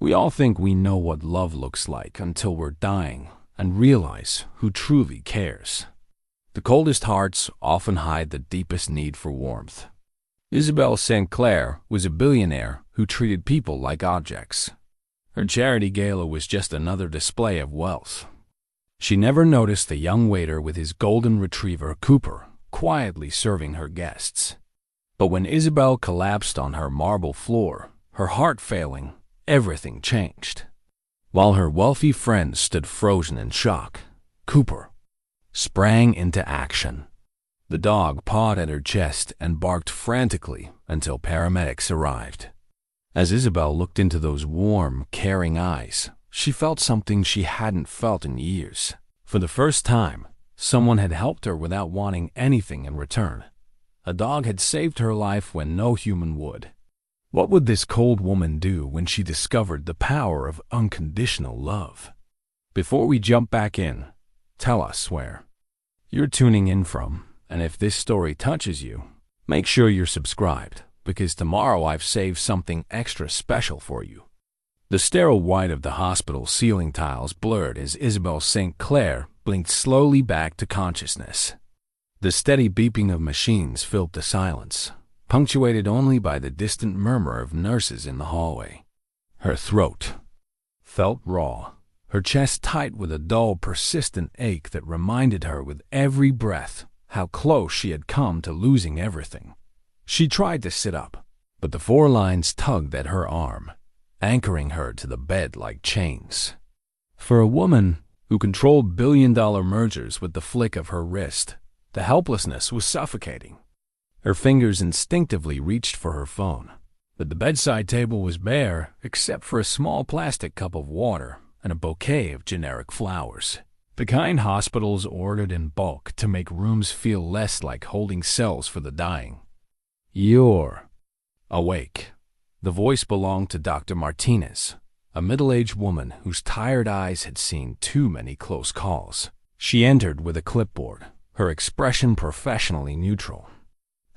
We all think we know what love looks like until we're dying and realize who truly cares. The coldest hearts often hide the deepest need for warmth. Isabelle St. Clair was a billionaire who treated people like objects. Her charity gala was just another display of wealth. She never noticed the young waiter with his golden retriever, Cooper, quietly serving her guests. But when Isabelle collapsed on her marble floor, her heart failing, everything changed. While her wealthy friends stood frozen in shock, Cooper sprang into action. The dog pawed at her chest and barked frantically until paramedics arrived. As Isabelle looked into those warm, caring eyes, she felt something she hadn't felt in years. For the first time, someone had helped her without wanting anything in return. A dog had saved her life when no human would. What would this cold woman do when she discovered the power of unconditional love? Before we jump back in, tell us where you're tuning in from, and if this story touches you, make sure you're subscribed, because tomorrow I've saved something extra special for you. The sterile white of the hospital ceiling tiles blurred as Isabelle St. Clair blinked slowly back to consciousness. The steady beeping of machines filled the silence, punctuated only by the distant murmur of nurses in the hallway. Her throat felt raw, her chest tight with a dull, persistent ache that reminded her with every breath how close she had come to losing everything. She tried to sit up, but the 4 lines tugged at her arm, anchoring her to the bed like chains. For a woman who controlled billion-dollar mergers with the flick of her wrist, the helplessness was suffocating. Her fingers instinctively reached for her phone, but the bedside table was bare except for a small plastic cup of water and a bouquet of generic flowers, the kind hospitals ordered in bulk to make rooms feel less like holding cells for the dying. "You're awake." The voice belonged to Dr. Martinez, a middle-aged woman whose tired eyes had seen too many close calls. She entered with a clipboard, her expression professionally neutral.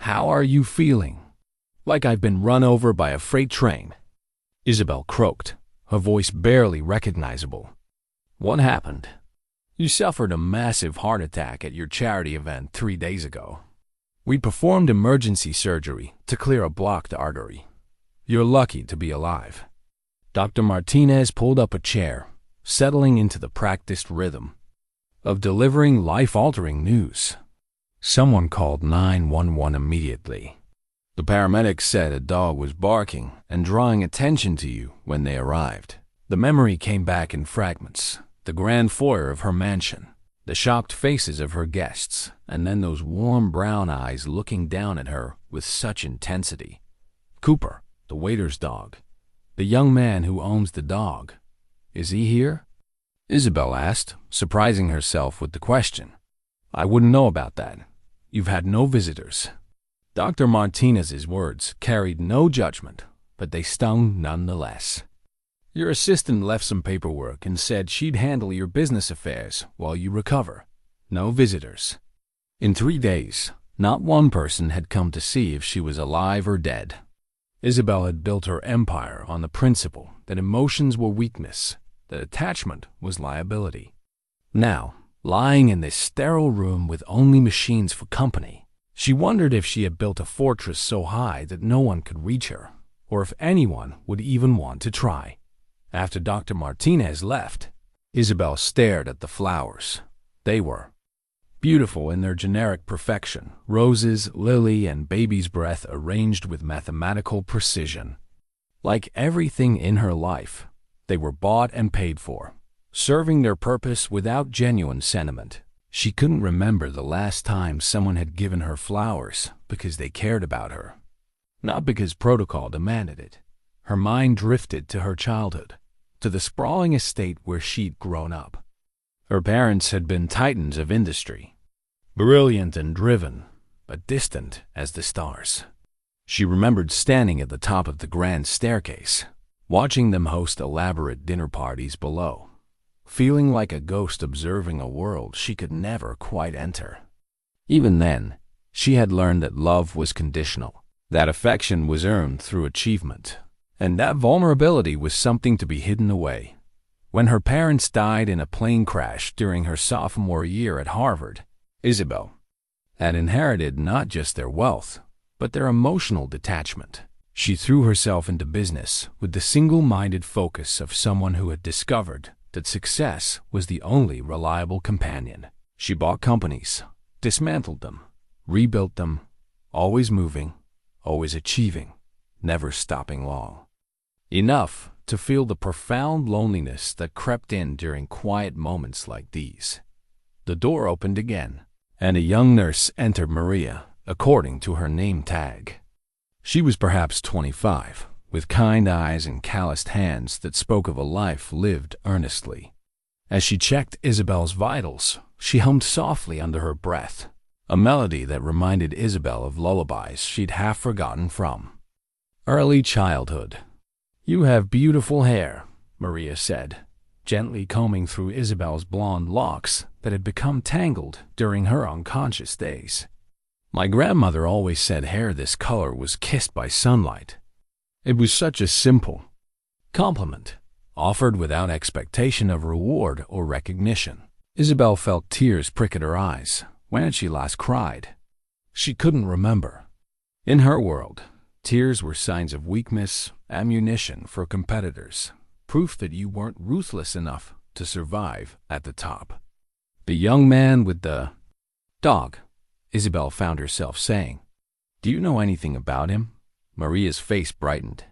"How are you feeling?" "Like I've been run over by a freight train," Isabelle croaked, her voice barely recognizable. "What happened?" "You suffered a massive heart attack at your charity event 3 days ago. We performed emergency surgery to clear a blocked artery. You're lucky to be alive." Dr. Martinez pulled up a chair, settling into the practiced rhythm of delivering life-altering news. Someone called 911 immediately. The paramedics said a dog was barking and drawing attention to you when they arrived. The memory came back in fragments. The grand foyer of her mansion, the shocked faces of her guests, and then those warm brown eyes looking down at her with such intensity. Cooper, the waiter's dog. The young man who owns the dog. "Is he here?" Isabelle asked, surprising herself with the question. "I wouldn't know about that. You've had no visitors." Dr. Martinez's words carried no judgment, but they stung nonetheless. "Your assistant left some paperwork and said she'd handle your business affairs while you recover. No visitors." In 3 days, not one person had come to see if she was alive or dead. Isabelle had built her empire on the principle that emotions were weakness, that attachment was liability. Now, lying in this sterile room with only machines for company, she wondered if she had built a fortress so high that no one could reach her, or if anyone would even want to try. After Dr. Martinez left, Isabelle stared at the flowers. They were beautiful in their generic perfection, roses, lily, and baby's breath arranged with mathematical precision. Like everything in her life, they were bought and paid for, serving their purpose without genuine sentiment. She couldn't remember the last time someone had given her flowers because they cared about her, not because protocol demanded it. Her mind drifted to her childhood, to the sprawling estate where she'd grown up. Her parents had been titans of industry, brilliant and driven, but distant as the stars. She remembered standing at the top of the grand staircase, watching them host elaborate dinner parties below, feeling like a ghost observing a world she could never quite enter. Even then, she had learned that love was conditional, that affection was earned through achievement, And that vulnerability was something to be hidden away. When her parents died in a plane crash during her sophomore year at Harvard, Isabelle had inherited not just their wealth, but their emotional detachment. She threw herself into business with the single-minded focus of someone who had discovered that success was the only reliable companion. She bought companies, dismantled them, rebuilt them, always moving, always achieving, never stopping long. Enough to feel the profound loneliness that crept in during quiet moments like these. The door opened again, and a young nurse entered Maria, according to her name tag. She was perhaps 25, with kind eyes and calloused hands that spoke of a life lived earnestly. As she checked Isabelle's vitals, she hummed softly under her breath, a melody that reminded Isabelle of lullabies she'd half forgotten from early childhood. "You have beautiful hair," Maria said, gently combing through Isabelle's blonde locks that had become tangled during her unconscious days. "My grandmother always said hair this color was kissed by sunlight." It was such a simple compliment, offered without expectation of reward or recognition. Isabelle felt tears prick at her eyes. When had she last cried? She couldn't remember. In her world, tears were signs of weakness, ammunition for competitors, proof that you weren't ruthless enough to survive at the top. "The young man with the dog," Isabelle found herself saying. "Do you know anything about him?" Maria's face brightened.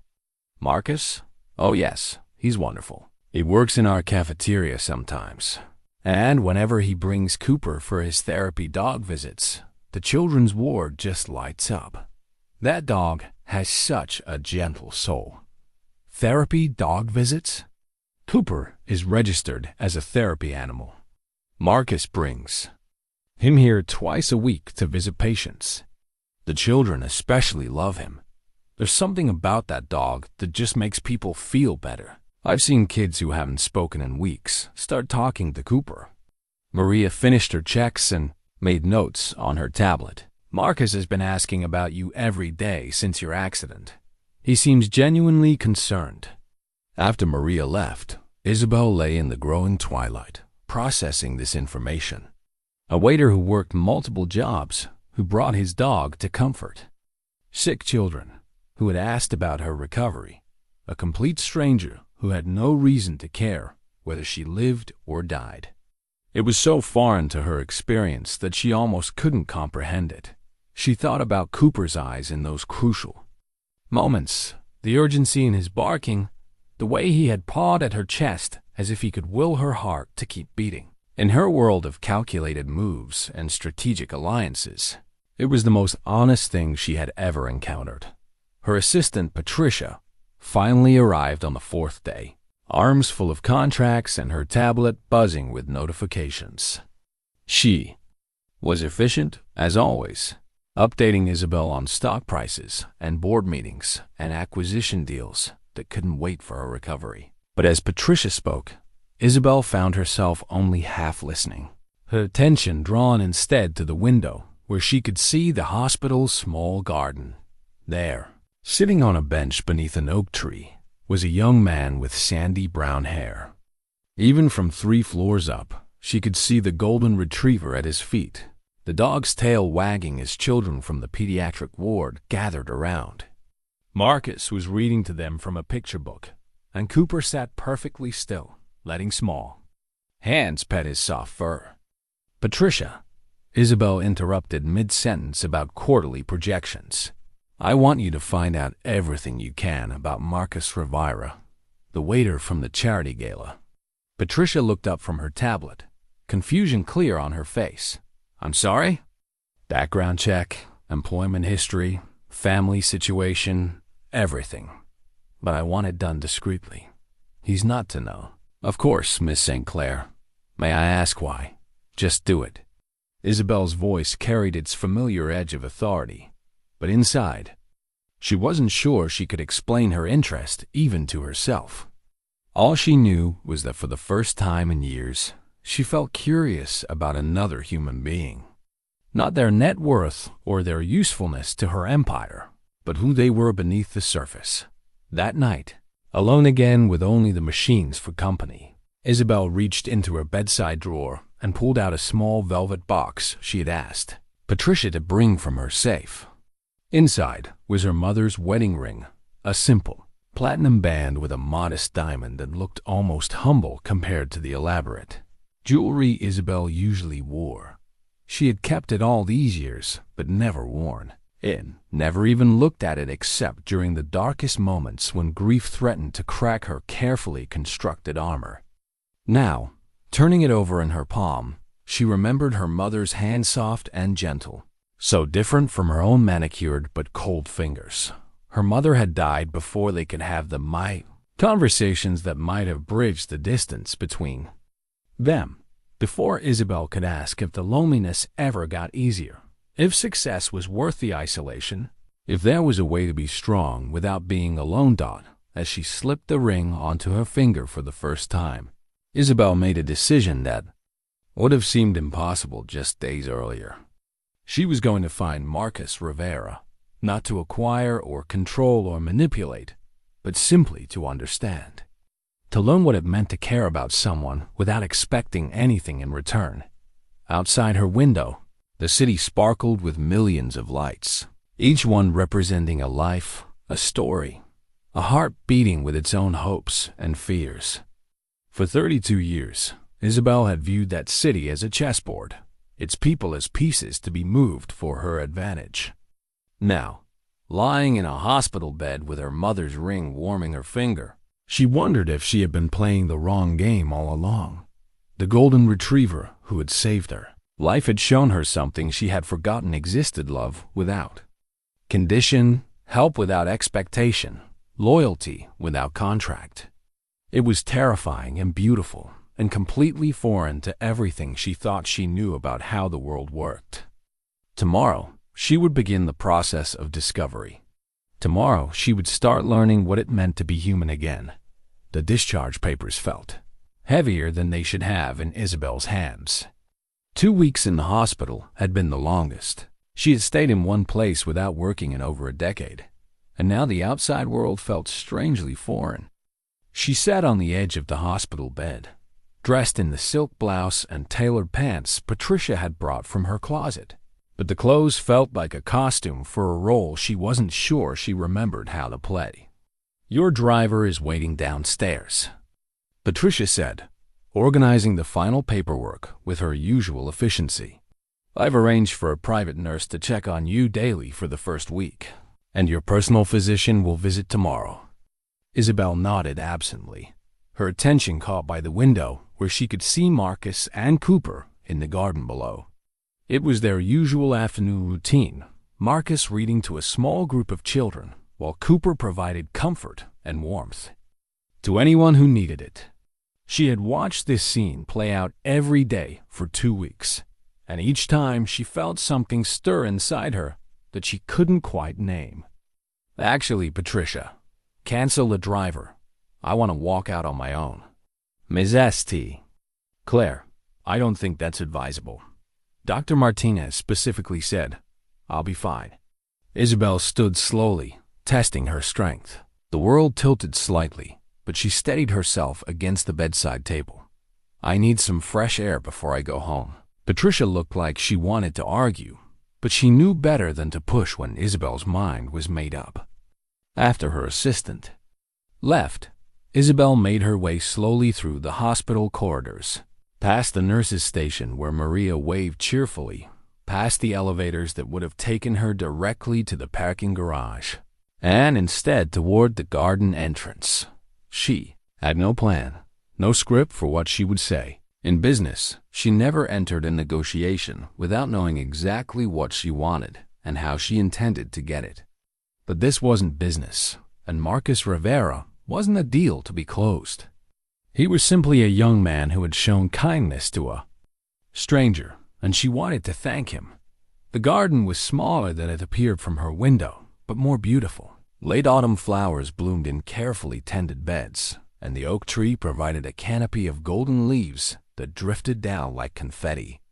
"Marcus? Oh yes, he's wonderful. He works in our cafeteria sometimes. And whenever he brings Cooper for his therapy dog visits, the children's ward just lights up. That dog has such a gentle soul." Therapy dog visits? Cooper is registered as a therapy animal. Marcus brings him here twice a week to visit patients. The children especially love him. There's something about that dog that just makes people feel better. I've seen kids who haven't spoken in weeks start talking to Cooper. Maria finished her checks and made notes on her tablet. "Marcus has been asking about you every day since your accident. He seems genuinely concerned." After Maria left, Isabelle lay in the growing twilight, processing this information. A waiter who worked multiple jobs, who brought his dog to comfort. Sick children, who had asked about her recovery. A complete stranger who had no reason to care whether she lived or died. It was so foreign to her experience that she almost couldn't comprehend it. She thought about Cooper's eyes in those crucial moments, the urgency in his barking, the way he had pawed at her chest as if he could will her heart to keep beating. In her world of calculated moves and strategic alliances, it was the most honest thing she had ever encountered. Her assistant, Patricia, finally arrived on the fourth day, arms full of contracts and her tablet buzzing with notifications. She was efficient, as always, updating Isabelle on stock prices and board meetings and acquisition deals that couldn't wait for her recovery. But as Patricia spoke, Isabelle found herself only half listening, her attention drawn instead to the window where she could see the hospital's small garden. There, sitting on a bench beneath an oak tree, was a young man with sandy brown hair. Even from 3 floors up, she could see the golden retriever at his feet, the dog's tail wagging as children from the pediatric ward gathered around. Marcus was reading to them from a picture book, and Cooper sat perfectly still, letting small hands pet his soft fur. "Patricia," Isabelle interrupted mid-sentence about quarterly projections. "I want you to find out everything you can about Marcus Rivera, the waiter from the charity gala." Patricia looked up from her tablet, confusion clear on her face. "I'm sorry?" "Background check, employment history, family situation, everything. But I want it done discreetly. He's not to know." "Of course, Miss St. Clair. May I ask why?" "Just do it." Isabelle's voice carried its familiar edge of authority, but inside, she wasn't sure she could explain her interest even to herself. All she knew was that for the first time in years, she felt curious about another human being. Not their net worth or their usefulness to her empire, but who they were beneath the surface. That night, alone again with only the machines for company, Isabelle reached into her bedside drawer and pulled out a small velvet box she had asked Patricia to bring from her safe. Inside was her mother's wedding ring, a simple, platinum band with a modest diamond that looked almost humble compared to the elaborate jewelry Isabelle usually wore. She had kept it all these years, but never worn it, never even looked at it except during the darkest moments when grief threatened to crack her carefully constructed armor. Now, turning it over in her palm, she remembered her mother's hand soft and gentle, so different from her own manicured but cold fingers. Her mother had died before they could have the conversations that might have bridged the distance between them, before Isabelle could ask if the loneliness ever got easier, if success was worth the isolation, if there was a way to be strong without being alone. As she slipped the ring onto her finger for the first time, Isabelle made a decision that would have seemed impossible just days earlier. She was going to find Marcus Rivera, not to acquire or control or manipulate, but simply to understand. To learn what it meant to care about someone without expecting anything in return. Outside her window, the city sparkled with millions of lights, each one representing a life, a story, a heart beating with its own hopes and fears. For 32 years, Isabelle had viewed that city as a chessboard, its people as pieces to be moved for her advantage. Now, lying in a hospital bed with her mother's ring warming her finger, she wondered if she had been playing the wrong game all along. The golden retriever who had saved her. Life had shown her something she had forgotten existed: love without condition, help without expectation, loyalty without contract. It was terrifying and beautiful, and completely foreign to everything she thought she knew about how the world worked. Tomorrow, she would begin the process of discovery. Tomorrow, she would start learning what it meant to be human again. The discharge papers felt heavier than they should have in Isabelle's hands. 2 weeks in the hospital had been the longest. She had stayed in one place without working in over a decade, and now the outside world felt strangely foreign. She sat on the edge of the hospital bed, dressed in the silk blouse and tailored pants Patricia had brought from her closet. But the clothes felt like a costume for a role she wasn't sure she remembered how to play. "Your driver is waiting downstairs," Patricia said, organizing the final paperwork with her usual efficiency. "I've arranged for a private nurse to check on you daily for the first week, and your personal physician will visit tomorrow." Isabelle nodded absently, her attention caught by the window where she could see Marcus and Cooper in the garden below. It was their usual afternoon routine, Marcus reading to a small group of children, while Cooper provided comfort and warmth to anyone who needed it. She had watched this scene play out every day for 2 weeks, and each time she felt something stir inside her that she couldn't quite name. "Actually, Patricia, cancel the driver. I want to walk out on my own." "Ms. St. Clair, I don't think that's advisable. Dr. Martinez specifically said, I'll be fine." Isabelle stood slowly, testing her strength. The world tilted slightly, but she steadied herself against the bedside table. "I need some fresh air before I go home." Patricia looked like she wanted to argue, but she knew better than to push when Isabelle's mind was made up. After her assistant left, Isabelle made her way slowly through the hospital corridors, past the nurse's station where Maria waved cheerfully, past the elevators that would have taken her directly to the parking garage, and instead toward the garden entrance. She had no plan, no script for what she would say. In business, she never entered a negotiation without knowing exactly what she wanted and how she intended to get it. But this wasn't business, and Marcus Rivera wasn't a deal to be closed. He was simply a young man who had shown kindness to a stranger, and she wanted to thank him. The garden was smaller than it appeared from her window, but more beautiful. Late autumn flowers bloomed in carefully tended beds, and the oak tree provided a canopy of golden leaves that drifted down like confetti.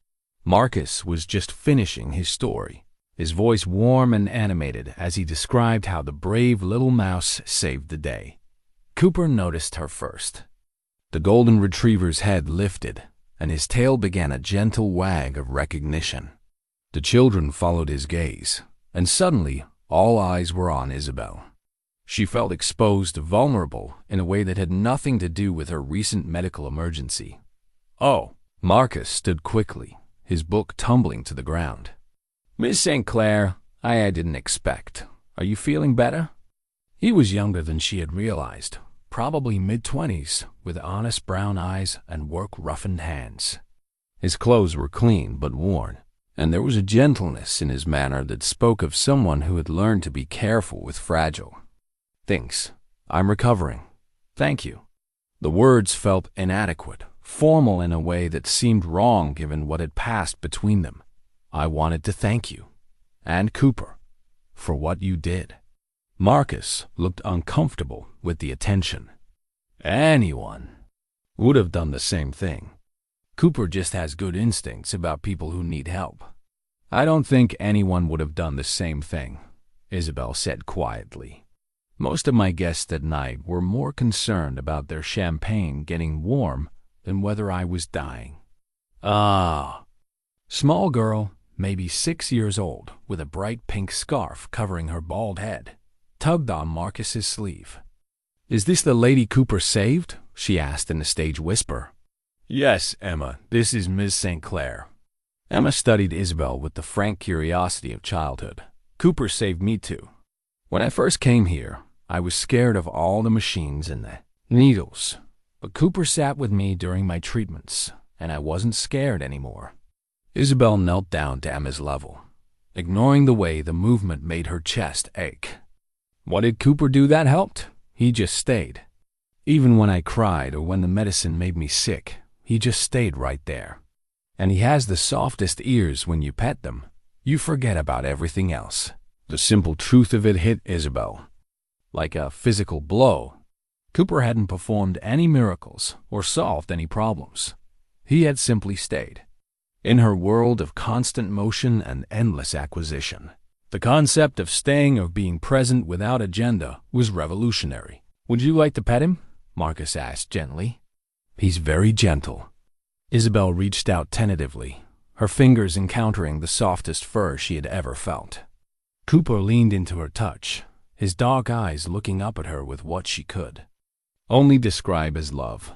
Marcus was just finishing his story. his voice warm and animated as he described how the brave little mouse saved the day. Cooper noticed her first. The golden retriever's head lifted, and his tail began a gentle wag of recognition. The children followed his gaze, and suddenly all eyes were on Isabelle. She felt exposed, vulnerable, in a way that had nothing to do with her recent medical emergency. "Oh!" Marcus stood quickly, his book tumbling to the ground. "Miss St. Clair, I didn't expect. Are you feeling better?" He was younger than she had realized, probably mid-20s, with honest brown eyes and work-roughened hands. His clothes were clean but worn, and there was a gentleness in his manner that spoke of someone who had learned to be careful with fragile. "Thanks. I'm recovering. Thank you." The words felt inadequate, formal in a way that seemed wrong given what had passed between them. "I wanted to thank you, and Cooper, for what you did." Marcus looked uncomfortable with the attention. Anyone would have done the same thing. Cooper just has good instincts about people who need help. "I don't think anyone would have done the same thing," Isabelle said quietly. "Most of my guests that night were more concerned about their champagne getting warm than whether I was dying." "Ah." Small girl, maybe 6 years old, with a bright pink scarf covering her bald head, tugged on Marcus's sleeve. "Is this the lady Cooper saved?" she asked in a stage whisper. "Yes, Emma, this is Miss St. Clair." Emma studied Isabelle with the frank curiosity of childhood. "Cooper saved me too. When I first came here, I was scared of all the machines and the needles. But Cooper sat with me during my treatments, and I wasn't scared anymore." Isabelle knelt down to Emma's level, ignoring the way the movement made her chest ache. "What did Cooper do that helped? He just stayed. Even when I cried or when the medicine made me sick, he just stayed right there. And he has the softest ears when you pet them. You forget about everything else." The simple truth of it hit Isabelle like a physical blow. Cooper hadn't performed any miracles or solved any problems. He had simply stayed. In her world of constant motion and endless acquisition, the concept of staying or being present without agenda was revolutionary. "Would you like to pet him?" Marcus asked gently. "He's very gentle." Isabelle reached out tentatively, her fingers encountering the softest fur she had ever felt. Cooper leaned into her touch, his dark eyes looking up at her with what she could only describe as love.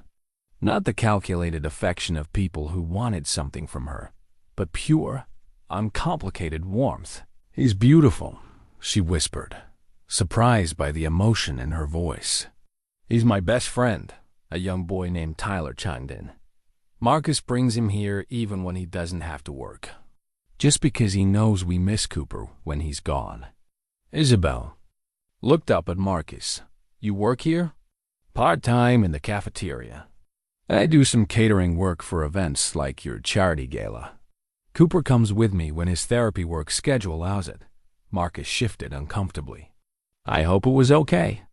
Not the calculated affection of people who wanted something from her, but pure, uncomplicated warmth. "He's beautiful," she whispered, surprised by the emotion in her voice. "He's my best friend," a young boy named Tyler chimed in. "Marcus brings him here even when he doesn't have to work, just because he knows we miss Cooper when he's gone." Isabelle looked up at Marcus. "You work here?" "Part-time in the cafeteria. I do some catering work for events like your charity gala. Cooper comes with me when his therapy work schedule allows it." Marcus shifted uncomfortably. "I hope it was okay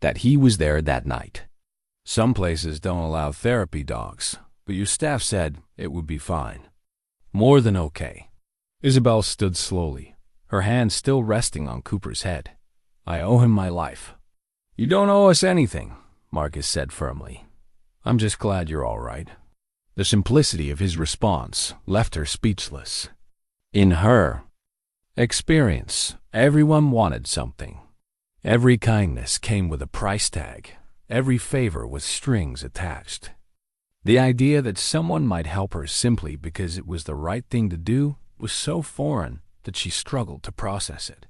that he was there that night. Some places don't allow therapy dogs, but your staff said it would be fine." "More than okay." Isabelle stood slowly, her hand still resting on Cooper's head. "I owe him my life." "You don't owe us anything," Marcus said firmly. "I'm just glad you're all right." The simplicity of his response left her speechless. In her experience, everyone wanted something. Every kindness came with a price tag, every favor with strings attached. The idea that someone might help her simply because it was the right thing to do was so foreign that she struggled to process it.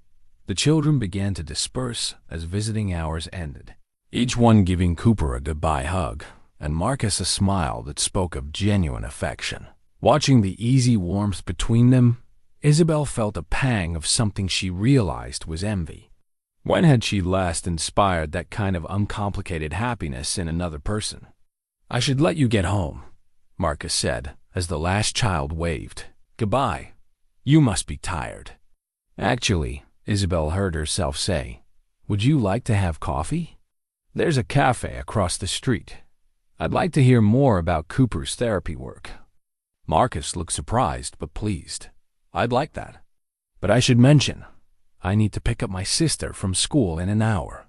The children began to disperse as visiting hours ended, each one giving Cooper a goodbye hug, and Marcus a smile that spoke of genuine affection. Watching the easy warmth between them, Isabelle felt a pang of something she realized was envy. When had she last inspired that kind of uncomplicated happiness in another person? "I should let you get home," Marcus said as the last child waved. "Goodbye. You must be tired." "Actually," Isabelle heard herself say, "would you like to have coffee? There's a cafe across the street. I'd like to hear more about Cooper's therapy work." Marcus looked surprised but pleased. "I'd like that." But I should mention, I need to pick up my sister from school in an hour.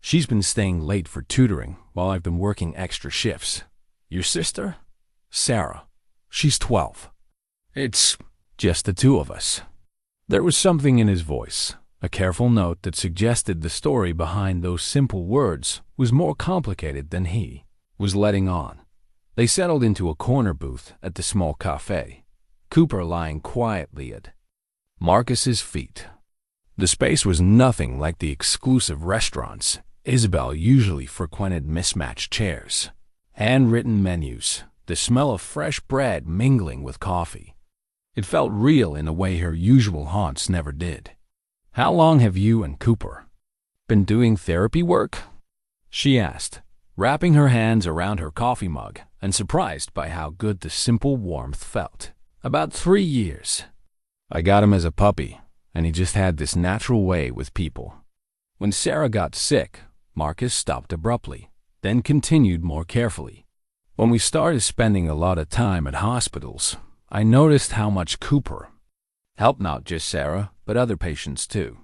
She's been staying late for tutoring while I've been working extra shifts. Your sister? Sarah. She's 12. It's just the two of us. There was something in his voice, a careful note that suggested the story behind those simple words was more complicated than he was letting on. They settled into a corner booth at the small cafe, Cooper lying quietly at Marcus's feet. The space was nothing like the exclusive restaurants Isabelle usually frequented. Mismatched chairs, handwritten menus, the smell of fresh bread mingling with coffee. It felt real in a way her usual haunts never did. How long have you and Cooper been doing therapy work? She asked, wrapping her hands around her coffee mug and surprised by how good the simple warmth felt. About 3 years. I got him as a puppy, and he just had this natural way with people. When Sarah got sick, Marcus stopped abruptly, then continued more carefully. When we started spending a lot of time at hospitals, I noticed how much Cooper helped not just Sarah, but other patients too.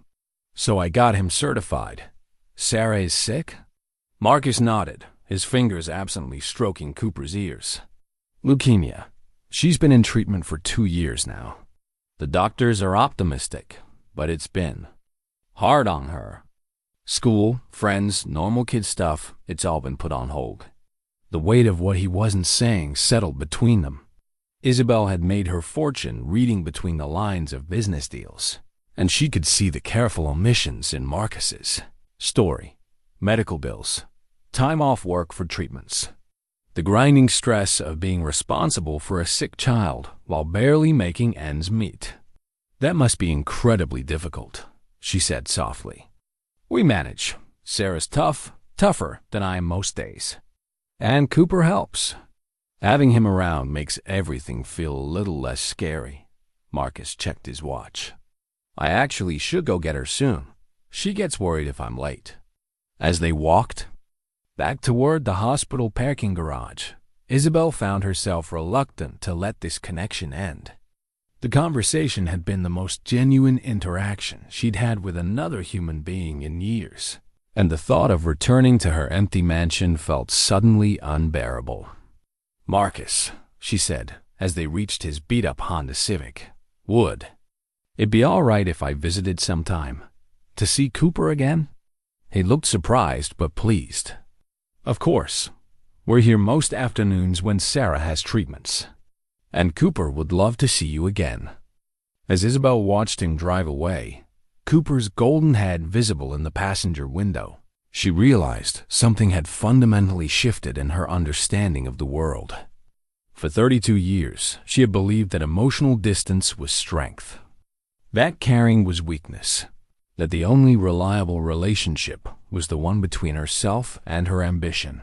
So I got him certified. Sarah is sick? Marcus nodded, his fingers absently stroking Cooper's ears. Leukemia. She's been in treatment for 2 years now. The doctors are optimistic, but it's been hard on her. School, friends, normal kid stuff, it's all been put on hold. The weight of what he wasn't saying settled between them. Isabelle had made her fortune reading between the lines of business deals, and she could see the careful omissions in Marcus's story. Medical bills, time off work for treatments, the grinding stress of being responsible for a sick child while barely making ends meet. That must be incredibly difficult, she said softly. We manage. Sarah's tougher than I am most days. And Cooper helps. Having him around makes everything feel a little less scary. Marcus checked his watch. I actually should go get her soon. She gets worried if I'm late. As they walked back toward the hospital parking garage, Isabelle found herself reluctant to let this connection end. The conversation had been the most genuine interaction she'd had with another human being in years, and the thought of returning to her empty mansion felt suddenly unbearable. Marcus, she said, as they reached his beat-up Honda Civic, would it be all right if I visited sometime? To see Cooper again? He looked surprised but pleased. Of course. We're here most afternoons when Sarah has treatments. And Cooper would love to see you again. As Isabelle watched him drive away, Cooper's golden head visible in the passenger window, she realized something had fundamentally shifted in her understanding of the world. For 32 years, she had believed that emotional distance was strength, that caring was weakness, that the only reliable relationship was the one between herself and her ambition.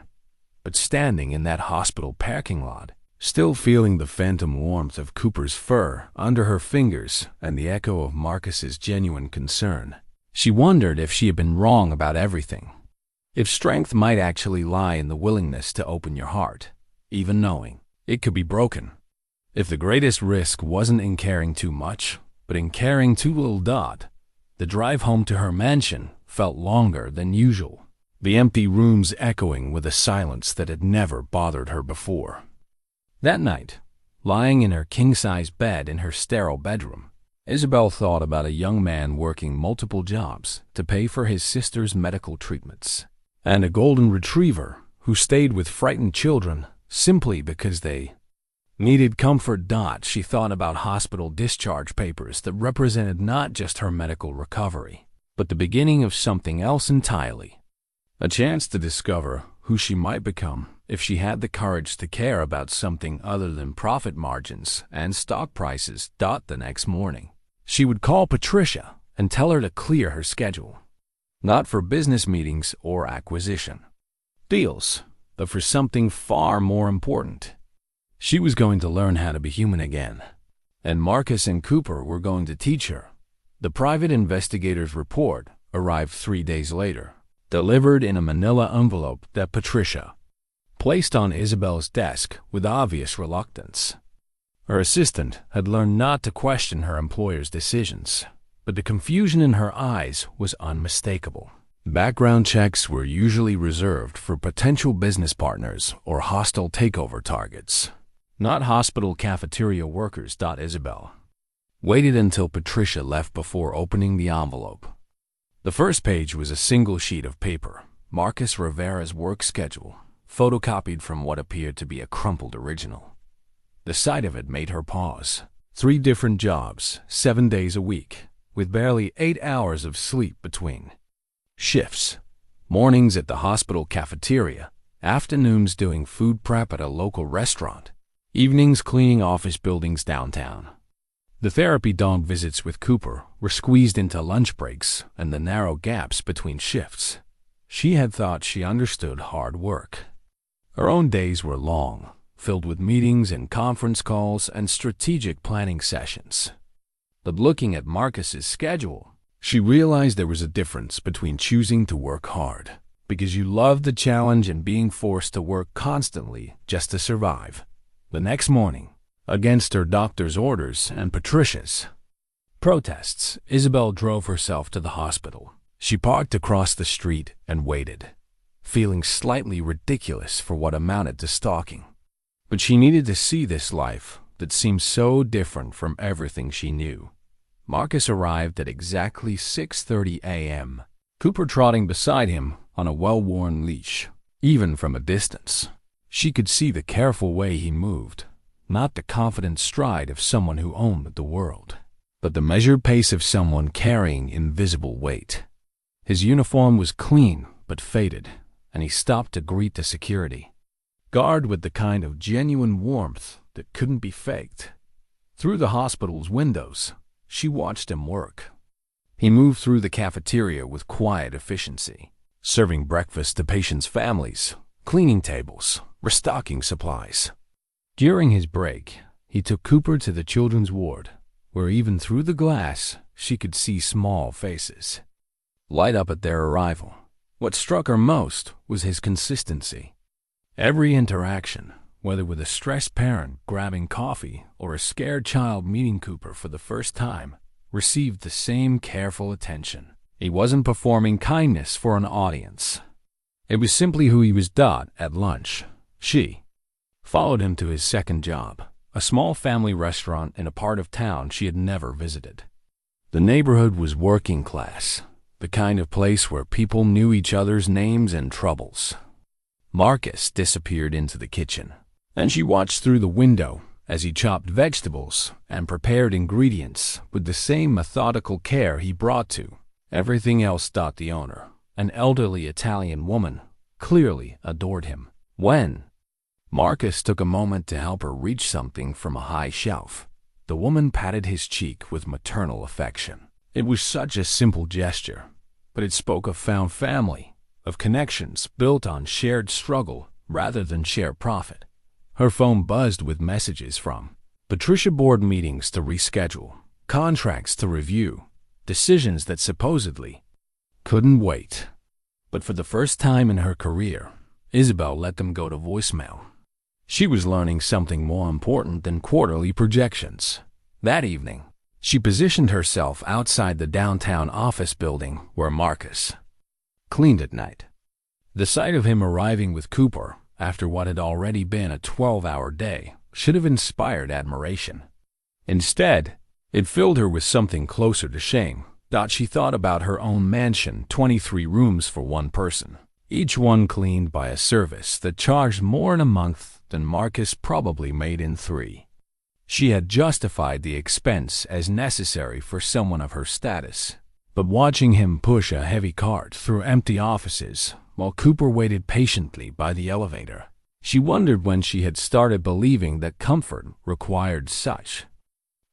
But standing in that hospital parking lot, still feeling the phantom warmth of Cooper's fur under her fingers and the echo of Marcus's genuine concern, she wondered if she had been wrong about everything. If strength might actually lie in the willingness to open your heart, even knowing it could be broken. If the greatest risk wasn't in caring too much, but in caring too little. The drive home to her mansion felt longer than usual, the empty rooms echoing with a silence that had never bothered her before. That night, lying in her king-size bed in her sterile bedroom, Isabelle thought about a young man working multiple jobs to pay for his sister's medical treatments, and a golden retriever who stayed with frightened children simply because they needed comfort. She thought about hospital discharge papers that represented not just her medical recovery, but the beginning of something else entirely. A chance to discover who she might become if she had the courage to care about something other than profit margins and stock prices. The next morning, she would call Patricia and tell her to clear her schedule, not for business meetings or acquisition deals, but for something far more important. She was going to learn how to be human again, and Marcus and Cooper were going to teach her. The private investigator's report arrived 3 days later, delivered in a manila envelope that Patricia placed on Isabelle's desk with obvious reluctance. Her assistant had learned not to question her employer's decisions, but the confusion in her eyes was unmistakable. Background checks were usually reserved for potential business partners or hostile takeover targets, not hospital cafeteria workers. Isabelle waited until Patricia left before opening the envelope. The first page was a single sheet of paper, Marcus Rivera's work schedule, photocopied from what appeared to be a crumpled original. The sight of it made her pause. 3 different jobs, 7 days a week, with barely 8 hours of sleep between. Shifts: mornings at the hospital cafeteria, afternoons doing food prep at a local restaurant, evenings cleaning office buildings downtown. The therapy dog visits with Cooper were squeezed into lunch breaks and the narrow gaps between shifts. She had thought she understood hard work. Her own days were long, filled with meetings and conference calls and strategic planning sessions. But looking at Marcus's schedule, she realized there was a difference between choosing to work hard because you loved the challenge and being forced to work constantly just to survive. The next morning, against her doctor's orders and Patricia's protests, Isabelle drove herself to the hospital. She parked across the street and waited, feeling slightly ridiculous for what amounted to stalking. But she needed to see this life that seemed so different from everything she knew. Marcus arrived at exactly 6:30 a.m., Cooper trotting beside him on a well-worn leash. Even from a distance, she could see the careful way he moved, not the confident stride of someone who owned the world, but the measured pace of someone carrying invisible weight. His uniform was clean but faded, and he stopped to greet the security guard with the kind of genuine warmth that couldn't be faked. Through the hospital's windows, she watched him work. He moved through the cafeteria with quiet efficiency, serving breakfast to patients' families, cleaning tables, restocking supplies. During his break, he took Cooper to the children's ward, where even through the glass, she could see small faces light up at their arrival. What struck her most was his consistency. Every interaction, whether with a stressed parent grabbing coffee or a scared child meeting Cooper for the first time, received the same careful attention. He wasn't performing kindness for an audience. It was simply who he was. At lunch, she followed him to his second job, a small family restaurant in a part of town she had never visited. The neighborhood was working class, the kind of place where people knew each other's names and troubles. Marcus disappeared into the kitchen, and she watched through the window as he chopped vegetables and prepared ingredients with the same methodical care he brought to everything else. The owner, an elderly Italian woman, clearly adored him. When Marcus took a moment to help her reach something from a high shelf, the woman patted his cheek with maternal affection. It was such a simple gesture, but it spoke of found family, of connections built on shared struggle rather than shared profit. Her phone buzzed with messages from Patricia, board meetings to reschedule, contracts to review, decisions that supposedly couldn't wait. But for the first time in her career, Isabelle let them go to voicemail. She was learning something more important than quarterly projections. That evening, she positioned herself outside the downtown office building where Marcus cleaned at night. The sight of him arriving with Cooper after what had already been a 12-hour day should have inspired admiration. Instead, it filled her with something closer to shame. She thought about her own mansion, 23 rooms for one person, each one cleaned by a service that charged more in a month than Marcus probably made in 3. She had justified the expense as necessary for someone of her status. But watching him push a heavy cart through empty offices while Cooper waited patiently by the elevator, she wondered when she had started believing that comfort required such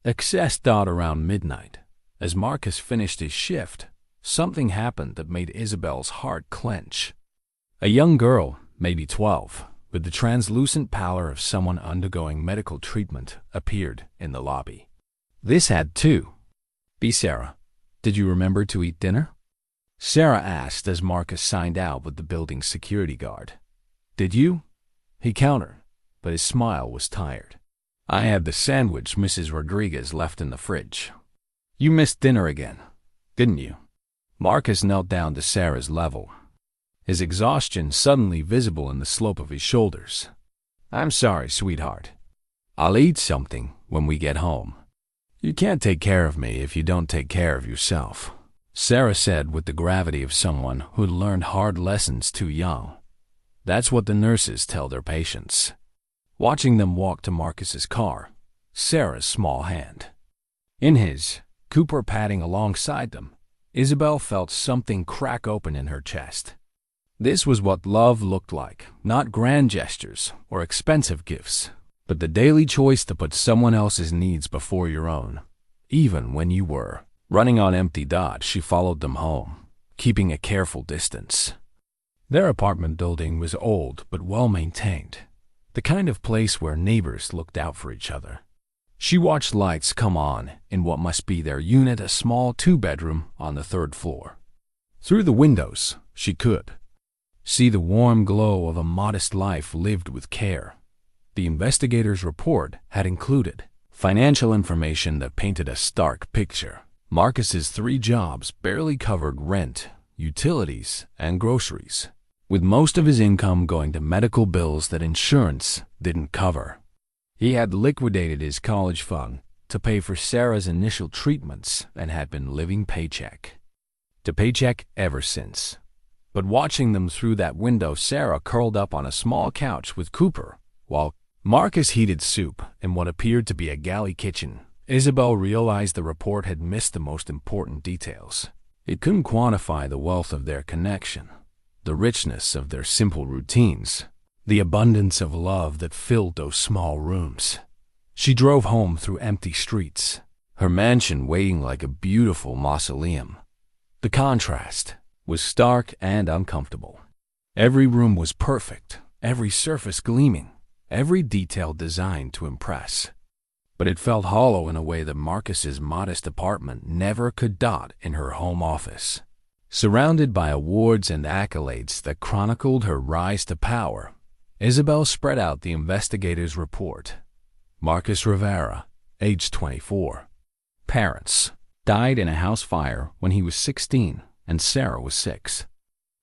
excess. Around midnight, as Marcus finished his shift, something happened that made Isabelle's heart clench. A young girl, maybe 12, with the translucent pallor of someone undergoing medical treatment, appeared in the lobby. This had to be Sarah. "Did you remember to eat dinner?" Sarah asked as Marcus signed out with the building's security guard. "Did you?" he countered, but his smile was tired. "I had the sandwich Mrs. Rodriguez left in the fridge." You missed dinner again, didn't you? Marcus knelt down to Sarah's level, his exhaustion suddenly visible in the slope of his shoulders. I'm sorry, sweetheart. I'll eat something when we get home. You can't take care of me if you don't take care of yourself, Sarah said with the gravity of someone who'd learned hard lessons too young. That's what the nurses tell their patients. Watching them walk to Marcus's car, Sarah's small hand in his, Cooper padding alongside them, Isabelle felt something crack open in her chest. This was what love looked like, not grand gestures or expensive gifts, but the daily choice to put someone else's needs before your own, even when you were running on empty. She followed them home, keeping a careful distance. Their apartment building was old but well-maintained, the kind of place where neighbors looked out for each other. She watched lights come on in what must be their unit, a small two-bedroom on the third floor. Through the windows, she could see the warm glow of a modest life lived with care. The investigator's report had included financial information that painted a stark picture. Marcus's 3 jobs barely covered rent, utilities, and groceries, with most of his income going to medical bills that insurance didn't cover. He had liquidated his college fund to pay for Sarah's initial treatments and had been living paycheck to paycheck ever since. But watching them through that window, Sarah curled up on a small couch with Cooper, while Marcus heated soup in what appeared to be a galley kitchen. Isabelle realized the report had missed the most important details. It couldn't quantify the wealth of their connection, the richness of their simple routines, the abundance of love that filled those small rooms. She drove home through empty streets, her mansion waiting like a beautiful mausoleum. The contrast was stark and uncomfortable. Every room was perfect, every surface gleaming, every detail designed to impress. But it felt hollow in a way that Marcus's modest apartment never could. In her home office, surrounded by awards and accolades that chronicled her rise to power, Isabelle spread out the investigator's report. Marcus Rivera, age 24. Parents: died in a house fire when he was 16 and Sarah was 6.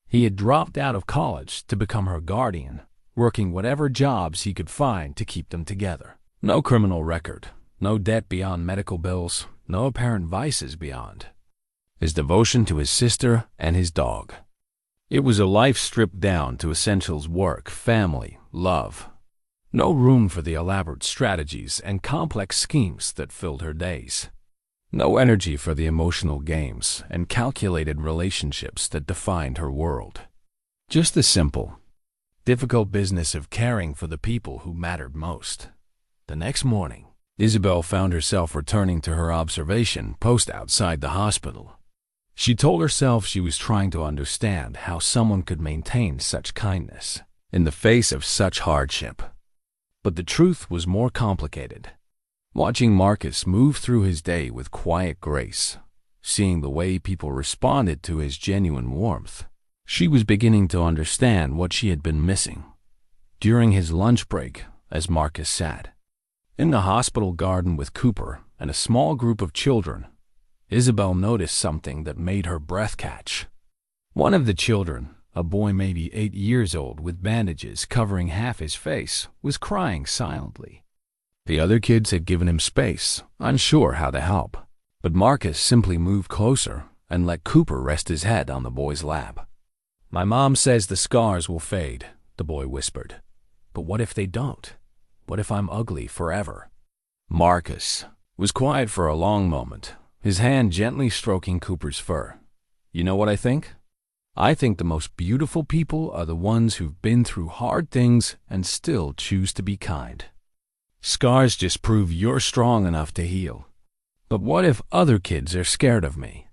He had dropped out of college to become her guardian, working whatever jobs he could find to keep them together. No criminal record, no debt beyond medical bills, no apparent vices beyond his devotion to his sister and his dog. It was a life stripped down to essentials: work, family, love. No room for the elaborate strategies and complex schemes that filled her days. No energy for the emotional games and calculated relationships that defined her world. Just the simple, difficult business of caring for the people who mattered most. The next morning, Isabelle found herself returning to her observation post outside the hospital. She told herself she was trying to understand how someone could maintain such kindness in the face of such hardship. But the truth was more complicated. Watching Marcus move through his day with quiet grace, seeing the way people responded to his genuine warmth, she was beginning to understand what she had been missing. During his lunch break, as Marcus sat in the hospital garden with Cooper and a small group of children, Isabelle noticed something that made her breath catch. One of the children, a boy maybe 8 years old with bandages covering half his face, was crying silently. The other kids had given him space, unsure how to help, but Marcus simply moved closer and let Cooper rest his head on the boy's lap. "My mom says the scars will fade," the boy whispered. "But what if they don't? What if I'm ugly forever?" Marcus was quiet for a long moment, his hand gently stroking Cooper's fur. "You know what I think? I think the most beautiful people are the ones who've been through hard things and still choose to be kind. Scars just prove you're strong enough to heal. But what if other kids are scared of me?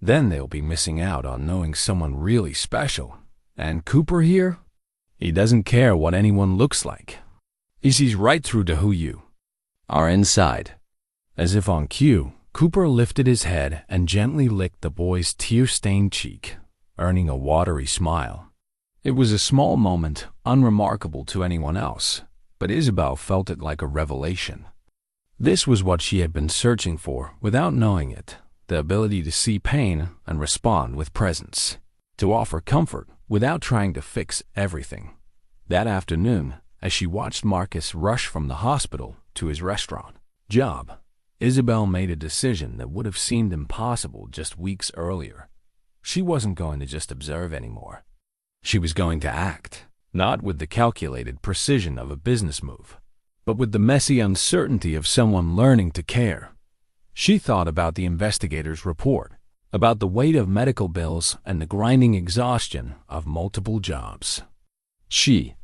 Then they'll be missing out on knowing someone really special. And Cooper here? He doesn't care what anyone looks like. He sees right through to who you are inside." As if on cue, Cooper lifted his head and gently licked the boy's tear-stained cheek, earning a watery smile. It was a small moment, unremarkable to anyone else, but Isabelle felt it like a revelation. This was what she had been searching for without knowing it, the ability to see pain and respond with presence, to offer comfort without trying to fix everything. That afternoon, as she watched Marcus rush from the hospital to his restaurant job, Isabelle made a decision that would have seemed impossible just weeks earlier. She wasn't going to just observe anymore. She was going to act, not with the calculated precision of a business move, but with the messy uncertainty of someone learning to care. She thought about the investigator's report, about the weight of medical bills and the grinding exhaustion of multiple jobs. She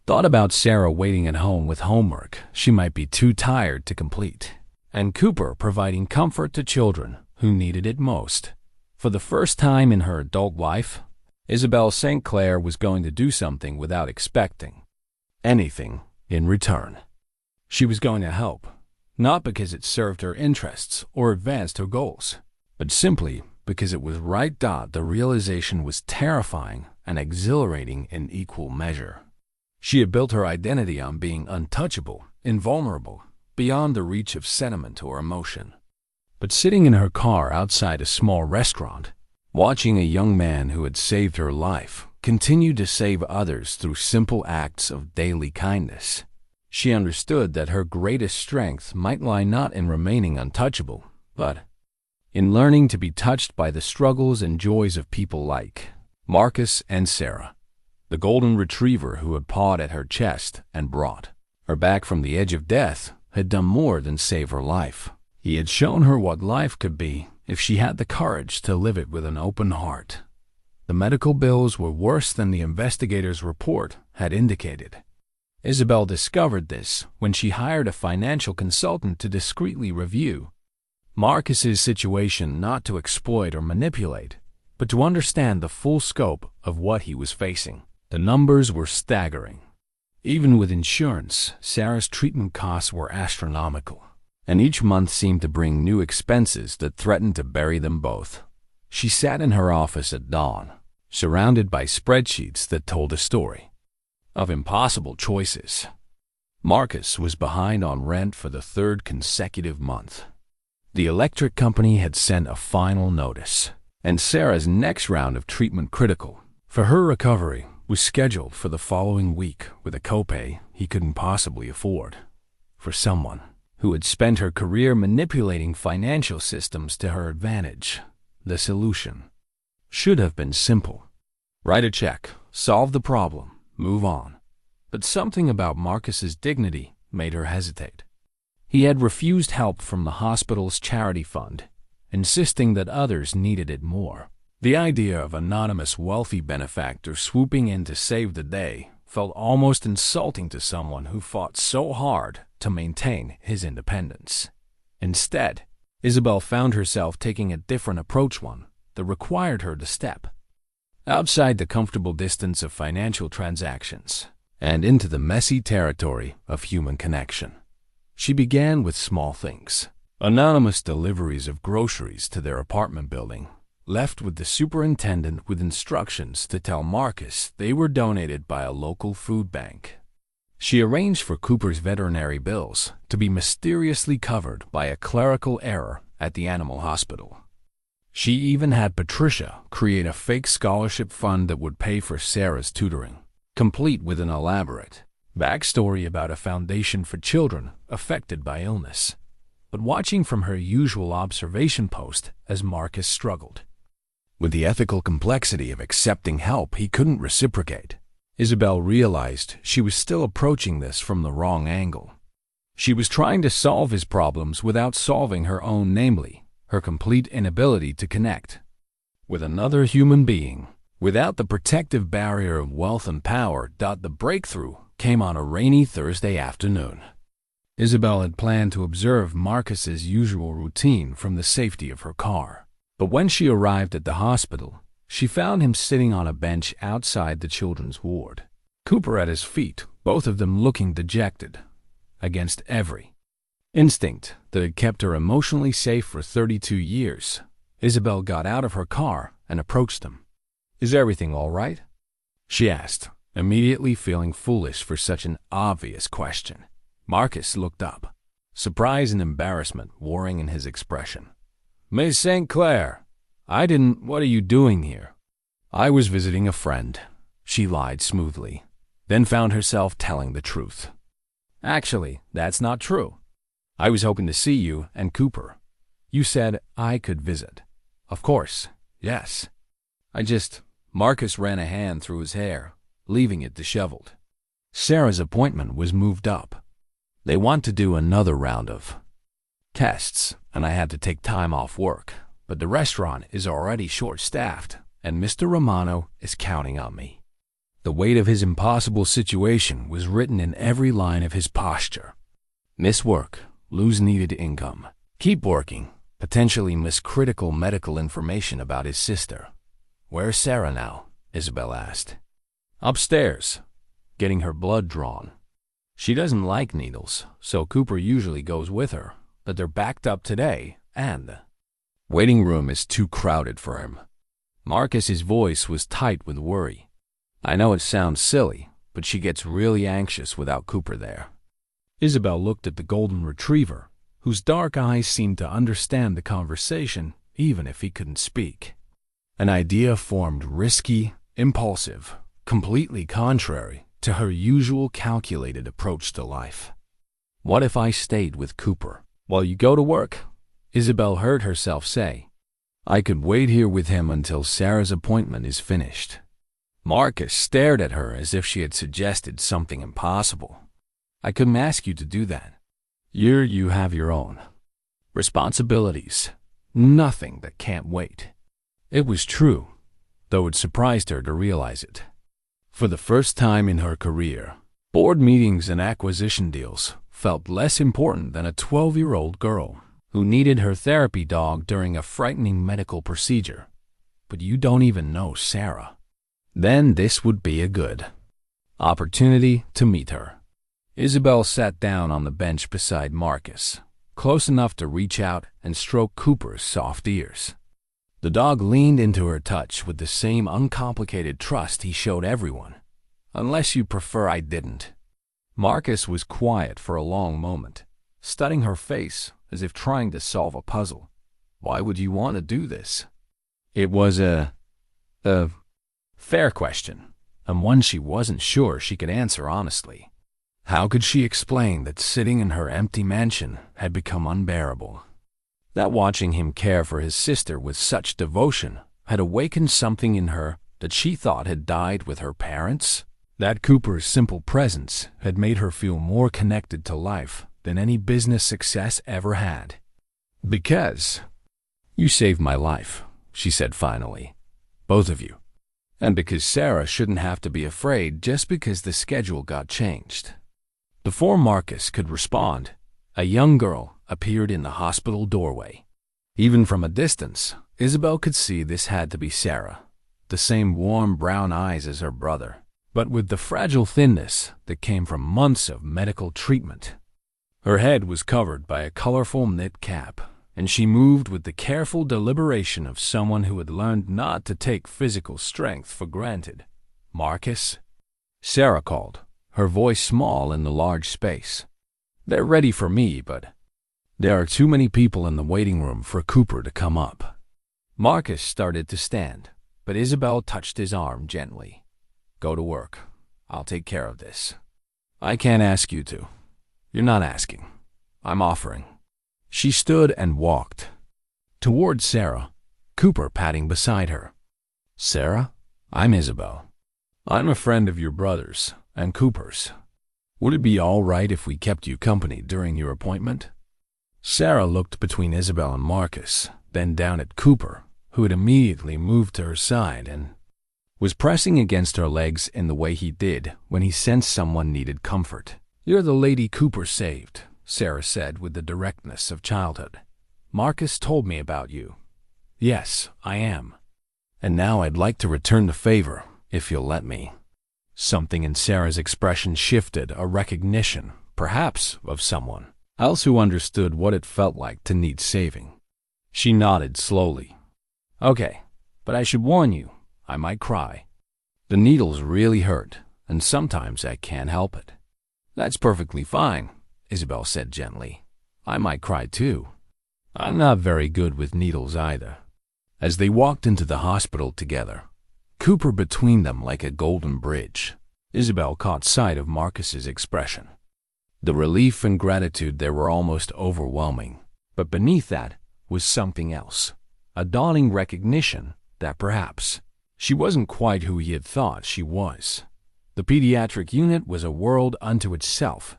thought about Sarah waiting at home with homework she might be too tired to complete, and Cooper providing comfort to children who needed it most. For the first time in her adult life, Isabelle St. Clair was going to do something without expecting anything in return. She was going to help, not because it served her interests or advanced her goals, but simply because it was right. The realization was terrifying and exhilarating in equal measure. She had built her identity on being untouchable, invulnerable, beyond the reach of sentiment or emotion. But sitting in her car outside a small restaurant, watching a young man who had saved her life continue to save others through simple acts of daily kindness, she understood that her greatest strength might lie not in remaining untouchable, but in learning to be touched by the struggles and joys of people like Marcus and Sarah, the golden retriever who had pawed at her chest and brought her back from the edge of death had done more than save her life. He had shown her what life could be if she had the courage to live it with an open heart. The medical bills were worse than the investigator's report had indicated. Isabelle discovered this when she hired a financial consultant to discreetly review Marcus's situation, not to exploit or manipulate, but to understand the full scope of what he was facing. The numbers were staggering. Even with insurance, Sarah's treatment costs were astronomical, and each month seemed to bring new expenses that threatened to bury them both. She sat in her office at dawn, surrounded by spreadsheets that told a story of impossible choices. Marcus was behind on rent for the third consecutive month. The electric company had sent a final notice, and Sarah's next round of treatment, critical for her recovery, was scheduled for the following week with a copay he couldn't possibly afford. For someone who had spent her career manipulating financial systems to her advantage, the solution should have been simple. Write a check, solve the problem, move on. But something about Marcus's dignity made her hesitate. He had refused help from the hospital's charity fund, insisting that others needed it more. The idea of anonymous wealthy benefactor swooping in to save the day felt almost insulting to someone who fought so hard to maintain his independence. Instead, Isabelle found herself taking a different approach, one that required her to step outside the comfortable distance of financial transactions and into the messy territory of human connection. She began with small things: anonymous deliveries of groceries to their apartment building, left with the superintendent with instructions to tell Marcus they were donated by a local food bank. She arranged for Cooper's veterinary bills to be mysteriously covered by a clerical error at the animal hospital. She even had Patricia create a fake scholarship fund that would pay for Sarah's tutoring, complete with an elaborate backstory about a foundation for children affected by illness. But watching from her usual observation post as Marcus struggled with the ethical complexity of accepting help he couldn't reciprocate, Isabelle realized she was still approaching this from the wrong angle. She was trying to solve his problems without solving her own, namely, her complete inability to connect with another human being without the protective barrier of wealth and power. The breakthrough came on a rainy Thursday afternoon. Isabelle had planned to observe Marcus's usual routine from the safety of her car. But when she arrived at the hospital, she found him sitting on a bench outside the children's ward, Cooper at his feet, both of them looking dejected. Against every instinct that had kept her emotionally safe for 32 years, Isabelle got out of her car and approached them. "Is everything all right?" she asked, immediately feeling foolish for such an obvious question. Marcus looked up, surprise and embarrassment warring in his expression. "Miss St. Clair, what are you doing here?" "I was visiting a friend," she lied smoothly, then found herself telling the truth. "Actually, that's not true. I was hoping to see you and Cooper. You said I could visit." "Of course, yes. Marcus ran a hand through his hair, leaving it disheveled. "Sarah's appointment was moved up. They want to do another round of tests, and I had to take time off work. But the restaurant is already short-staffed, and Mr. Romano is counting on me." The weight of his impossible situation was written in every line of his posture. Miss work, lose needed income. Keep working, potentially miss critical medical information about his sister. "Where's Sarah now?" Isabelle asked. "Upstairs, getting her blood drawn. She doesn't like needles, so Cooper usually goes with her, but they're backed up today, and the waiting room is too crowded for him." Marcus's voice was tight with worry. "I know it sounds silly, but she gets really anxious without Cooper there." Isabelle looked at the golden retriever, whose dark eyes seemed to understand the conversation, even if he couldn't speak. An idea formed, risky, impulsive, completely contrary to her usual calculated approach to life. "What if I stayed with Cooper while you go to work?" Isabelle heard herself say. "I could wait here with him until Sarah's appointment is finished." Marcus stared at her as if she had suggested something impossible. "I couldn't ask you to do that. You have your own responsibilities. Nothing that can't wait." It was true, though it surprised her to realize it. For the first time in her career, board meetings and acquisition deals felt less important than a 12-year-old girl who needed her therapy dog during a frightening medical procedure. "But you don't even know Sarah." Then this would be a good opportunity to meet her. Isabelle sat down on the bench beside Marcus, close enough to reach out and stroke Cooper's soft ears. The dog leaned into her touch with the same uncomplicated trust he showed everyone. "Unless you prefer I didn't." Marcus was quiet for a long moment, studying her face as if trying to solve a puzzle. "Why would you want to do this?" It was a fair question, and one she wasn't sure she could answer honestly. How could she explain that sitting in her empty mansion had become unbearable? That watching him care for his sister with such devotion had awakened something in her that she thought had died with her parents? That Cooper's simple presence had made her feel more connected to life than any business success ever had. "Because you saved my life," she said finally. "Both of you. And because Sarah shouldn't have to be afraid just because the schedule got changed." Before Marcus could respond, a young girl appeared in the hospital doorway. Even from a distance, Isabelle could see this had to be Sarah, the same warm brown eyes as her brother, but with the fragile thinness that came from months of medical treatment. Her head was covered by a colorful knit cap, and she moved with the careful deliberation of someone who had learned not to take physical strength for granted. "Marcus?" Sarah called, her voice small in the large space. "They're ready for me, but there are too many people in the waiting room for Cooper to come up." Marcus started to stand, but Isabelle touched his arm gently. "Go to work. I'll take care of this." "I can't ask you to." "You're not asking. I'm offering." She stood and walked toward Sarah, Cooper patting beside her. "Sarah, I'm Isabelle. I'm a friend of your brother's and Cooper's. Would it be all right if we kept you company during your appointment?" Sarah looked between Isabelle and Marcus, then down at Cooper, who had immediately moved to her side and was pressing against her legs in the way he did when he sensed someone needed comfort. "You're the lady Cooper saved," Sarah said with the directness of childhood. "Marcus told me about you." "Yes, I am. And now I'd like to return the favor, if you'll let me." Something in Sarah's expression shifted, a recognition, perhaps, of someone else who understood what it felt like to need saving. She nodded slowly. "Okay, but I should warn you, I might cry. The needles really hurt, and sometimes I can't help it." "That's perfectly fine," Isabelle said gently. I might cry too. I'm not very good with needles either." As they walked into the hospital together, Cooper between them like a golden bridge, Isabelle caught sight of Marcus's expression. The relief and gratitude there were almost overwhelming, but beneath that was something else, a dawning recognition that perhaps she wasn't quite who he had thought she was. The pediatric unit was a world unto itself,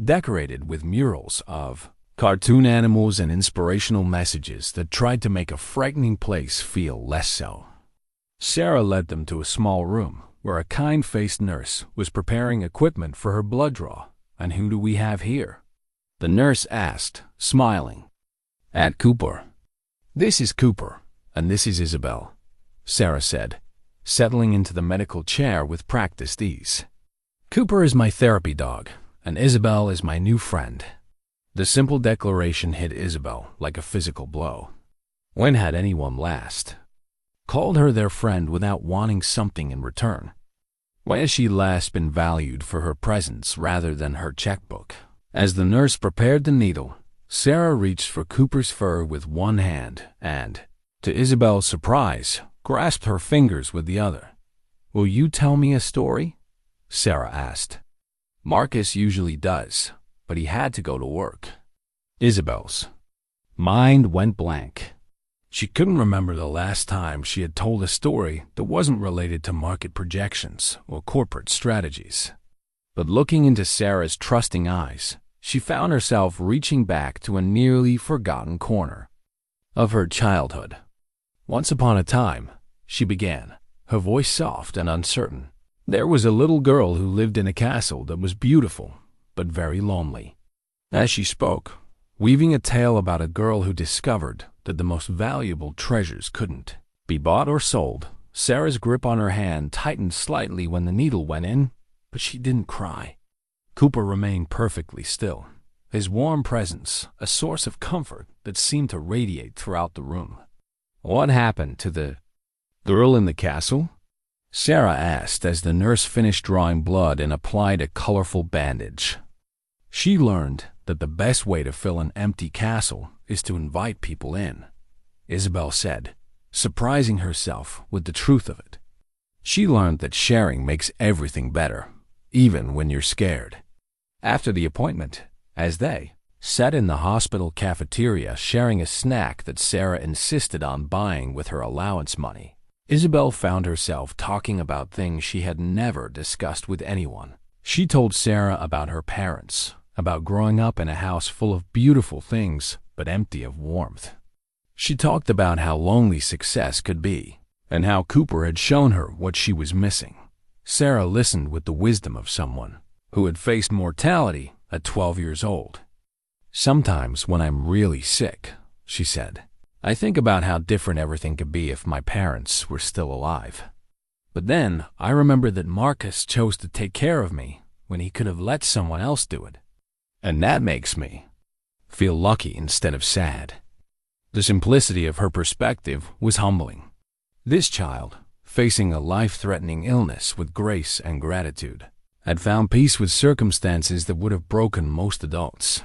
decorated with murals of cartoon animals and inspirational messages that tried to make a frightening place feel less so. Sarah led them to a small room where a kind-faced nurse was preparing equipment for her blood draw. "And who do we have here?" the nurse asked, smiling. "At Cooper." "This is Cooper, and this is Isabelle," Sarah said, settling into the medical chair with practiced ease. "Cooper is my therapy dog, and Isabelle is my new friend." The simple declaration hit Isabelle like a physical blow. When had anyone called her their friend without wanting something in return? When has she last been valued for her presence rather than her checkbook? As the nurse prepared the needle, Sarah reached for Cooper's fur with one hand and, to Isabelle's surprise, grasped her fingers with the other. "Will you tell me a story?" Sarah asked. Marcus usually does, but he had to go to work. Isabelle's mind went blank. She couldn't remember the last time she had told a story that wasn't related to market projections or corporate strategies. But looking into Sarah's trusting eyes, she found herself reaching back to a nearly forgotten corner of her childhood. "Once upon a time," she began, her voice soft and uncertain, "there was a little girl who lived in a castle that was beautiful, but very lonely." As she spoke, weaving a tale about a girl who discovered that the most valuable treasures couldn't be bought or sold, Sarah's grip on her hand tightened slightly when the needle went in, but she didn't cry. Cooper remained perfectly still, his warm presence a source of comfort that seemed to radiate throughout the room. "What happened to the girl in the castle?" Sarah asked as the nurse finished drawing blood and applied a colorful bandage. "She learned that the best way to fill an empty castle is to invite people in," Isabelle said, surprising herself with the truth of it. "She learned that sharing makes everything better, even when you're scared." After the appointment, as they sat in the hospital cafeteria sharing a snack that Sarah insisted on buying with her allowance money, Isabelle found herself talking about things she had never discussed with anyone. She told Sarah about her parents, about growing up in a house full of beautiful things but empty of warmth. She talked about how lonely success could be, and how Cooper had shown her what she was missing. Sarah listened with the wisdom of someone who had faced mortality at 12 years old. "Sometimes when I'm really sick," she said, "I think about how different everything could be if my parents were still alive. But then I remember that Marcus chose to take care of me when he could have let someone else do it. And that makes me feel lucky instead of sad." The simplicity of her perspective was humbling. This child, facing a life-threatening illness with grace and gratitude, had found peace with circumstances that would have broken most adults.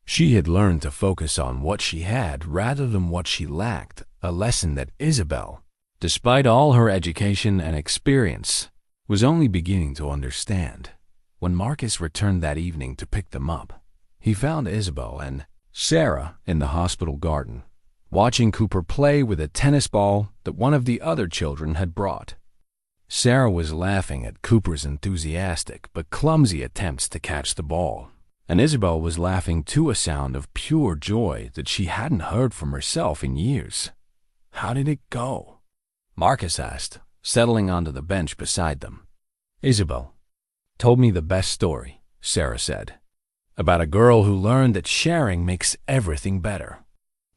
She had learned to focus on what she had rather than what she lacked, a lesson that Isabelle, despite all her education and experience, was only beginning to understand. When Marcus returned that evening to pick them up, he found Isabelle and Sarah in the hospital garden, watching Cooper play with a tennis ball that one of the other children had brought. Sarah was laughing at Cooper's enthusiastic but clumsy attempts to catch the ball, and Isabelle was laughing to a sound of pure joy that she hadn't heard from herself in years. "How did it go?" Marcus asked, settling onto the bench beside them. "Isabelle told me the best story," Sarah said, "about a girl who learned that sharing makes everything better.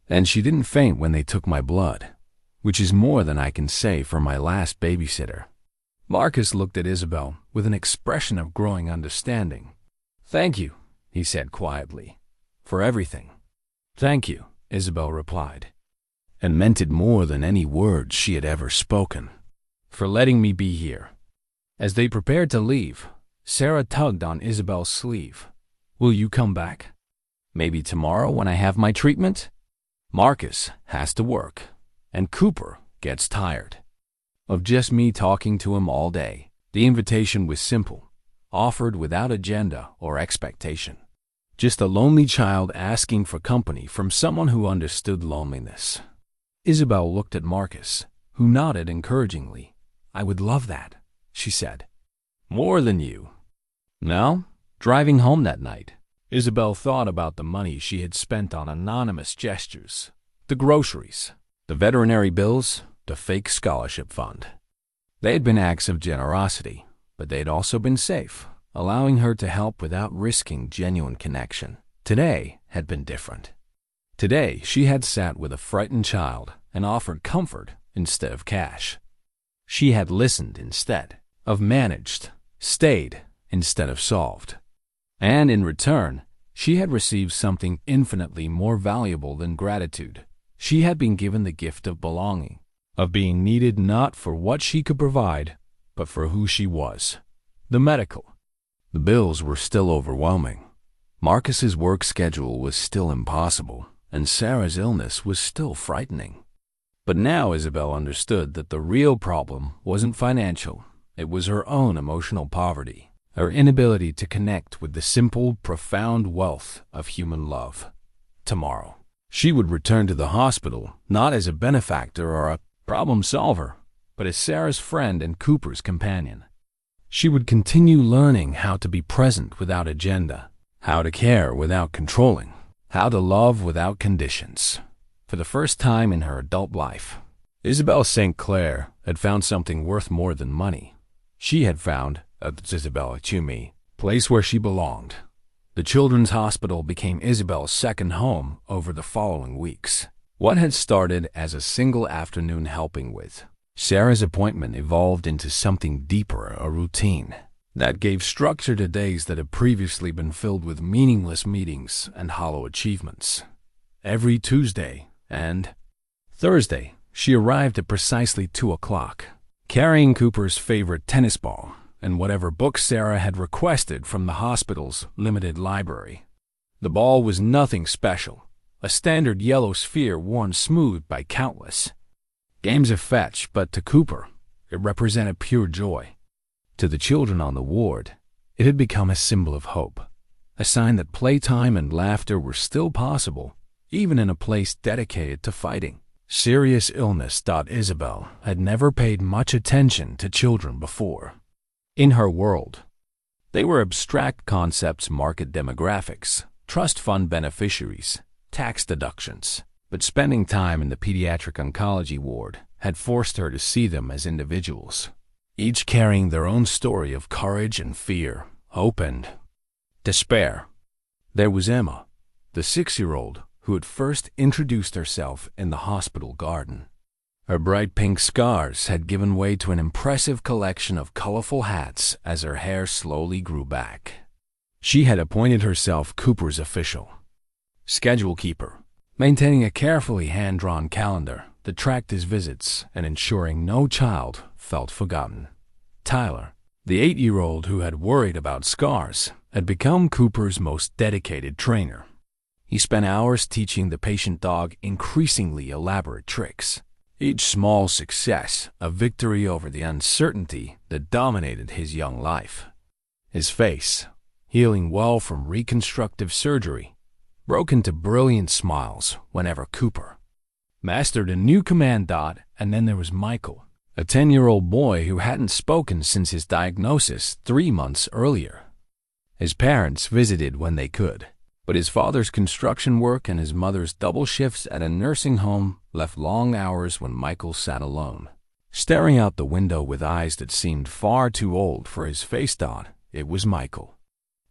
And she didn't faint when they took my blood, which is more than I can say for my last babysitter." Marcus looked at Isabelle with an expression of growing understanding. "Thank you," he said quietly, "for everything." "Thank you," Isabelle replied, and meant it more than any words she had ever spoken, "for letting me be here." As they prepared to leave, Sarah tugged on Isabelle's sleeve. "Will you come back?" Maybe tomorrow when I have my treatment? Marcus has to work, and Cooper gets tired of just me talking to him all day. The invitation was simple, offered without agenda or expectation. Just a lonely child asking for company from someone who understood loneliness. Isabelle looked at Marcus, who nodded encouragingly. "I would love that," she said. "More than you." Now, driving home that night, Isabelle thought about the money she had spent on anonymous gestures, the groceries, the veterinary bills, the fake scholarship fund. They had been acts of generosity, but they had also been safe, allowing her to help without risking genuine connection. Today had been different. Today, she had sat with a frightened child and offered comfort instead of cash. She had listened instead of managed, stayed instead of solved. And in return, she had received something infinitely more valuable than gratitude. She had been given the gift of belonging, of being needed not for what she could provide, but for who she was. The medical. The bills were still overwhelming. Marcus's work schedule was still impossible, and Sarah's illness was still frightening. But now Isabelle understood that the real problem wasn't financial. It was her own emotional poverty, her inability to connect with the simple, profound wealth of human love. Tomorrow, she would return to the hospital not as a benefactor or a problem solver, but as Sarah's friend and Cooper's companion. She would continue learning how to be present without agenda, how to care without controlling, how to love without conditions. For the first time in her adult life, Isabelle St. Clair had found something worth more than money. She had found, at Isabelle St. place where she belonged. The children's hospital became Isabelle's second home over the following weeks. What had started as a single afternoon helping with Sarah's appointment evolved into something deeper, a routine that gave structure to days that had previously been filled with meaningless meetings and hollow achievements. Every Tuesday and Thursday, she arrived at precisely 2 o'clock, carrying Cooper's favorite tennis ball and whatever books Sarah had requested from the hospital's limited library. The ball was nothing special, a standard yellow sphere worn smooth by countless games of fetch, but to Cooper, it represented pure joy. To the children on the ward, it had become a symbol of hope, a sign that playtime and laughter were still possible, even in a place dedicated to fighting. Serious illness, thought Isabelle, had never paid much attention to children before. In her world, they were abstract concepts, market demographics, trust fund beneficiaries, tax deductions. But spending time in the pediatric oncology ward had forced her to see them as individuals, each carrying their own story of courage and fear, hope and despair. There was Emma, the 6-year-old who had first introduced herself in the hospital garden. Her bright pink scars had given way to an impressive collection of colorful hats as her hair slowly grew back. She had appointed herself Cooper's official schedule keeper, maintaining a carefully hand-drawn calendar that tracked his visits and ensuring no child felt forgotten. Tyler, the 8-year-old who had worried about scars, had become Cooper's most dedicated trainer. He spent hours teaching the patient dog increasingly elaborate tricks, each small success a victory over the uncertainty that dominated his young life. His face, healing well from reconstructive surgery, broke into brilliant smiles whenever Cooper mastered a new command. And then there was Michael, a 10-year-old boy who hadn't spoken since his diagnosis 3 months earlier. His parents visited when they could, but his father's construction work and his mother's double shifts at a nursing home left long hours when Michael sat alone, staring out the window with eyes that seemed far too old for his face. It was Michael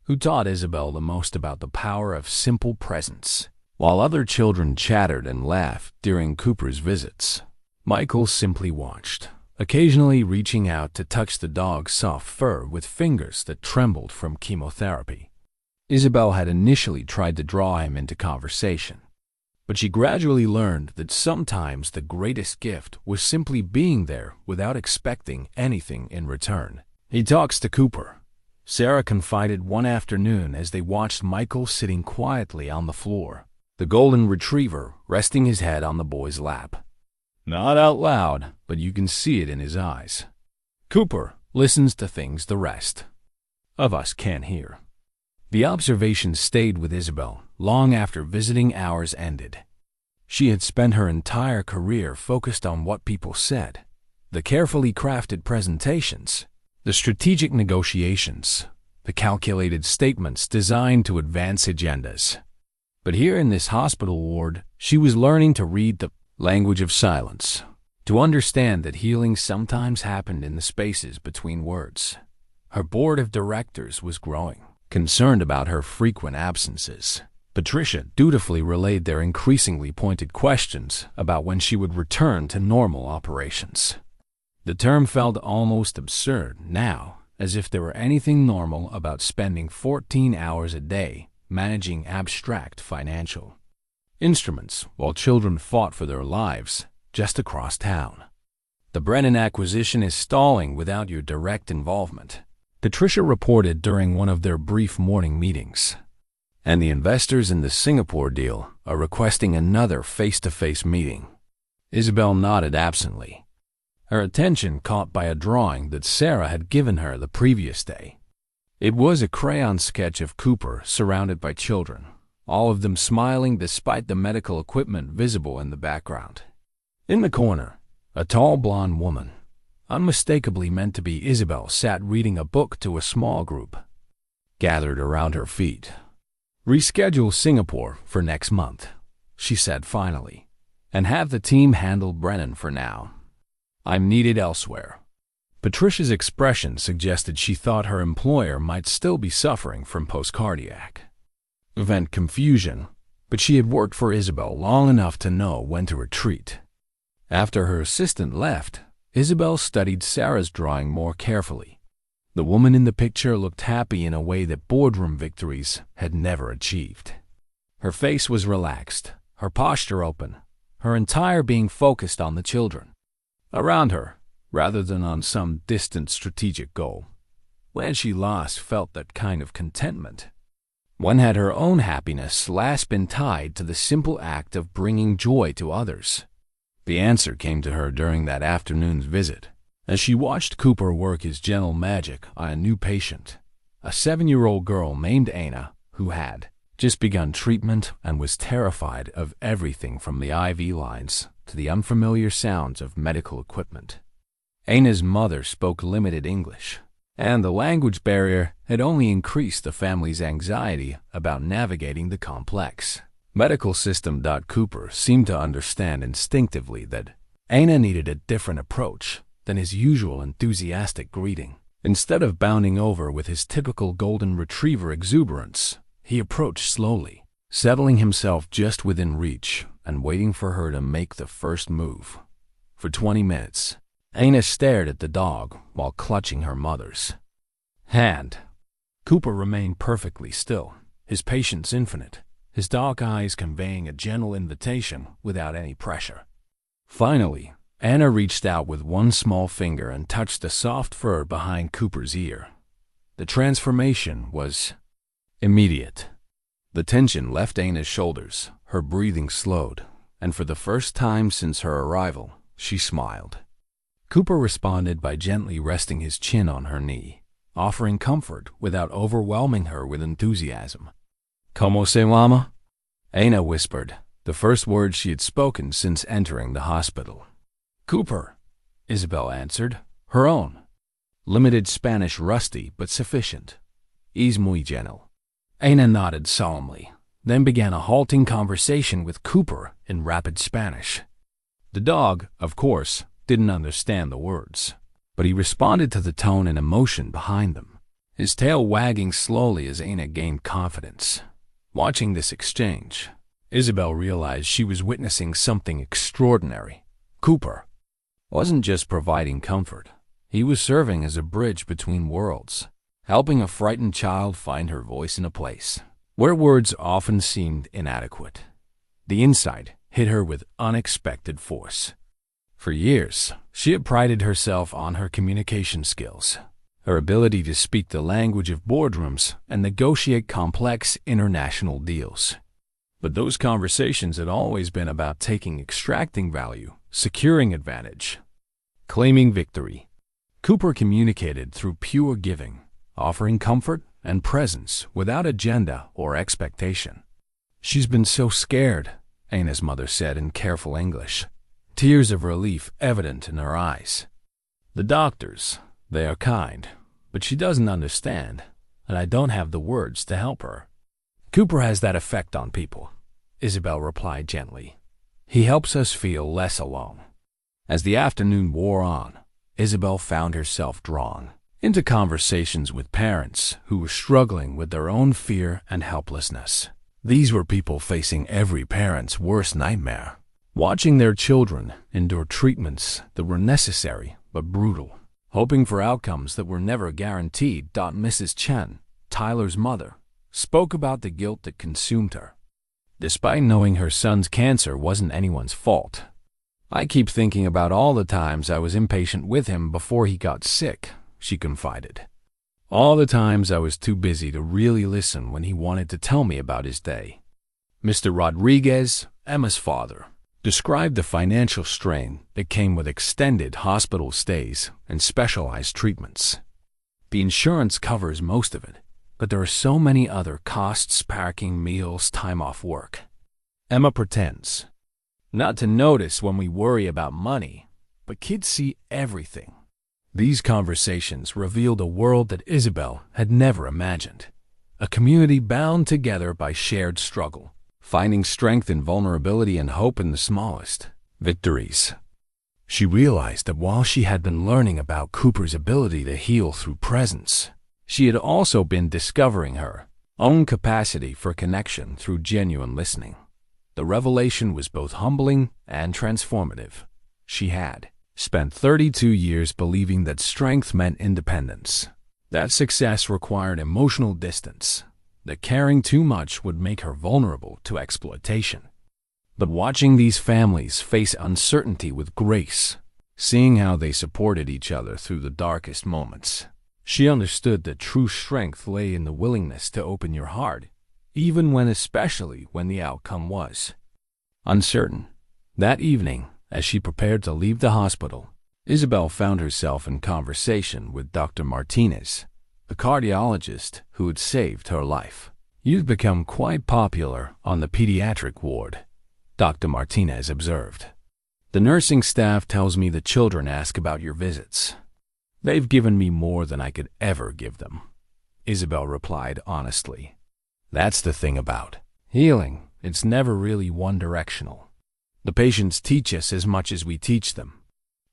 who taught Isabelle the most about the power of simple presence. While other children chattered and laughed during Cooper's visits, Michael simply watched, occasionally reaching out to touch the dog's soft fur with fingers that trembled from chemotherapy. Isabelle had initially tried to draw him into conversation, but she gradually learned that sometimes the greatest gift was simply being there without expecting anything in return. He talks to Cooper, Sarah confided one afternoon as they watched Michael sitting quietly on the floor, the golden retriever resting his head on the boy's lap. Not out loud, but you can see it in his eyes. Cooper listens to things the rest of us can't hear. The observation stayed with Isabelle long after visiting hours ended. She had spent her entire career focused on what people said, the carefully crafted presentations, the strategic negotiations, the calculated statements designed to advance agendas. But here in this hospital ward, she was learning to read the language of silence, to understand that healing sometimes happened in the spaces between words. Her board of directors was growing, concerned about her frequent absences. Patricia dutifully relayed their increasingly pointed questions about when she would return to normal operations. The term felt almost absurd now, as if there were anything normal about spending 14 hours a day managing abstract financial instruments while children fought for their lives just across town. The Brennan acquisition is stalling without your direct involvement, Patricia reported during one of their brief morning meetings. And the investors in the Singapore deal are requesting another face-to-face meeting. Isabelle nodded absently, her attention caught by a drawing that Sarah had given her the previous day. It was a crayon sketch of Cooper surrounded by children, all of them smiling despite the medical equipment visible in the background. In the corner, a tall blonde woman, unmistakably meant to be Isabelle, sat reading a book to a small group gathered around her feet. "Reschedule Singapore for next month," she said finally, "and have the team handle Brennan for now. I'm needed elsewhere." Patricia's expression suggested she thought her employer might still be suffering from post-cardiac event confusion, but she had worked for Isabelle long enough to know when to retreat. After her assistant left, Isabelle studied Sarah's drawing more carefully. The woman in the picture looked happy in a way that boardroom victories had never achieved. Her face was relaxed, her posture open, her entire being focused on the children around her, rather than on some distant strategic goal. When she last felt that kind of contentment? When had her own happiness last been tied to the simple act of bringing joy to others? The answer came to her during that afternoon's visit, as she watched Cooper work his gentle magic on a new patient, a 7-year-old girl named Anna, who had just begun treatment and was terrified of everything from the IV lines to the unfamiliar sounds of medical equipment. Anna's mother spoke limited English, and the language barrier had only increased the family's anxiety about navigating the complex medical system. Cooper seemed to understand instinctively that Anna needed a different approach than his usual enthusiastic greeting. Instead of bounding over with his typical golden retriever exuberance, he approached slowly, settling himself just within reach and waiting for her to make the first move. For 20 minutes, Anna stared at the dog while clutching her mother's hand. Cooper remained perfectly still, his patience infinite, his dark eyes conveying a gentle invitation without any pressure. Finally, Anna reached out with one small finger and touched the soft fur behind Cooper's ear. The transformation was immediate. The tension left Anna's shoulders, her breathing slowed, and for the first time since her arrival, she smiled. Cooper responded by gently resting his chin on her knee, offering comfort without overwhelming her with enthusiasm. "Como se llama?" Anna whispered, the first word she had spoken since entering the hospital. "Cooper," Isabelle answered, her own limited Spanish rusty but sufficient. "Es muy gentle." Anna nodded solemnly, then began a halting conversation with Cooper in rapid Spanish. The dog, of course, didn't understand the words, but he responded to the tone and emotion behind them, his tail wagging slowly as Anna gained confidence. Watching this exchange, Isabelle realized she was witnessing something extraordinary. Cooper wasn't just providing comfort. He was serving as a bridge between worlds, helping a frightened child find her voice in a place where words often seemed inadequate. The insight hit her with unexpected force. For years, she had prided herself on her communication skills, her ability to speak the language of boardrooms and negotiate complex international deals. But those conversations had always been about extracting value, securing advantage, claiming victory. Cooper communicated through pure giving, offering comfort and presence without agenda or expectation. "She's been so scared," Anna's mother said in careful English, tears of relief evident in her eyes. "The doctors, they are kind, but she doesn't understand, and I don't have the words to help her." "Cooper has that effect on people," Isabelle replied gently. "He helps us feel less alone." As the afternoon wore on, Isabelle found herself drawn into conversations with parents who were struggling with their own fear and helplessness. These were people facing every parent's worst nightmare, watching their children endure treatments that were necessary but brutal, hoping for outcomes that were never guaranteed. Mrs. Chen, Tyler's mother, spoke about the guilt that consumed her. Despite knowing her son's cancer wasn't anyone's fault, "I keep thinking about all the times I was impatient with him before he got sick," she confided. "All the times I was too busy to really listen when he wanted to tell me about his day." Mr. Rodriguez, Emma's father, described the financial strain that came with extended hospital stays and specialized treatments. "The insurance covers most of it, but there are so many other costs: parking, meals, time off work." Emma pretends not to notice when we worry about money, but kids see everything. These conversations revealed a world that Isabelle had never imagined, a community bound together by shared struggle, finding strength in vulnerability and hope in the smallest victories. She realized that while she had been learning about Cooper's ability to heal through presence, she had also been discovering her own capacity for connection through genuine listening. The revelation was both humbling and transformative. She had spent 32 years believing that strength meant independence, that success required emotional distance, that caring too much would make her vulnerable to exploitation. But watching these families face uncertainty with grace, seeing how they supported each other through the darkest moments, she understood that true strength lay in the willingness to open your heart, especially when the outcome was uncertain. That evening, as she prepared to leave the hospital, Isabelle found herself in conversation with Dr. Martinez, the cardiologist who had saved her life. "You've become quite popular on the pediatric ward," Dr. Martinez observed. "The nursing staff tells me the children ask about your visits. They've given me more than I could ever give them," Isabelle replied honestly. "That's the thing about healing. It's never really one-directional. The patients teach us as much as we teach them."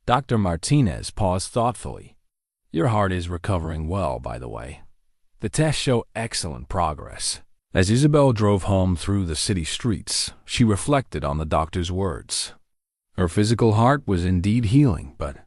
Dr. Martinez paused thoughtfully. "Your heart is recovering well, by the way. The tests show excellent progress." As Isabelle drove home through the city streets, she reflected on the doctor's words. Her physical heart was indeed healing, but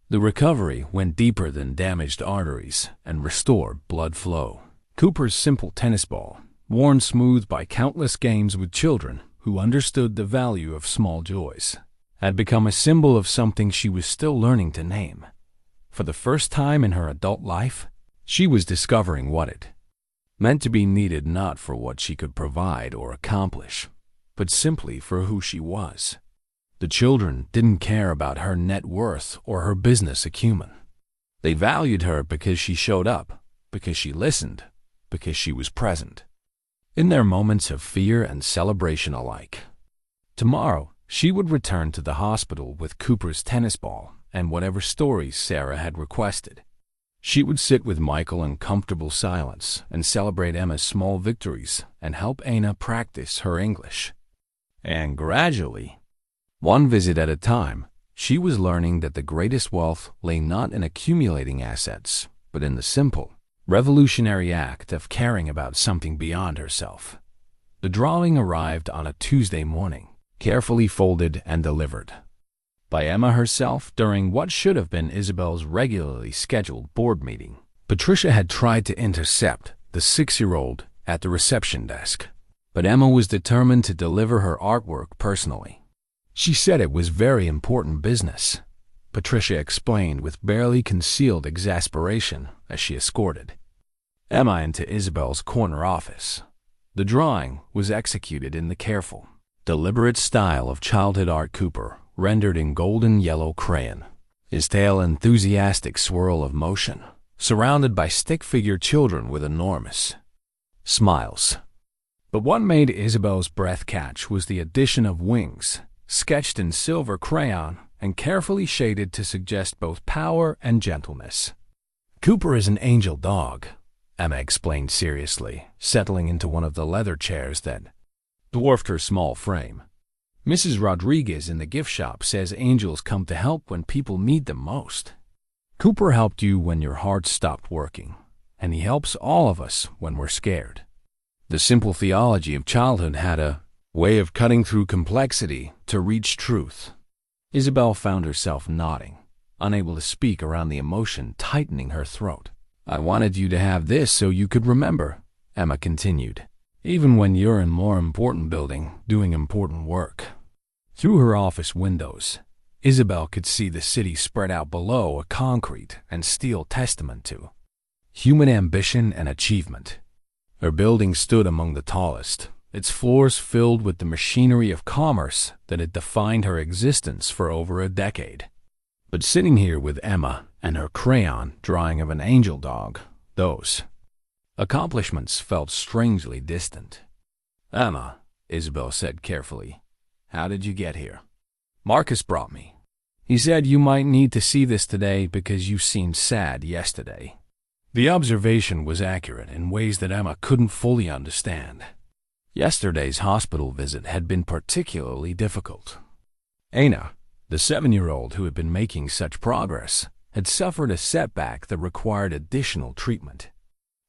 the recovery went deeper than damaged arteries and restored blood flow. Cooper's simple tennis ball, worn smooth by countless games with children who understood the value of small joys, had become a symbol of something she was still learning to name. For the first time in her adult life, she was discovering what it meant to be needed, not for what she could provide or accomplish, but simply for who she was. The children didn't care about her net worth or her business acumen. They valued her because she showed up, because she listened, because she was present, in their moments of fear and celebration alike. Tomorrow, she would return to the hospital with Cooper's tennis ball and whatever stories Sarah had requested. She would sit with Michael in comfortable silence and celebrate Emma's small victories and help Anna practice her English. And gradually, one visit at a time, she was learning that the greatest wealth lay not in accumulating assets, but in the simple, revolutionary act of caring about something beyond herself. The drawing arrived on a Tuesday morning, carefully folded and delivered by Emma herself during what should have been Isabelle's regularly scheduled board meeting. Patricia had tried to intercept the 6-year-old at the reception desk, but Emma was determined to deliver her artwork personally. She said it was very important business, Patricia explained with barely concealed exasperation as she escorted Emma into Isabel's corner office. The drawing was executed in the careful, deliberate style of childhood art. Cooper, rendered in golden yellow crayon, his tail enthusiastic swirl of motion, surrounded by stick-figure children with enormous smiles. But what made Isabel's breath catch was the addition of wings, sketched in silver crayon and carefully shaded to suggest both power and gentleness. "Cooper is an angel dog," Emma explained seriously, settling into one of the leather chairs that dwarfed her small frame. "Mrs. Rodriguez in the gift shop says angels come to help when people need them most. Cooper helped you when your heart stopped working, and he helps all of us when we're scared." The simple theology of childhood had a way of cutting through complexity to reach truth. Isabelle found herself nodding, unable to speak around the emotion tightening her throat. "I wanted you to have this so you could remember," Emma continued, "even when you're in more important building doing important work." Through her office windows, Isabelle could see the city spread out below, a concrete and steel testament to human ambition and achievement. Her building stood among the tallest, its floors filled with the machinery of commerce that had defined her existence for over a decade. But sitting here with Emma and her crayon drawing of an angel dog, those accomplishments felt strangely distant. "Emma," Isabelle said carefully, "how did you get here?" "Marcus brought me. He said you might need to see this today because you seemed sad yesterday." The observation was accurate in ways that Emma couldn't fully understand. Yesterday's hospital visit had been particularly difficult. Aina, the 7-year-old who had been making such progress, had suffered a setback that required additional treatment.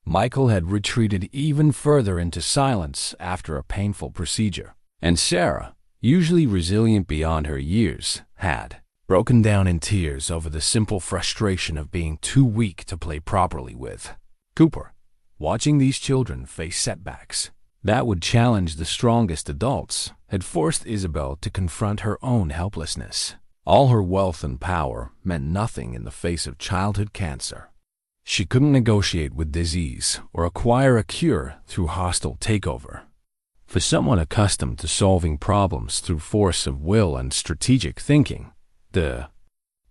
Michael had retreated even further into silence after a painful procedure, and Sarah, usually resilient beyond her years, had broken down in tears over the simple frustration of being too weak to play properly with Cooper. Watching these children face setbacks that would challenge the strongest adults had forced Isabelle to confront her own helplessness. All her wealth and power meant nothing in the face of childhood cancer. She couldn't negotiate with disease or acquire a cure through hostile takeover. For someone accustomed to solving problems through force of will and strategic thinking, the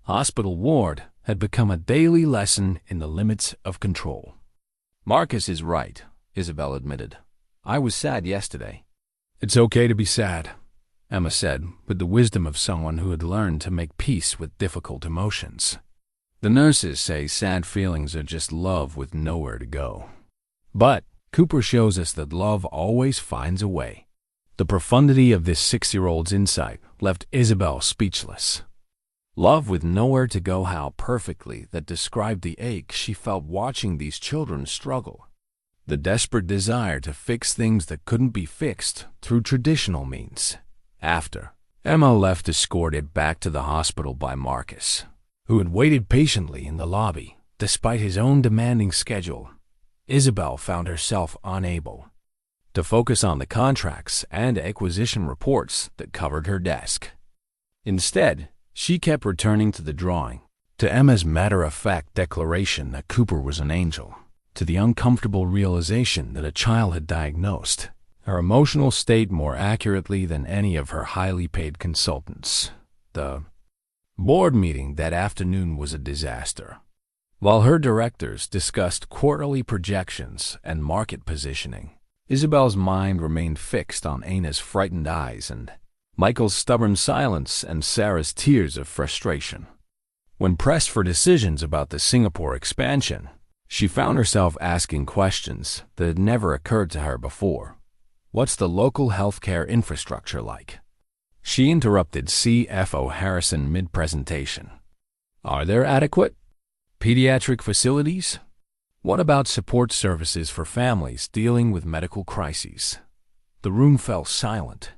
hospital ward had become a daily lesson in the limits of control. "Marcus is right," Isabelle admitted. "I was sad yesterday." "It's okay to be sad," Emma said, with the wisdom of someone who had learned to make peace with difficult emotions. "The nurses say sad feelings are just love with nowhere to go. But Cooper shows us that love always finds a way." The profundity of this 6-year-old's insight left Isabelle speechless. Love with nowhere to go, how perfectly that described the ache she felt watching these children struggle. The desperate desire to fix things that couldn't be fixed through traditional means. After Emma left, escorted back to the hospital by Marcus, who had waited patiently in the lobby despite his own demanding schedule, Isabelle found herself unable to focus on the contracts and acquisition reports that covered her desk. Instead, she kept returning to the drawing, to Emma's matter-of-fact declaration that Cooper was an angel, to the uncomfortable realization that a child had diagnosed her emotional state more accurately than any of her highly paid consultants. The board meeting that afternoon was a disaster. While her directors discussed quarterly projections and market positioning, Isabelle's mind remained fixed on Aina's frightened eyes and Michael's stubborn silence and Sarah's tears of frustration. When pressed for decisions about the Singapore expansion, she found herself asking questions that had never occurred to her before. What's the local healthcare infrastructure like? She interrupted CFO Harrison mid-presentation. Are there adequate pediatric facilities? What about support services for families dealing with medical crises? The room fell silent.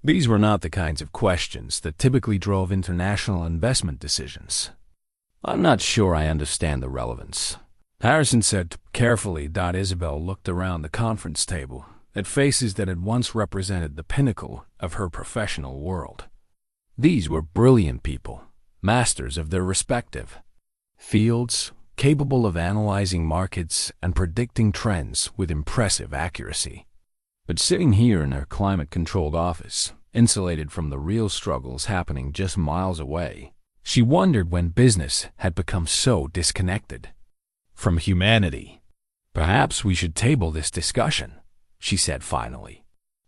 These were not the kinds of questions that typically drove international investment decisions. "I'm not sure I understand the relevance," Harrison said carefully. Isabelle looked around the conference table at faces that had once represented the pinnacle of her professional world. These were brilliant people, masters of their respective fields, capable of analyzing markets and predicting trends with impressive accuracy. But sitting here in their climate-controlled office, insulated from the real struggles happening just miles away, she wondered when business had become so disconnected from humanity. "Perhaps we should table this discussion," she said finally.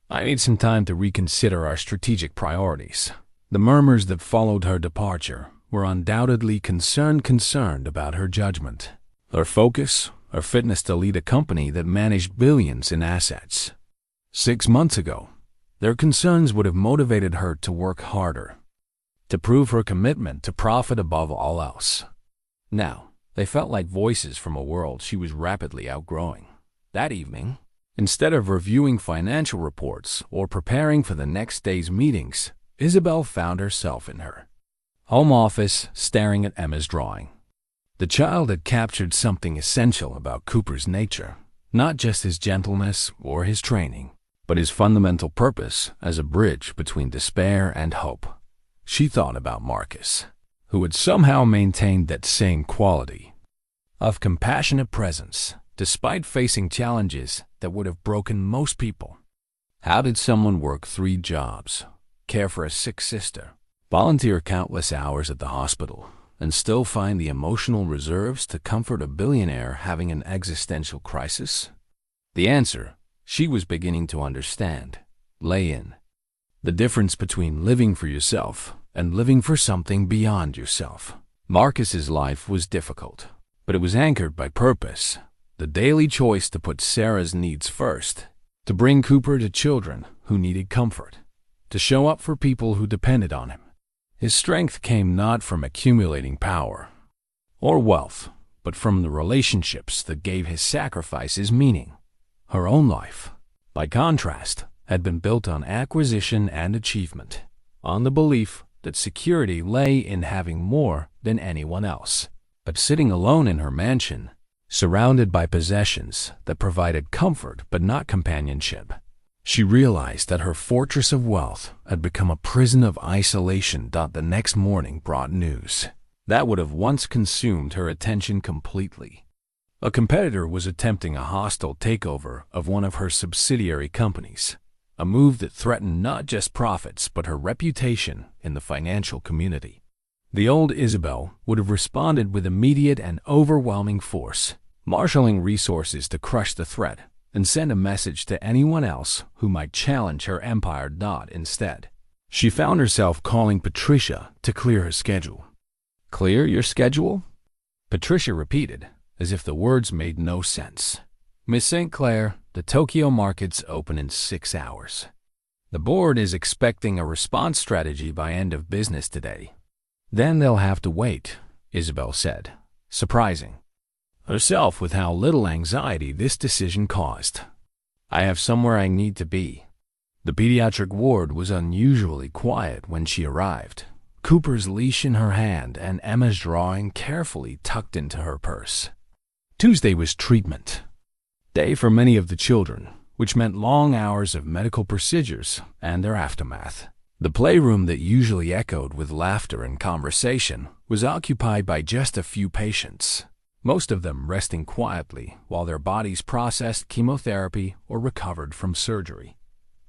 "I need some time to reconsider our strategic priorities." The murmurs that followed her departure were undoubtedly concerned about her judgment, her focus, her fitness to lead a company that managed billions in assets. 6 months ago, their concerns would have motivated her to work harder, to prove her commitment to profit above all else. Now, they felt like voices from a world she was rapidly outgrowing. That evening, instead of reviewing financial reports or preparing for the next day's meetings, Isabelle found herself in her home office staring at Emma's drawing. The child had captured something essential about Cooper's nature, not just his gentleness or his training, but his fundamental purpose as a bridge between despair and hope. She thought about Marcus, who had somehow maintained that same quality of compassionate presence, despite facing challenges that would have broken most people. How did someone work 3 jobs, care for a sick sister, volunteer countless hours at the hospital, and still find the emotional reserves to comfort a billionaire having an existential crisis? The answer, she was beginning to understand, lay in the difference between living for yourself and living for something beyond yourself. Marcus's life was difficult, but it was anchored by purpose, the daily choice to put Sarah's needs first, to bring Cooper to children who needed comfort, to show up for people who depended on him. His strength came not from accumulating power or wealth, but from the relationships that gave his sacrifices meaning. Her own life, by contrast, had been built on acquisition and achievement, on the belief that security lay in having more than anyone else. But sitting alone in her mansion, surrounded by possessions that provided comfort but not companionship, she realized that her fortress of wealth had become a prison of isolation. The next morning brought news that would have once consumed her attention completely. A competitor was attempting a hostile takeover of one of her subsidiary companies, a move that threatened not just profits but her reputation in the financial community. The old Isabelle would have responded with immediate and overwhelming force, marshaling resources to crush the threat and send a message to anyone else who might challenge her empire. Instead, she found herself calling Patricia to clear her schedule. "Clear your schedule?" Patricia repeated, as if the words made no sense. "Miss St. Clair, the Tokyo markets open in 6 hours. The board is expecting a response strategy by end of business today." "Then they'll have to wait," Isabelle said, surprising herself with how little anxiety this decision caused. "I have somewhere I need to be." The pediatric ward was unusually quiet when she arrived, Cooper's leash in her hand and Emma's drawing carefully tucked into her purse. Tuesday was treatment day for many of the children, which meant long hours of medical procedures and their aftermath. The playroom that usually echoed with laughter and conversation was occupied by just a few patients, most of them resting quietly while their bodies processed chemotherapy or recovered from surgery.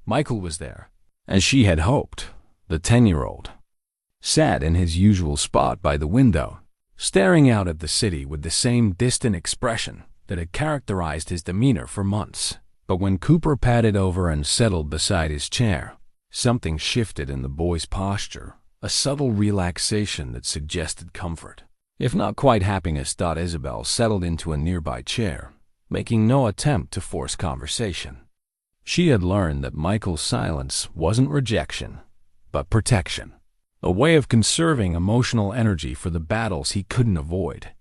Michael was there, as she had hoped. The 10-year-old sat in his usual spot by the window, staring out at the city with the same distant expression that had characterized his demeanor for months. But when Cooper padded over and settled beside his chair, something shifted in the boy's posture, a subtle relaxation that suggested comfort, if not quite happiness. Isabelle settled into a nearby chair, making no attempt to force conversation. She had learned that Michael's silence wasn't rejection, but protection, a way of conserving emotional energy for the battles he couldn't avoid.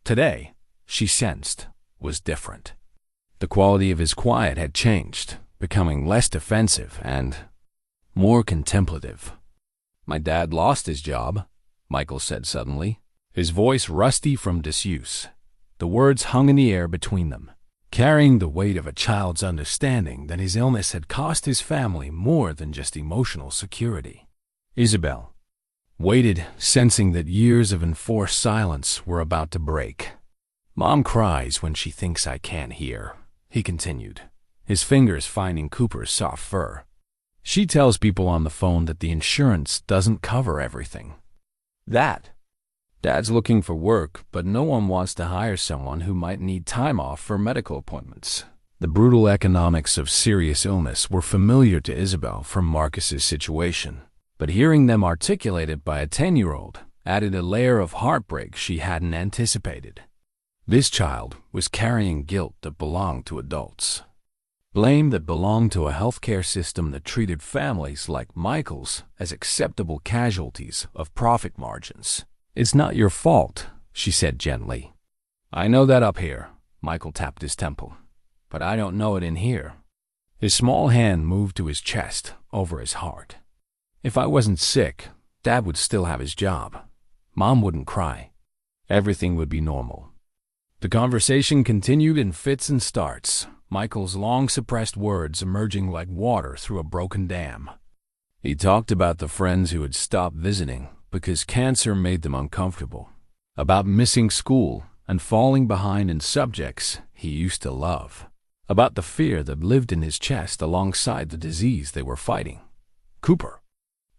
Today, she sensed, was different. The quality of his quiet had changed, becoming less defensive and more contemplative. "My dad lost his job," Michael said suddenly, his voice rusty from disuse. The words hung in the air between them, carrying the weight of a child's understanding that his illness had cost his family more than just emotional security. "Isabelle, waited, sensing that years of enforced silence were about to break. "Mom cries when she thinks I can't hear," he continued, his fingers finding Cooper's soft fur. "She tells people on the phone that the insurance doesn't cover everything. Dad's looking for work, but no one wants to hire someone who might need time off for medical appointments." The brutal economics of serious illness were familiar to Isabelle from Marcus's situation, but hearing them articulated by a 10-year-old added a layer of heartbreak she hadn't anticipated. This child was carrying guilt that belonged to adults. Blame that belonged to a healthcare system that treated families like Michael's as acceptable casualties of profit margins. "It's not your fault," she said gently. "I know that up here," Michael tapped his temple, "but I don't know it in here." His small hand moved to his chest, over his heart. "If I wasn't sick, Dad would still have his job. Mom wouldn't cry. Everything would be normal." The conversation continued in fits and starts, Michael's long-suppressed words emerging like water through a broken dam. He talked about the friends who had stopped visiting because cancer made them uncomfortable, about missing school and falling behind in subjects he used to love, about the fear that lived in his chest alongside the disease they were fighting. Cooper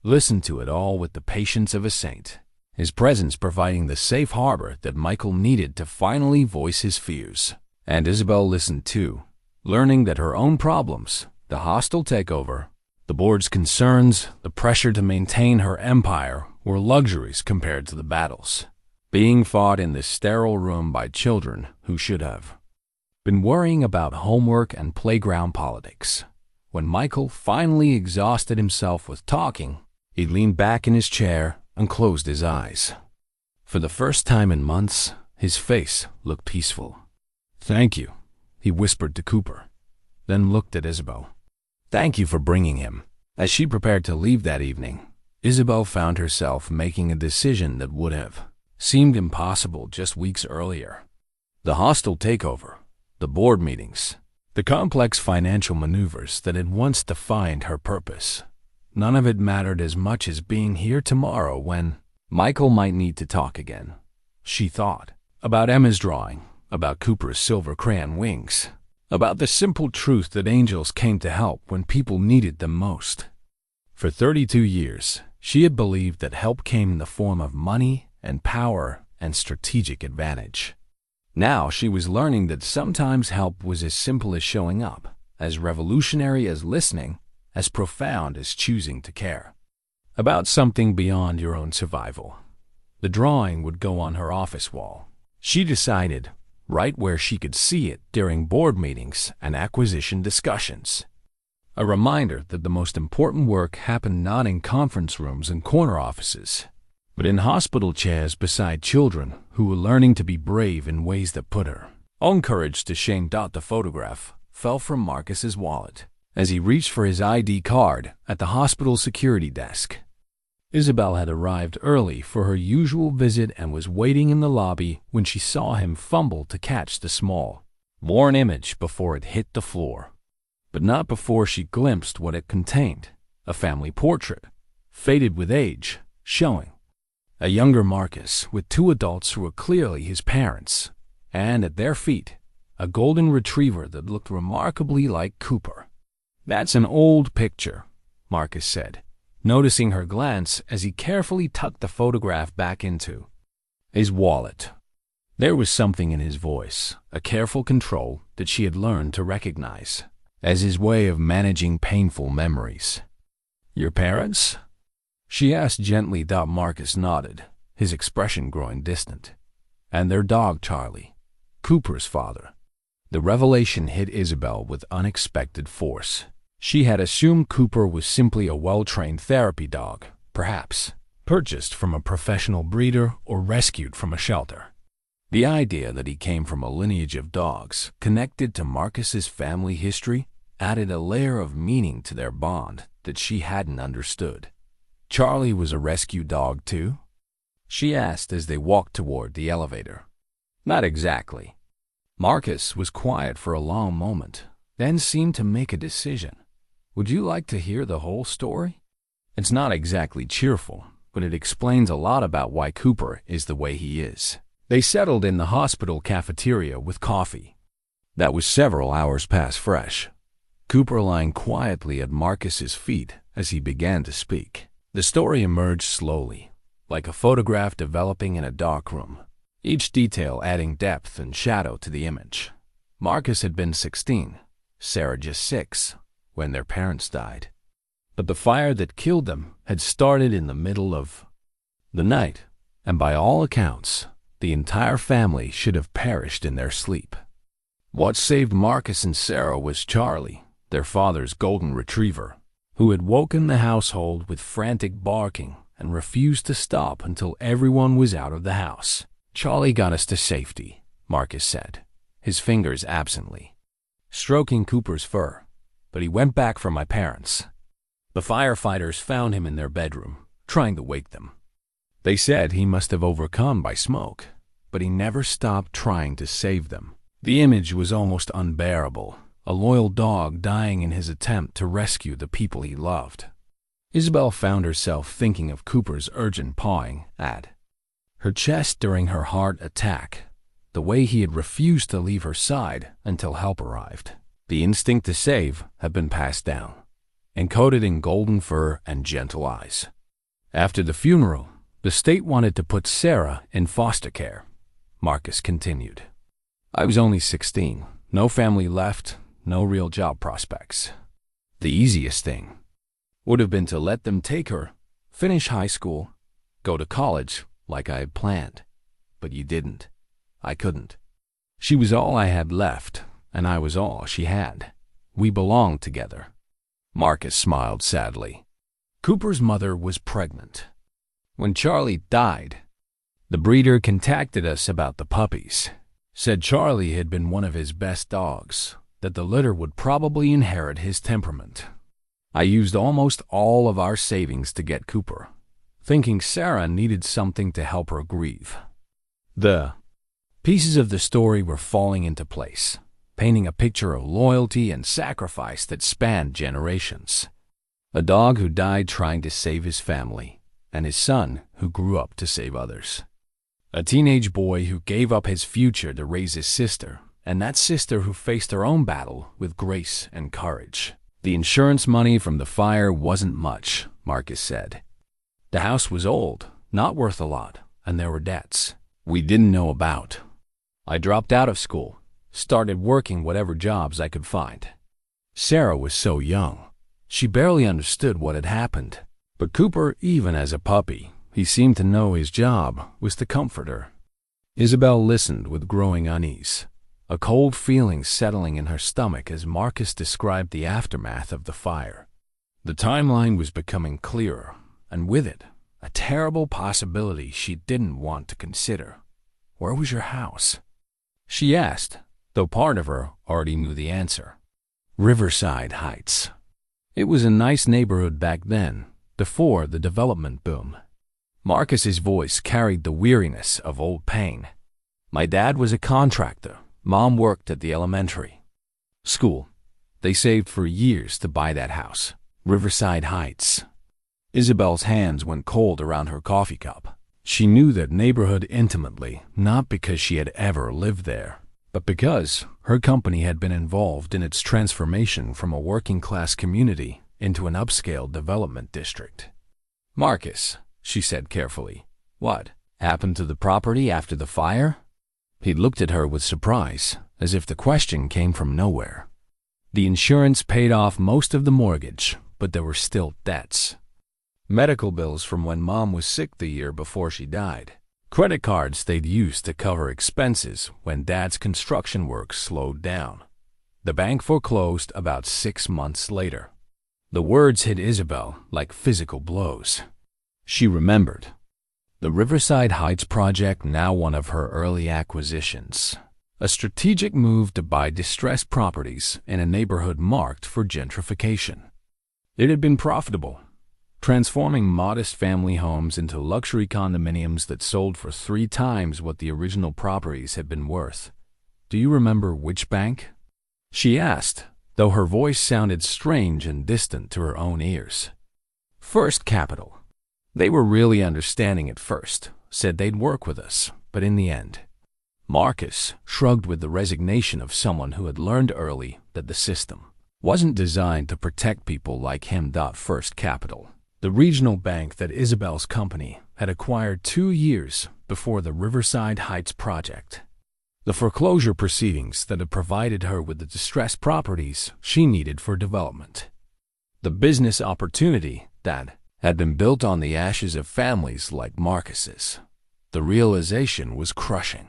listened to it all with the patience of a saint, his presence providing the safe harbor that Michael needed to finally voice his fears. And Isabelle listened too, learning that her own problems, the hostile takeover, the board's concerns, the pressure to maintain her empire, were luxuries compared to the battles being fought in this sterile room by children who should have been worrying about homework and playground politics. When Michael finally exhausted himself with talking, he leaned back in his chair and closed his eyes. For the first time in months, his face looked peaceful. "Thank you," he whispered to Cooper, then looked at Isabelle. "Thank you for bringing him." As she prepared to leave that evening, Isabelle found herself making a decision that would have seemed impossible just weeks earlier. The hostile takeover, the board meetings, the complex financial maneuvers that had once defined her purpose. None of it mattered as much as being here tomorrow when Michael might need to talk again. She thought about Emma's drawing, about Cooper's silver crayon wings, about the simple truth that angels came to help when people needed them most. For 32 years, she had believed that help came in the form of money and power and strategic advantage. Now she was learning that sometimes help was as simple as showing up, as revolutionary as listening, as profound as choosing to care about something beyond your own survival. The drawing would go on her office wall. She decided, right where she could see it during board meetings and acquisition discussions. A reminder that the most important work happened not in conference rooms and corner offices, but in hospital chairs beside children who were learning to be brave in ways that put her own courage to shame. The photograph fell from Marcus's wallet as he reached for his ID card at the hospital security desk. Isabelle had arrived early for her usual visit and was waiting in the lobby when she saw him fumble to catch the small, worn image before it hit the floor. But not before she glimpsed what it contained, a family portrait, faded with age, showing a younger Marcus with two adults who were clearly his parents, and at their feet, a golden retriever that looked remarkably like Cooper. "That's an old picture," Marcus said, noticing her glance as he carefully tucked the photograph back into his wallet. There was something in his voice, a careful control that she had learned to recognize as his way of managing painful memories. "Your parents?" she asked gently. Marcus nodded, his expression growing distant. "And their dog Charlie, Cooper's father." The revelation hit Isabelle with unexpected force. She had assumed Cooper was simply a well-trained therapy dog, perhaps purchased from a professional breeder or rescued from a shelter. The idea that he came from a lineage of dogs connected to Marcus's family history added a layer of meaning to their bond that she hadn't understood. "Charlie was a rescue dog too?" she asked as they walked toward the elevator. "Not exactly." Marcus was quiet for a long moment, then seemed to make a decision. "Would you like to hear the whole story? It's not exactly cheerful, but it explains a lot about why Cooper is the way he is. They settled in the hospital cafeteria with coffee. That was several hours past fresh. Cooper lying quietly at Marcus's feet as he began to speak. The story emerged slowly, like a photograph developing in a darkroom, each detail adding depth and shadow to the image. Marcus had been 16, Sarah just 6, when their parents died. But the fire that killed them had started in the middle of the night, and by all accounts, the entire family should have perished in their sleep. What saved Marcus and Sarah was Charlie, their father's golden retriever, who had woken the household with frantic barking and refused to stop until everyone was out of the house. "Charlie got us to safety," Marcus said, his fingers absently stroking Cooper's fur, "but he went back for my parents. The firefighters found him in their bedroom, trying to wake them. They said he must have overcome by smoke, but he never stopped trying to save them." The image was almost unbearable, a loyal dog dying in his attempt to rescue the people he loved. Isabelle found herself thinking of Cooper's urgent pawing at her chest during her heart attack, the way he had refused to leave her side until help arrived. The instinct to save had been passed down, encoded in golden fur and gentle eyes. After the funeral, the state wanted to put Sarah in foster care, Marcus continued. "I was only 16, no family left, no real job prospects. The easiest thing would have been to let them take her, finish high school, go to college like I had planned. But you didn't. I couldn't. She was all I had left, and I was all she had. We belonged together." Marcus smiled sadly. Cooper's mother was pregnant. When Charlie died, the breeder contacted us about the puppies. Said Charlie had been one of his best dogs, that the litter would probably inherit his temperament. I used almost all of our savings to get Cooper, thinking Sarah needed something to help her grieve. The pieces of the story were falling into place, painting a picture of loyalty and sacrifice that spanned generations. A dog who died trying to save his family, and his son who grew up to save others. A teenage boy who gave up his future to raise his sister, and that sister who faced her own battle with grace and courage. The insurance money from the fire wasn't much, Marcus said. The house was old, not worth a lot, and there were debts we didn't know about. I dropped out of school, started working whatever jobs I could find. Sarah was so young, she barely understood what had happened. But Cooper, even as a puppy, he seemed to know his job was to comfort her. Isabelle listened with growing unease, a cold feeling settling in her stomach as Marcus described the aftermath of the fire. The timeline was becoming clearer, and with it, a terrible possibility she didn't want to consider. "Where was your house?" she asked, though part of her already knew the answer. Riverside Heights. It was a nice neighborhood back then, before the development boom. Marcus's voice carried the weariness of old pain. "My dad was a contractor. Mom worked at the elementary school. They saved for years to buy that house. Riverside Heights." Isabelle's hands went cold around her coffee cup. She knew that neighborhood intimately, not because she had ever lived there, but because her company had been involved in its transformation from a working-class community into an upscale development district. "Marcus," she said carefully, "what happened to the property after the fire?" He looked at her with surprise, as if the question came from nowhere. "The insurance paid off most of the mortgage, but there were still debts. Medical bills from when Mom was sick the year before she died. Credit cards they'd used to cover expenses when Dad's construction work slowed down. The bank foreclosed about 6 months later." The words hit Isabelle like physical blows. She remembered. The Riverside Heights project, now one of her early acquisitions. A strategic move to buy distressed properties in a neighborhood marked for gentrification. It had been profitable, transforming modest family homes into luxury condominiums that sold for 3 times what the original properties had been worth. "Do you remember which bank?" she asked, though her voice sounded strange and distant to her own ears. "First Capital," They were really understanding at first, said they'd work with us, but in the end, Marcus shrugged with the resignation of someone who had learned early that the system wasn't designed to protect people like him. First Capital, the regional bank that Isabelle's company had acquired 2 years before the Riverside Heights project. The foreclosure proceedings that had provided her with the distressed properties she needed for development. The business opportunity that had been built on the ashes of families like Marcus's. The realization was crushing.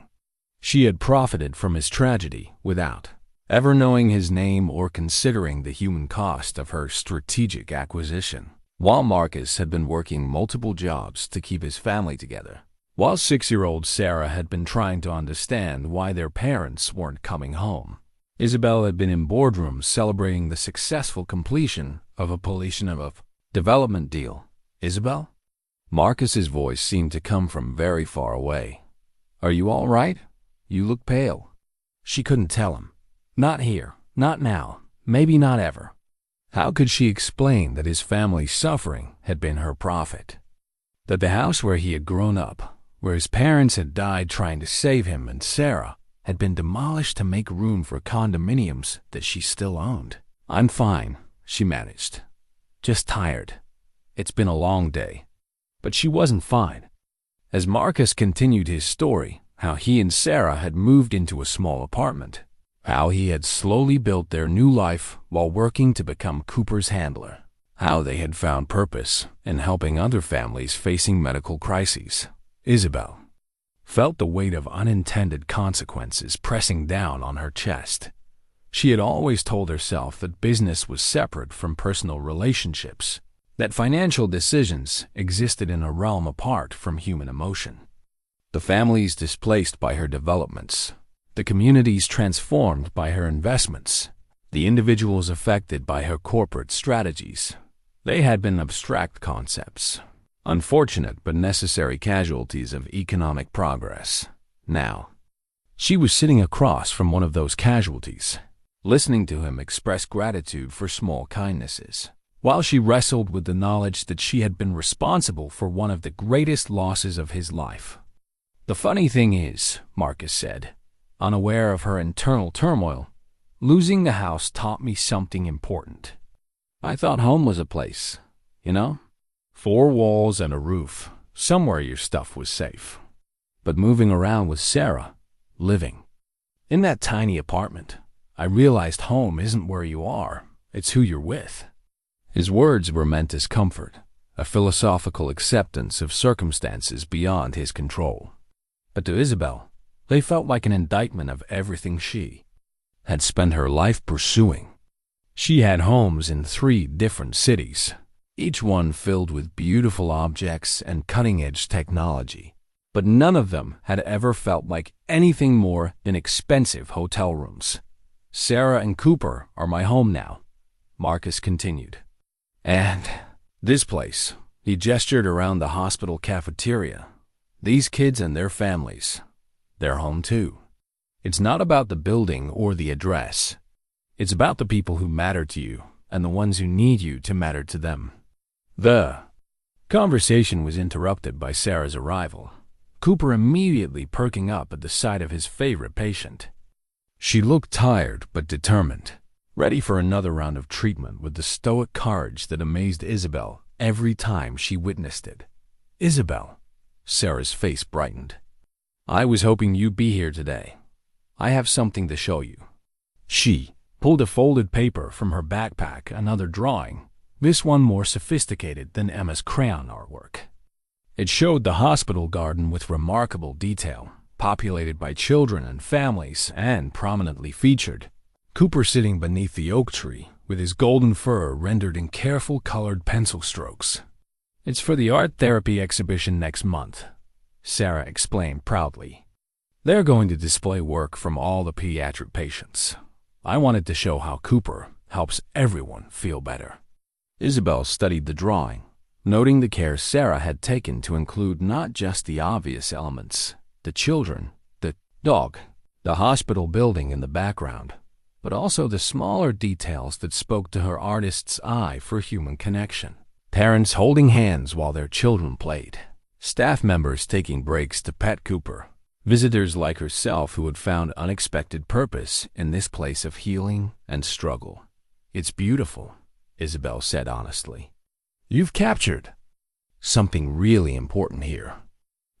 She had profited from his tragedy without ever knowing his name or considering the human cost of her strategic acquisition. While Marcus had been working multiple jobs to keep his family together, while 6-year-old Sarah had been trying to understand why their parents weren't coming home, Isabelle had been in boardrooms celebrating the successful completion of a development deal. Isabelle? Marcus's voice seemed to come from very far away. Are you all right? You look pale. She couldn't tell him. Not here, not now, maybe not ever. How could she explain that his family's suffering had been her profit? That the house where he had grown up, where his parents had died trying to save him and Sarah, had been demolished to make room for condominiums that she still owned. I'm fine, she managed. Just tired. It's been a long day. But she wasn't fine. As Marcus continued his story, how he and Sarah had moved into a small apartment, how he had slowly built their new life while working to become Cooper's handler, how they had found purpose in helping other families facing medical crises, Isabelle felt the weight of unintended consequences pressing down on her chest. She had always told herself that business was separate from personal relationships, that financial decisions existed in a realm apart from human emotion. The families displaced by her developments, the communities transformed by her investments, the individuals affected by her corporate strategies, they had been abstract concepts, unfortunate but necessary casualties of economic progress. Now, she was sitting across from one of those casualties, listening to him express gratitude for small kindnesses, while she wrestled with the knowledge that she had been responsible for one of the greatest losses of his life. The funny thing is, Marcus said, unaware of her internal turmoil, losing the house taught me something important. I thought home was a place, you know? 4 walls and a roof, somewhere your stuff was safe. But moving around with Sarah, living in that tiny apartment, I realized home isn't where you are, it's who you're with. His words were meant as comfort, a philosophical acceptance of circumstances beyond his control. But to Isabelle, they felt like an indictment of everything she had spent her life pursuing. She had homes in 3 different cities, each one filled with beautiful objects and cutting-edge technology, but none of them had ever felt like anything more than expensive hotel rooms. Sarah and Cooper are my home now, Marcus continued. And this place, he gestured around the hospital cafeteria. These kids and their families, they're home too. It's not about the building or the address. It's about the people who matter to you and the ones who need you to matter to them. The conversation was interrupted by Sarah's arrival, Cooper immediately perking up at the sight of his favorite patient. She looked tired but determined, ready for another round of treatment with the stoic courage that amazed Isabelle every time she witnessed it. Isabelle, Sarah's face brightened. I was hoping you'd be here today. I have something to show you. She pulled a folded paper from her backpack, another drawing, this one more sophisticated than Emma's crayon artwork. It showed the hospital garden with remarkable detail, populated by children and families, and prominently featured Cooper sitting beneath the oak tree with his golden fur rendered in careful colored pencil strokes. It's for the art therapy exhibition next month, Sarah explained proudly. They're going to display work from all the pediatric patients. I wanted to show how Cooper helps everyone feel better. Isabelle studied the drawing, noting the care Sarah had taken to include not just the obvious elements, the children, the dog, the hospital building in the background, but also the smaller details that spoke to her artist's eye for human connection. Parents holding hands while their children played. Staff members taking breaks to pet Cooper. Visitors like herself who had found unexpected purpose in this place of healing and struggle. "It's beautiful," Isabelle said honestly. "You've captured something really important here."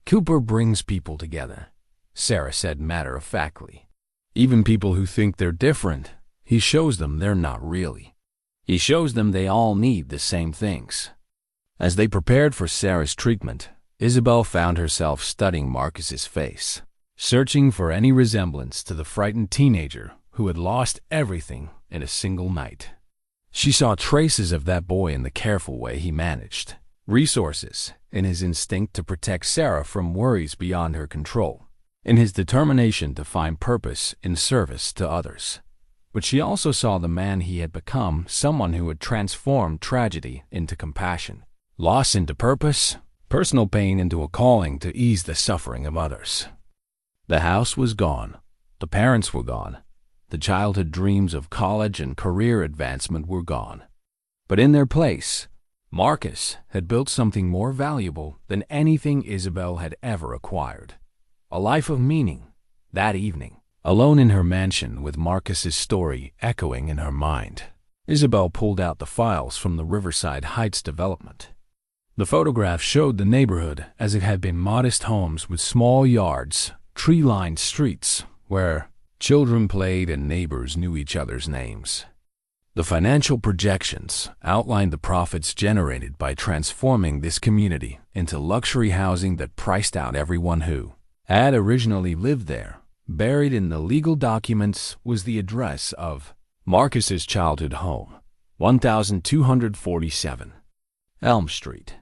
"Cooper brings people together," Sarah said matter-of-factly. "Even people who think they're different, he shows them they're not really. He shows them they all need the same things." As they prepared for Sarah's treatment, Isabelle found herself studying Marcus's face, searching for any resemblance to the frightened teenager who had lost everything in a single night. She saw traces of that boy in the careful way he managed resources, in his instinct to protect Sarah from worries beyond her control, in his determination to find purpose in service to others. But she also saw the man he had become, someone who had transformed tragedy into compassion, loss into purpose, personal pain into a calling to ease the suffering of others. The house was gone. The parents were gone. The childhood dreams of college and career advancement were gone. But in their place, Marcus had built something more valuable than anything Isabelle had ever acquired. A life of meaning. That evening, alone in her mansion with Marcus's story echoing in her mind, Isabelle pulled out the files from the Riverside Heights development. The photograph showed the neighborhood as it had been: modest homes with small yards, tree-lined streets where children played and neighbors knew each other's names. The financial projections outlined the profits generated by transforming this community into luxury housing that priced out everyone who had originally lived there. Buried in the legal documents was the address of Marcus's childhood home, 1247 Elm Street.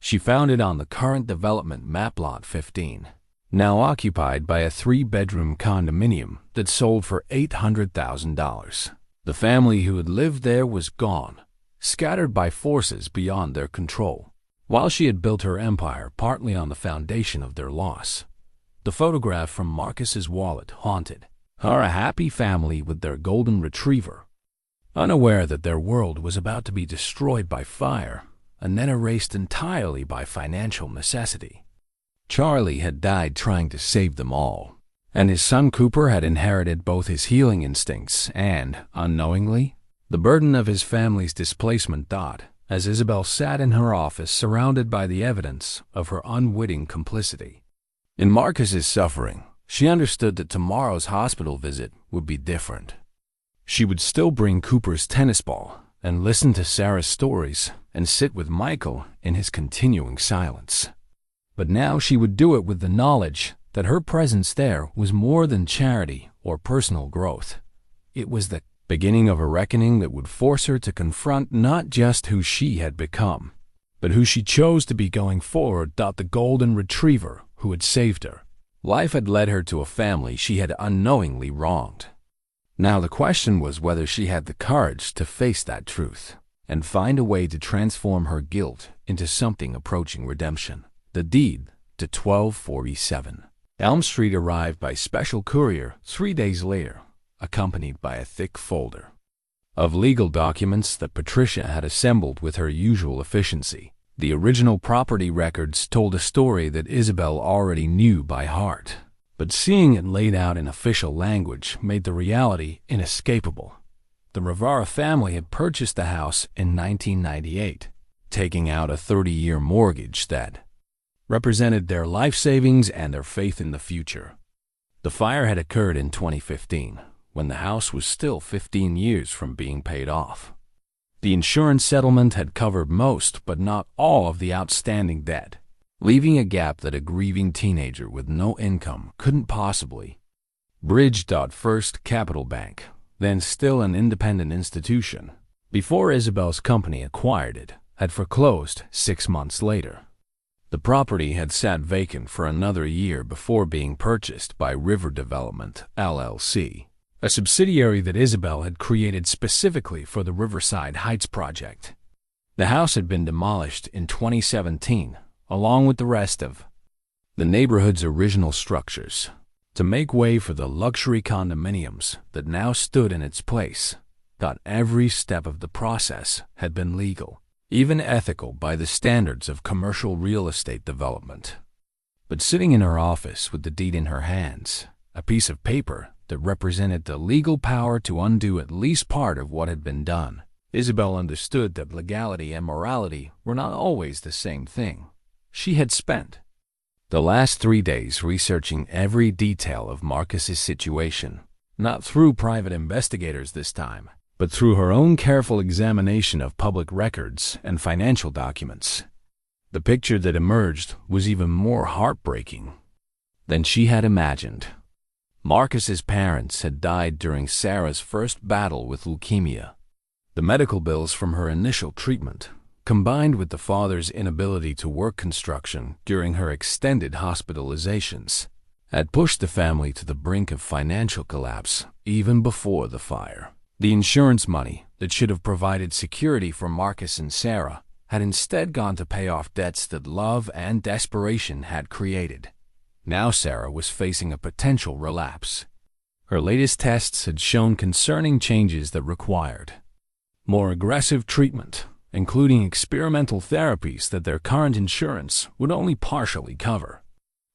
She found it on the current development map lot 15, now occupied by a 3-bedroom condominium that sold for $800,000. The family who had lived there was gone, scattered by forces beyond their control, while she had built her empire partly on the foundation of their loss. The photograph from Marcus's wallet haunted her, a happy family with their golden retriever, unaware that their world was about to be destroyed by fire and then erased entirely by financial necessity. Charlie had died trying to save them all, and his son Cooper had inherited both his healing instincts and, unknowingly, the burden of his family's displacement. As Isabelle sat in her office surrounded by the evidence of her unwitting complicity in Marcus's suffering, she understood that tomorrow's hospital visit would be different. She would still bring Cooper's tennis ball and listen to Sarah's stories and sit with Michael in his continuing silence. But now she would do it with the knowledge that her presence there was more than charity or personal growth. It was the beginning of a reckoning that would force her to confront not just who she had become, but who she chose to be going forward. The golden retriever who had saved her. Life had led her to a family she had unknowingly wronged. Now the question was whether she had the courage to face that truth and find a way to transform her guilt into something approaching redemption. The deed to 1247 Elm Street arrived by special courier 3 days later, accompanied by a thick folder of legal documents that Patricia had assembled with her usual efficiency. The original property records told a story that Isabelle already knew by heart, but seeing it laid out in official language made the reality inescapable. The Rivera family had purchased the house in 1998, taking out a 30-year mortgage that represented their life savings and their faith in the future. The fire had occurred in 2015, when the house was still 15 years from being paid off. The insurance settlement had covered most but not all of the outstanding debt, leaving a gap that a grieving teenager with no income couldn't possibly bridge. First Capital Bank, then still an independent institution, before Isabelle's company acquired it, had foreclosed 6 months later. The property had sat vacant for another year before being purchased by River Development, LLC, a subsidiary that Isabelle had created specifically for the Riverside Heights project. The house had been demolished in 2017, along with the rest of the neighborhood's original structures, to make way for the luxury condominiums that now stood in its place. Every step of the process had been legal. even ethical by the standards of commercial real estate development. But sitting in her office with the deed in her hands, a piece of paper that represented the legal power to undo at least part of what had been done, Isabelle understood that legality and morality were not always the same thing. She had spent the last 3 days researching every detail of Marcus's situation, not through private investigators this time, but through her own careful examination of public records and financial documents. The picture that emerged was even more heartbreaking than she had imagined. Marcus's parents had died during Sarah's first battle with leukemia. The medical bills from her initial treatment, combined with the father's inability to work construction during her extended hospitalizations, had pushed the family to the brink of financial collapse even before the fire. The insurance money that should have provided security for Marcus and Sarah had instead gone to pay off debts that love and desperation had created. Now Sarah was facing a potential relapse. Her latest tests had shown concerning changes that required more aggressive treatment, including experimental therapies that their current insurance would only partially cover.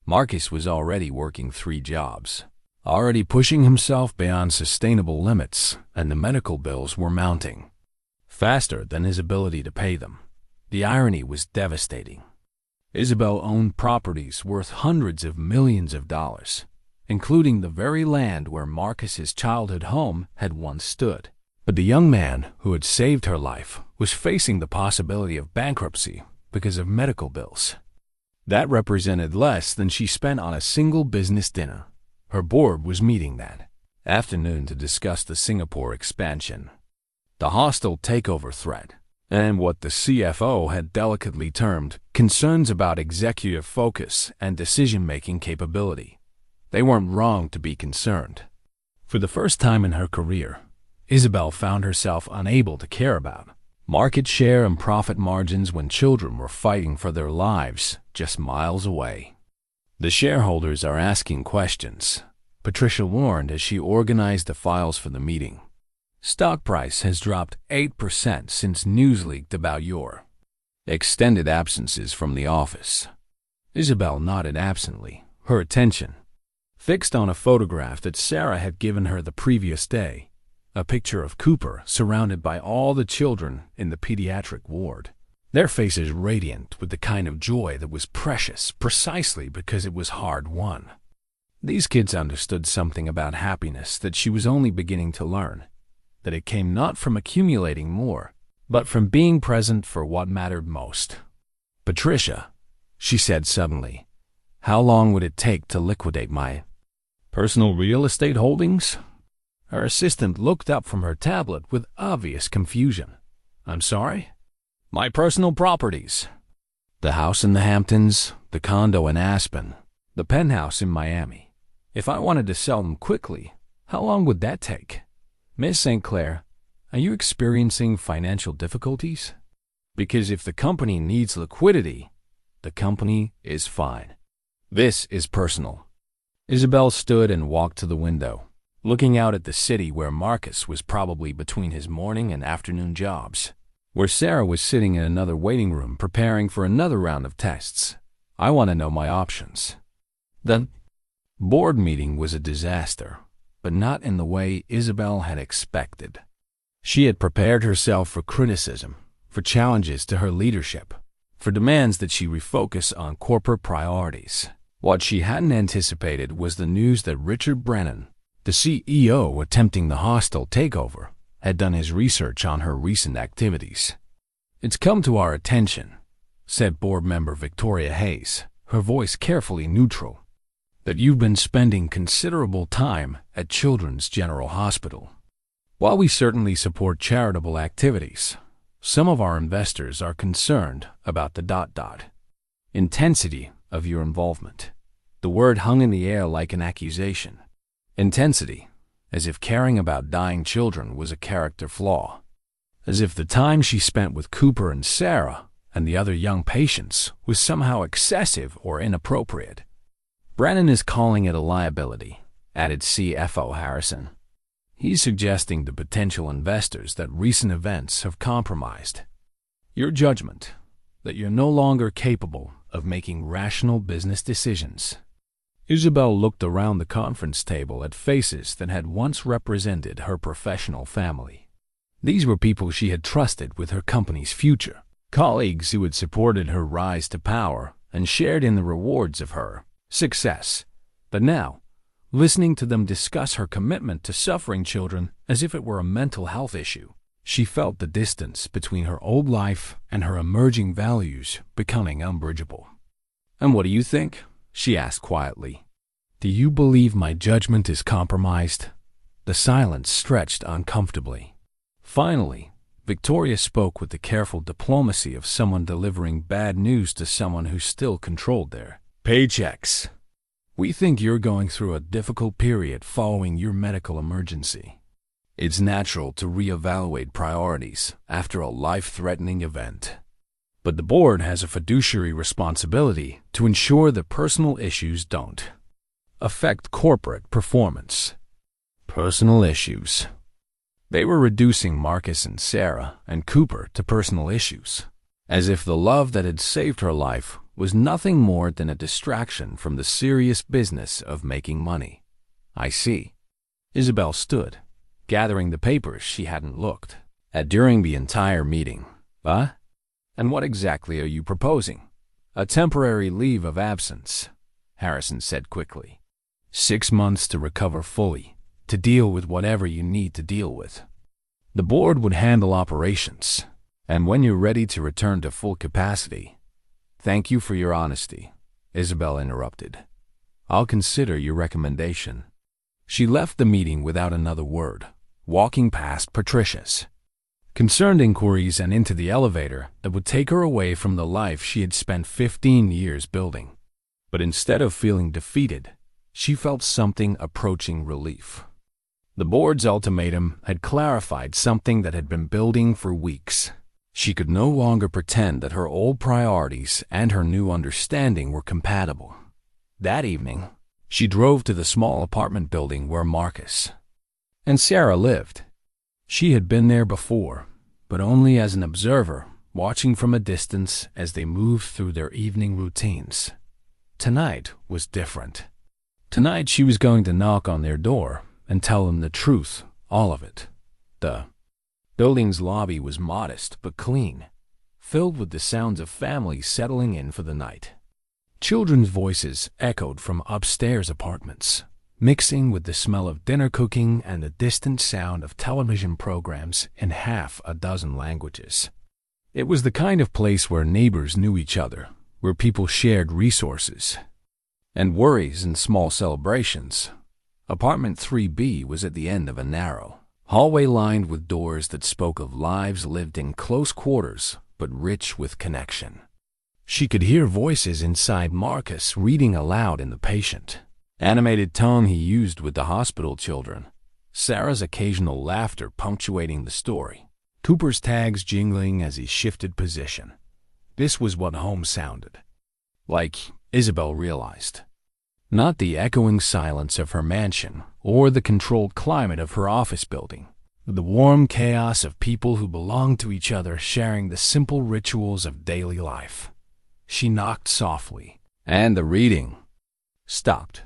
Marcus was already working 3 jobs, already pushing himself beyond sustainable limits, and the medical bills were mounting faster than his ability to pay them. The irony was devastating. Isabelle owned properties worth hundreds of millions of dollars, including the very land where Marcus's childhood home had once stood. But the young man who had saved her life was facing the possibility of bankruptcy because of medical bills. That represented less than she spent on a single business dinner. Her board was meeting that afternoon to discuss the Singapore expansion, the hostile takeover threat, and what the CFO had delicately termed concerns about executive focus and decision-making capability. They weren't wrong to be concerned. For the first time in her career, Isabelle found herself unable to care about market share and profit margins when children were fighting for their lives just miles away. The shareholders are asking questions, Patricia warned as she organized the files for the meeting. Stock price has dropped 8% since news leaked about your extended absences from the office. Isabelle nodded absently, her attention fixed on a photograph that Sarah had given her the previous day. A picture of Cooper surrounded by all the children in the pediatric ward, their faces radiant with the kind of joy that was precious precisely because it was hard-won. These kids understood something about happiness that she was only beginning to learn, that it came not from accumulating more, but from being present for what mattered most. "Patricia," she said suddenly, "how long would it take to liquidate my personal real estate holdings?" Her assistant looked up from her tablet with obvious confusion. "I'm sorry?" "My personal properties. The house in the Hamptons, the condo in Aspen, the penthouse in Miami. If I wanted to sell them quickly, how long would that take?" "Miss St. Clair, are you experiencing financial difficulties? Because if the company needs liquidity, the company is fine. This is personal." Isabelle stood and walked to the window, looking out at the city where Marcus was probably between his morning and afternoon jobs, where Sarah was sitting in another waiting room preparing for another round of tests. "I want to know my options." The board meeting was a disaster, but not in the way Isabelle had expected. She had prepared herself for criticism, for challenges to her leadership, for demands that she refocus on corporate priorities. What she hadn't anticipated was the news that Richard Brennan, the CEO attempting the hostile takeover, had done his research on her recent activities. "It's come to our attention," said board member Victoria Hayes, her voice carefully neutral, "that you've been spending considerable time at Children's General Hospital. While we certainly support charitable activities, some of our investors are concerned about the intensity of your involvement." The word hung in the air like an accusation. Intensity, as if caring about dying children was a character flaw, as if the time she spent with Cooper and Sarah and the other young patients was somehow excessive or inappropriate. "Brennan is calling it a liability," added CFO Harrison. "He's suggesting to potential investors that recent events have compromised Your judgment, that you're no longer capable of making rational business decisions. Isabelle looked around the conference table at faces that had once represented her professional family. These were people she had trusted with her company's future, colleagues who had supported her rise to power and shared in the rewards of her success. But now, listening to them discuss her commitment to suffering children as if it were a mental health issue, she felt the distance between her old life and her emerging values becoming unbridgeable. "And what do you think?" she asked quietly. "Do you believe my judgment is compromised?" The silence stretched uncomfortably. Finally, Victoria spoke with the careful diplomacy of someone delivering bad news to someone who still controlled their paychecks. "We think you're going through a difficult period following your medical emergency. It's natural to reevaluate priorities after a life-threatening event. But the board has a fiduciary responsibility to ensure that personal issues don't affect corporate performance." Personal issues. They were reducing Marcus and Sarah and Cooper to personal issues, as if the love that had saved her life was nothing more than a distraction from the serious business of making money. "I see." Isabelle stood, gathering the papers she hadn't looked at during the entire meeting. And what exactly are you proposing?" "A temporary leave of absence," Harrison said quickly. 6 months to recover fully, to deal with whatever you need to deal with. The board would handle operations, and when you're ready to return to full capacity. "Thank you for your honesty," Isabelle interrupted. "I'll consider your recommendation." She left the meeting without another word, walking past Patricia's concerned inquiries and into the elevator that would take her away from the life she had spent 15 years building. But instead of feeling defeated, she felt something approaching relief. The board's ultimatum had clarified something that had been building for weeks. She could no longer pretend that her old priorities and her new understanding were compatible. That evening, she drove to the small apartment building where Marcus and Sarah lived. She had been there before, but only as an observer, watching from a distance as they moved through their evening routines. Tonight was different. Tonight she was going to knock on their door and tell them the truth, all of it. The building's lobby was modest but clean, filled with the sounds of families settling in for the night. Children's voices echoed from upstairs apartments, mixing with the smell of dinner cooking and the distant sound of television programs in half a dozen languages. It was the kind of place where neighbors knew each other, where people shared resources and worries and small celebrations. Apartment 3B was at the end of a narrow hallway lined with doors that spoke of lives lived in close quarters but rich with connection. She could hear voices inside Marcus reading aloud in the patient animated tone he used with the hospital children, Sarah's occasional laughter punctuating the story, Cooper's tags jingling as he shifted position. This was what home sounded like, Isabelle realized. Not the echoing silence of her mansion or the controlled climate of her office building, but the warm chaos of people who belonged to each other sharing the simple rituals of daily life. She knocked softly, and the reading stopped.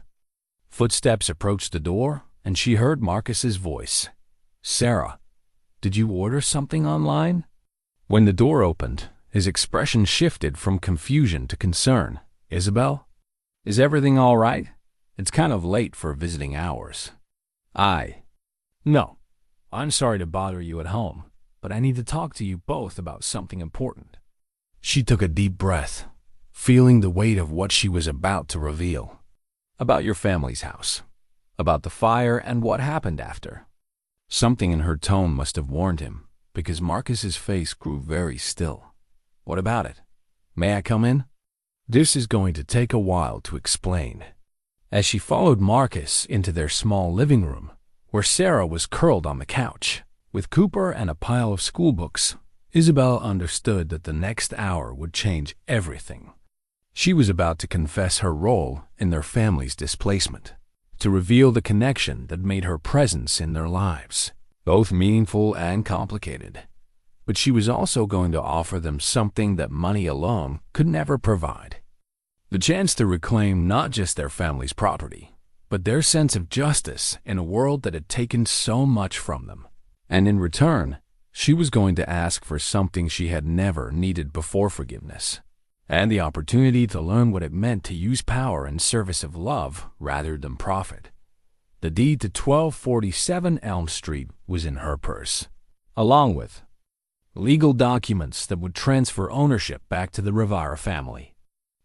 Footsteps approached the door, and she heard Marcus's voice. "Sarah, did you order something online?" When the door opened, his expression shifted from confusion to concern. "Isabelle? Is everything all right? It's kind of late for visiting hours." No, I'm sorry to bother you at home, but I need to talk to you both about something important." She took a deep breath, feeling the weight of what she was about to reveal. "About your family's house. About the fire and what happened after." Something in her tone must have warned him, because Marcus's face grew very still. "What about it? May I come in?" "This is going to take a while to explain." As she followed Marcus into their small living room, where Sarah was curled on the couch, with Cooper and a pile of schoolbooks, Isabelle understood that the next hour would change everything. She was about to confess her role in their family's displacement, to reveal the connection that made her presence in their lives, both meaningful and complicated. but she was also going to offer them something that money alone could never provide. The chance to reclaim not just their family's property, but their sense of justice in a world that had taken so much from them. And in return, she was going to ask for something she had never needed before: forgiveness, and the opportunity to learn what it meant to use power in service of love rather than profit. The deed to 1247 Elm Street was in her purse, along with legal documents that would transfer ownership back to the Rivera family.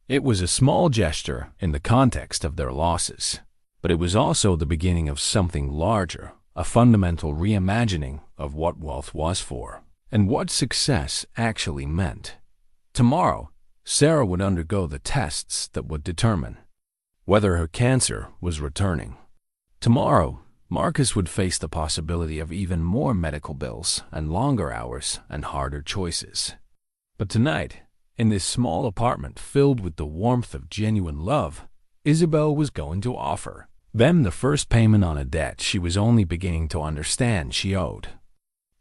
It was a small gesture in the context of their losses, but it was also the beginning of something larger, a fundamental reimagining of what wealth was for and what success actually meant. Tomorrow, Sarah would undergo the tests that would determine whether her cancer was returning. Tomorrow, Marcus would face the possibility of even more medical bills and longer hours and harder choices. But tonight, in this small apartment filled with the warmth of genuine love, Isabelle was going to offer them the first payment on a debt she was only beginning to understand she owed.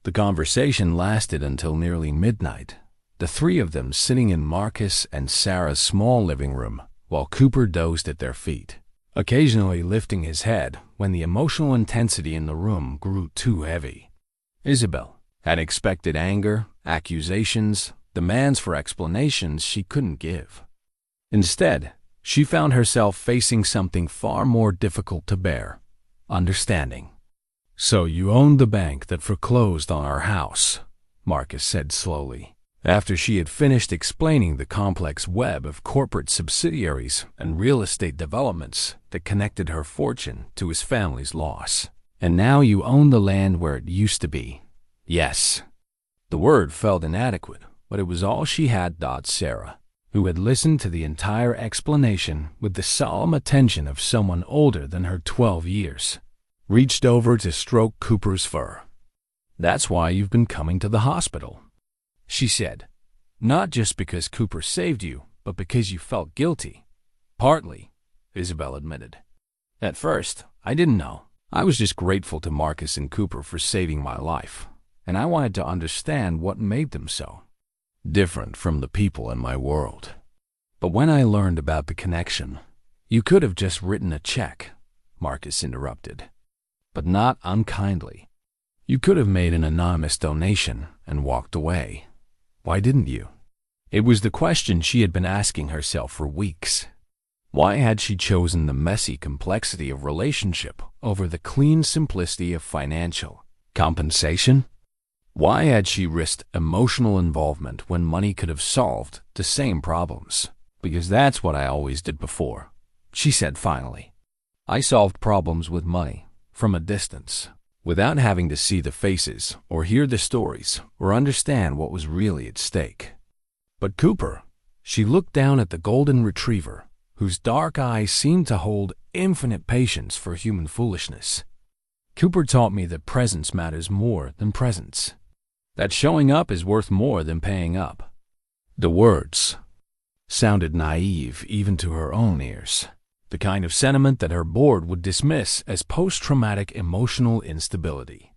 The conversation lasted until nearly midnight, the three of them sitting in Marcus and Sarah's small living room while Cooper dozed at their feet, occasionally lifting his head when the emotional intensity in the room grew too heavy. Isabelle had expected anger, accusations, demands for explanations she couldn't give. Instead, she found herself facing something far more difficult to bear: understanding. "So you owned the bank that foreclosed on our house," Marcus said slowly, after she had finished explaining the complex web of corporate subsidiaries and real estate developments that connected her fortune to his family's loss. "And now you own the land where it used to be." "Yes." The word felt inadequate, but it was all she had. Sarah, who had listened to the entire explanation with the solemn attention of someone older than her 12 years, reached over to stroke Cooper's fur. "That's why you've been coming to the hospital," she said. "Not just because Cooper saved you, but because you felt guilty." "Partly," Isabelle admitted. "At first, I didn't know. I was just grateful to Marcus and Cooper for saving my life, and I wanted to understand what made them so different from the people in my world. But when I learned about the connection—" "You could have just written a check," Marcus interrupted, but not unkindly. "You could have made an anonymous donation and walked away. Why didn't you?" It was the question she had been asking herself for weeks. Why had she chosen the messy complexity of relationship over the clean simplicity of financial compensation? Why had she risked emotional involvement when money could have solved the same problems? "Because that's what I always did before," she said finally. "I solved problems with money, from a distance, without having to see the faces or hear the stories or understand what was really at stake. But Cooper," she looked down at the golden retriever, whose dark eyes seemed to hold infinite patience for human foolishness. "Cooper taught me that presence matters more than presence. That showing up is worth more than paying up." The words sounded naive even to her own ears, the kind of sentiment that her board would dismiss as post-traumatic emotional instability.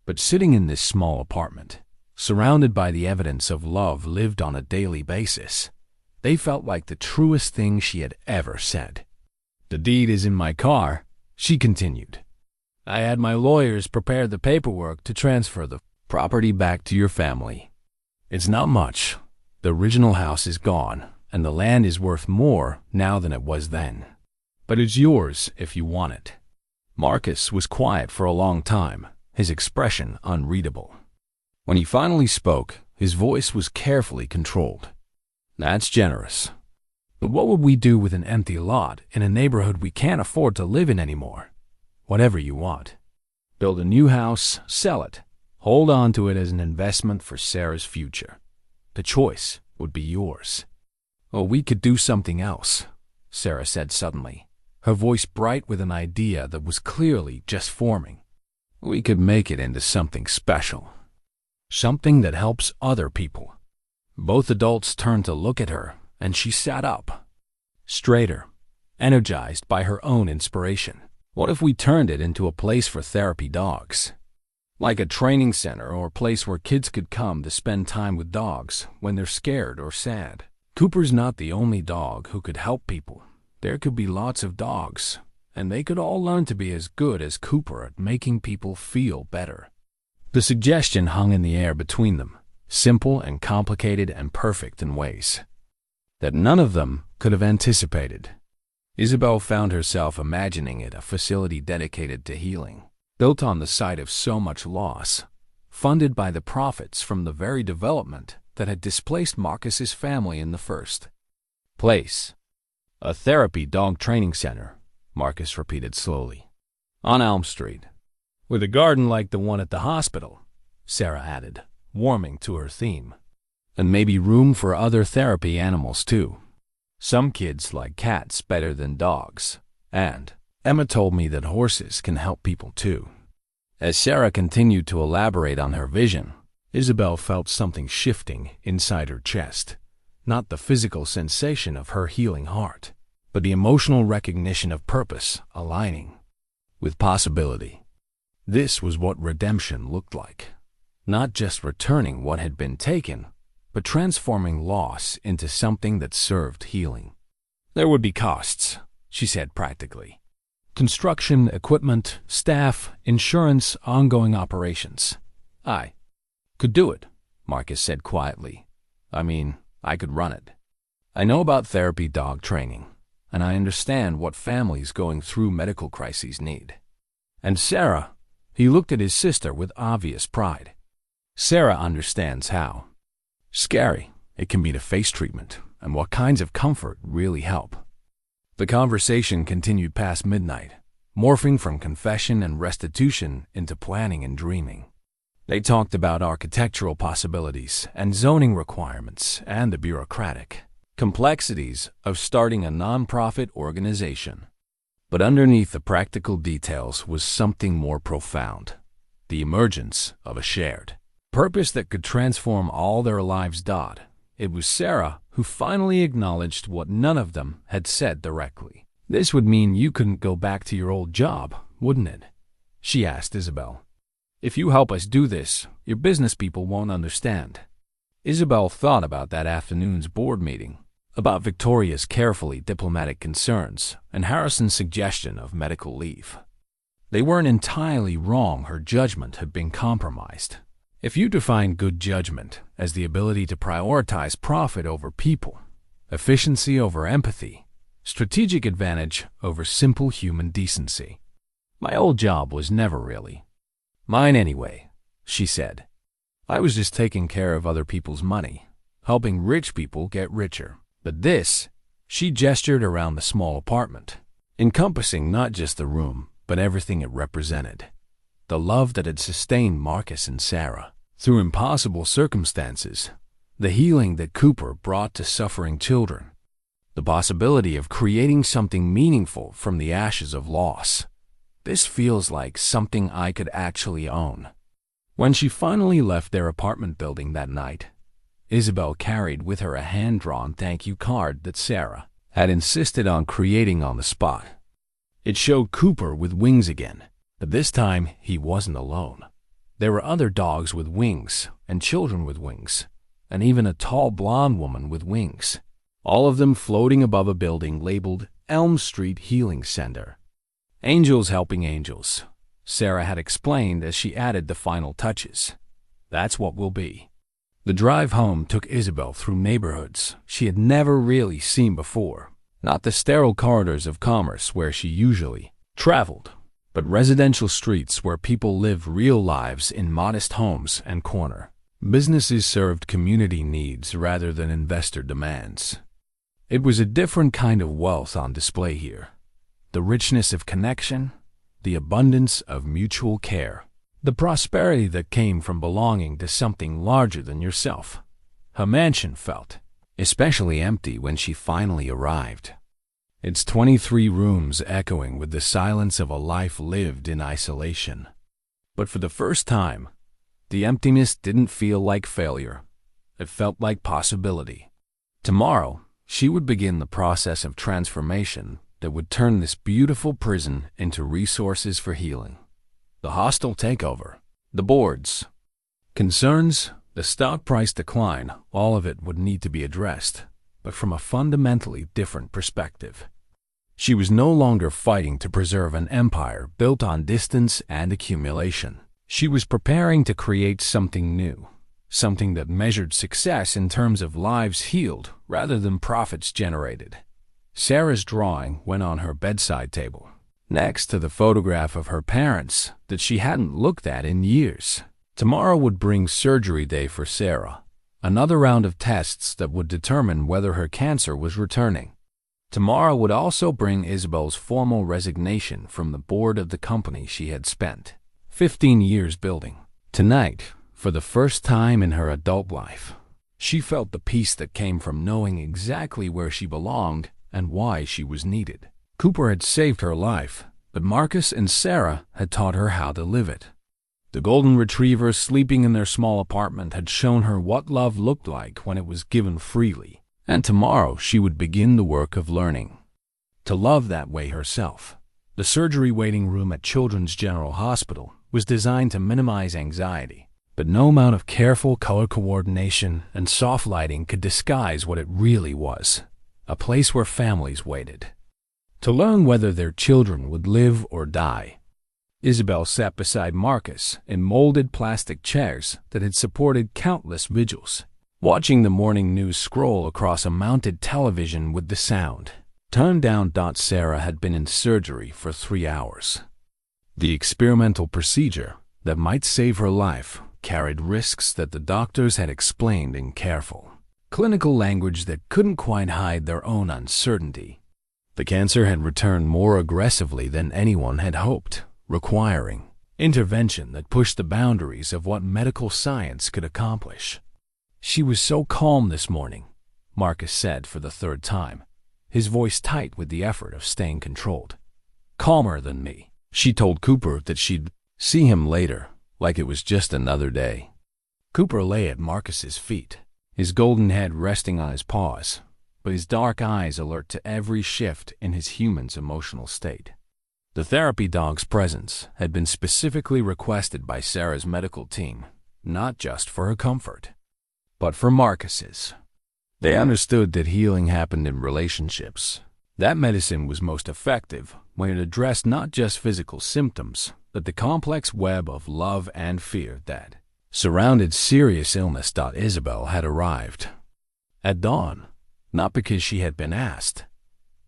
But sitting in this small apartment, surrounded by the evidence of love lived on a daily basis, they felt like the truest thing she had ever said. "The deed is in my car," she continued. "I had my lawyers prepare the paperwork to transfer the property back to your family. It's not much. The original house is gone, and the land is worth more now than it was then. But it's yours if you want it." Marcus was quiet for a long time, his expression unreadable. When he finally spoke, his voice was carefully controlled. "That's generous. But what would we do with an empty lot in a neighborhood we can't afford to live in anymore? Whatever you want. Build a new house, sell it, hold on to it as an investment for Sarah's future. The choice would be yours." "Or we could do something else," Sarah said suddenly, her voice bright with an idea that was clearly just forming. "We could make it into something special. Something that helps other people." Both adults turned to look at her, and she sat up, straighter, energized by her own inspiration. "What if we turned it into a place for therapy dogs? like a training center or place where kids could come to spend time with dogs when they're scared or sad. Cooper's not the only dog who could help people. There could be lots of dogs, and they could all learn to be as good as Cooper at making people feel better. The suggestion hung in the air between them, simple and complicated and perfect in ways that none of them could have anticipated. Isabelle found herself imagining it a facility dedicated to healing, built on the site of so much loss, funded by the profits from the very development that had displaced Marcus's family in the first place. A therapy dog training center, Marcus repeated slowly. On Elm Street. With a garden like the one at the hospital, Sarah added, warming to her theme. And maybe room for other therapy animals too. Some kids like cats better than dogs, and Emma told me that horses can help people too. As Sarah continued to elaborate on her vision, Isabelle felt something shifting inside her chest. Not the physical sensation of her healing heart, but the emotional recognition of purpose aligning with possibility. This was what redemption looked like. Not just returning what had been taken, but transforming loss into something that served healing. There would be costs, she said practically. Construction, equipment, staff, insurance, ongoing operations. I could do it, Marcus said quietly. I could run it. I know about therapy dog training, and I understand what families going through medical crises need. And Sarah, he looked at his sister with obvious pride. Sarah understands how scary it can be to face treatment and what kinds of comfort really help. The conversation continued past midnight, morphing from confession and restitution into planning and dreaming. They talked about architectural possibilities and zoning requirements and the bureaucratic complexities of starting a nonprofit organization. But underneath the practical details was something more profound, the emergence of a shared purpose that could transform all their lives. It was Sarah who finally acknowledged what none of them had said directly. This would mean you couldn't go back to your old job, wouldn't it? She asked Isabelle. If you help us do this, your business people won't understand. Isabelle thought about that afternoon's board meeting, about Victoria's carefully diplomatic concerns and Harrison's suggestion of medical leave. They weren't entirely wrong. Her judgment had been compromised. If you define good judgment as the ability to prioritize profit over people, efficiency over empathy, strategic advantage over simple human decency. My old job was never really mine anyway, she said. I was just taking care of other people's money, helping rich people get richer. But this, she gestured around the small apartment, encompassing not just the room, but everything it represented. The love that had sustained Marcus and Sarah through impossible circumstances, the healing that Cooper brought to suffering children, the possibility of creating something meaningful from the ashes of loss. This feels like something I could actually own. When she finally left their apartment building that night, Isabelle carried with her a hand-drawn thank you card that Sarah had insisted on creating on the spot. It showed Cooper with wings again, but this time he wasn't alone. There were other dogs with wings, and children with wings, and even a tall blonde woman with wings, all of them floating above a building labeled Elm Street Healing Center. Angels helping angels, Sarah had explained as she added the final touches. That's what we'll be. The drive home took Isabelle through neighborhoods she had never really seen before. Not the sterile corridors of commerce where she usually traveled, but residential streets where people lived real lives in modest homes and corner. Businesses served community needs rather than investor demands. It was a different kind of wealth on display here. The richness of connection, the abundance of mutual care, the prosperity that came from belonging to something larger than yourself. Her mansion felt especially empty when she finally arrived. Its 23 rooms echoing with the silence of a life lived in isolation. But for the first time, the emptiness didn't feel like failure. It felt like possibility. Tomorrow, she would begin the process of transformation that would turn this beautiful prison into resources for healing. The hostile takeover, The board's concerns, the stock price decline, all of it would need to be addressed, but from a fundamentally different perspective. She was no longer fighting to preserve an empire built on distance and accumulation. She was preparing to create something new, something that measured success in terms of lives healed rather than profits generated. Sarah's drawing went on her bedside table, next to the photograph of her parents that she hadn't looked at in years. Tomorrow would bring surgery day for Sarah, another round of tests that would determine whether her cancer was returning. Tomorrow would also bring Isabelle's formal resignation from the board of the company she had spent 15 years building. Tonight, for the first time in her adult life, she felt the peace that came from knowing exactly where she belonged and why she was needed. Cooper had saved her life, but Marcus and Sarah had taught her how to live it. The golden retrievers sleeping in their small apartment had shown her what love looked like when it was given freely, and tomorrow she would begin the work of learning to love that way herself. The surgery waiting room at Children's General Hospital was designed to minimize anxiety, but no amount of careful color coordination and soft lighting could disguise what it really was, a place where families waited to learn whether their children would live or die. Isabelle sat beside Marcus in molded plastic chairs that had supported countless vigils, watching the morning news scroll across a mounted television with the sound turned down. Sarah had been in surgery for 3 hours. The experimental procedure that might save her life carried risks that the doctors had explained in careful, clinical language that couldn't quite hide their own uncertainty. The cancer had returned more aggressively than anyone had hoped, requiring intervention that pushed the boundaries of what medical science could accomplish. She was so calm this morning, Marcus said for the 3rd time, his voice tight with the effort of staying controlled. Calmer than me. She told Cooper that she'd see him later, like it was just another day. Cooper lay at Marcus's feet, his golden head resting on his paws, but his dark eyes alert to every shift in his human's emotional state. The therapy dog's presence had been specifically requested by Sarah's medical team, not just for her comfort, but for Marcus's. They understood that healing happened in relationships. That medicine was most effective when it addressed not just physical symptoms, but the complex web of love and fear that surrounded serious illness. Isabelle had arrived at dawn, not because she had been asked,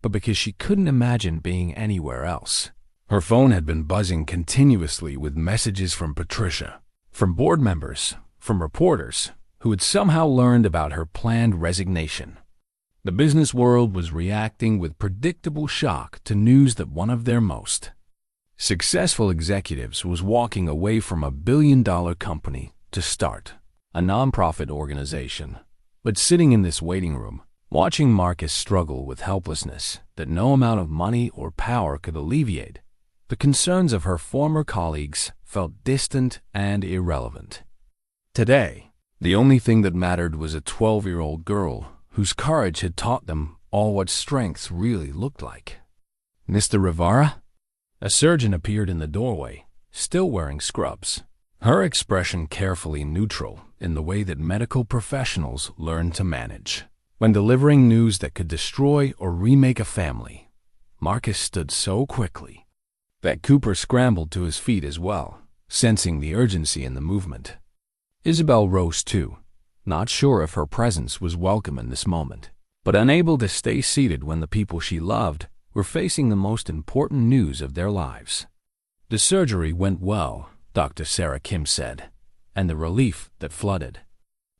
but because she couldn't imagine being anywhere else. Her phone had been buzzing continuously with messages from Patricia, from board members, from reporters who had somehow learned about her planned resignation. The business world was reacting with predictable shock to news that one of their most successful executives was walking away from a billion-dollar company to start a nonprofit organization. But sitting in this waiting room, watching Marcus struggle with helplessness that no amount of money or power could alleviate, the concerns of her former colleagues felt distant and irrelevant. Today, the only thing that mattered was a 12-year-old girl whose courage had taught them all what strength really looked like. Mr. Rivera? A surgeon appeared in the doorway, still wearing scrubs, her expression carefully neutral in the way that medical professionals learn to manage. When delivering news that could destroy or remake a family, Marcus stood so quickly that Cooper scrambled to his feet as well, sensing the urgency in the movement. Isabelle rose too, not sure if her presence was welcome in this moment, but unable to stay seated when the people she loved were facing the most important news of their lives. The surgery went well, Dr. Sarah Kim said, and the relief that flooded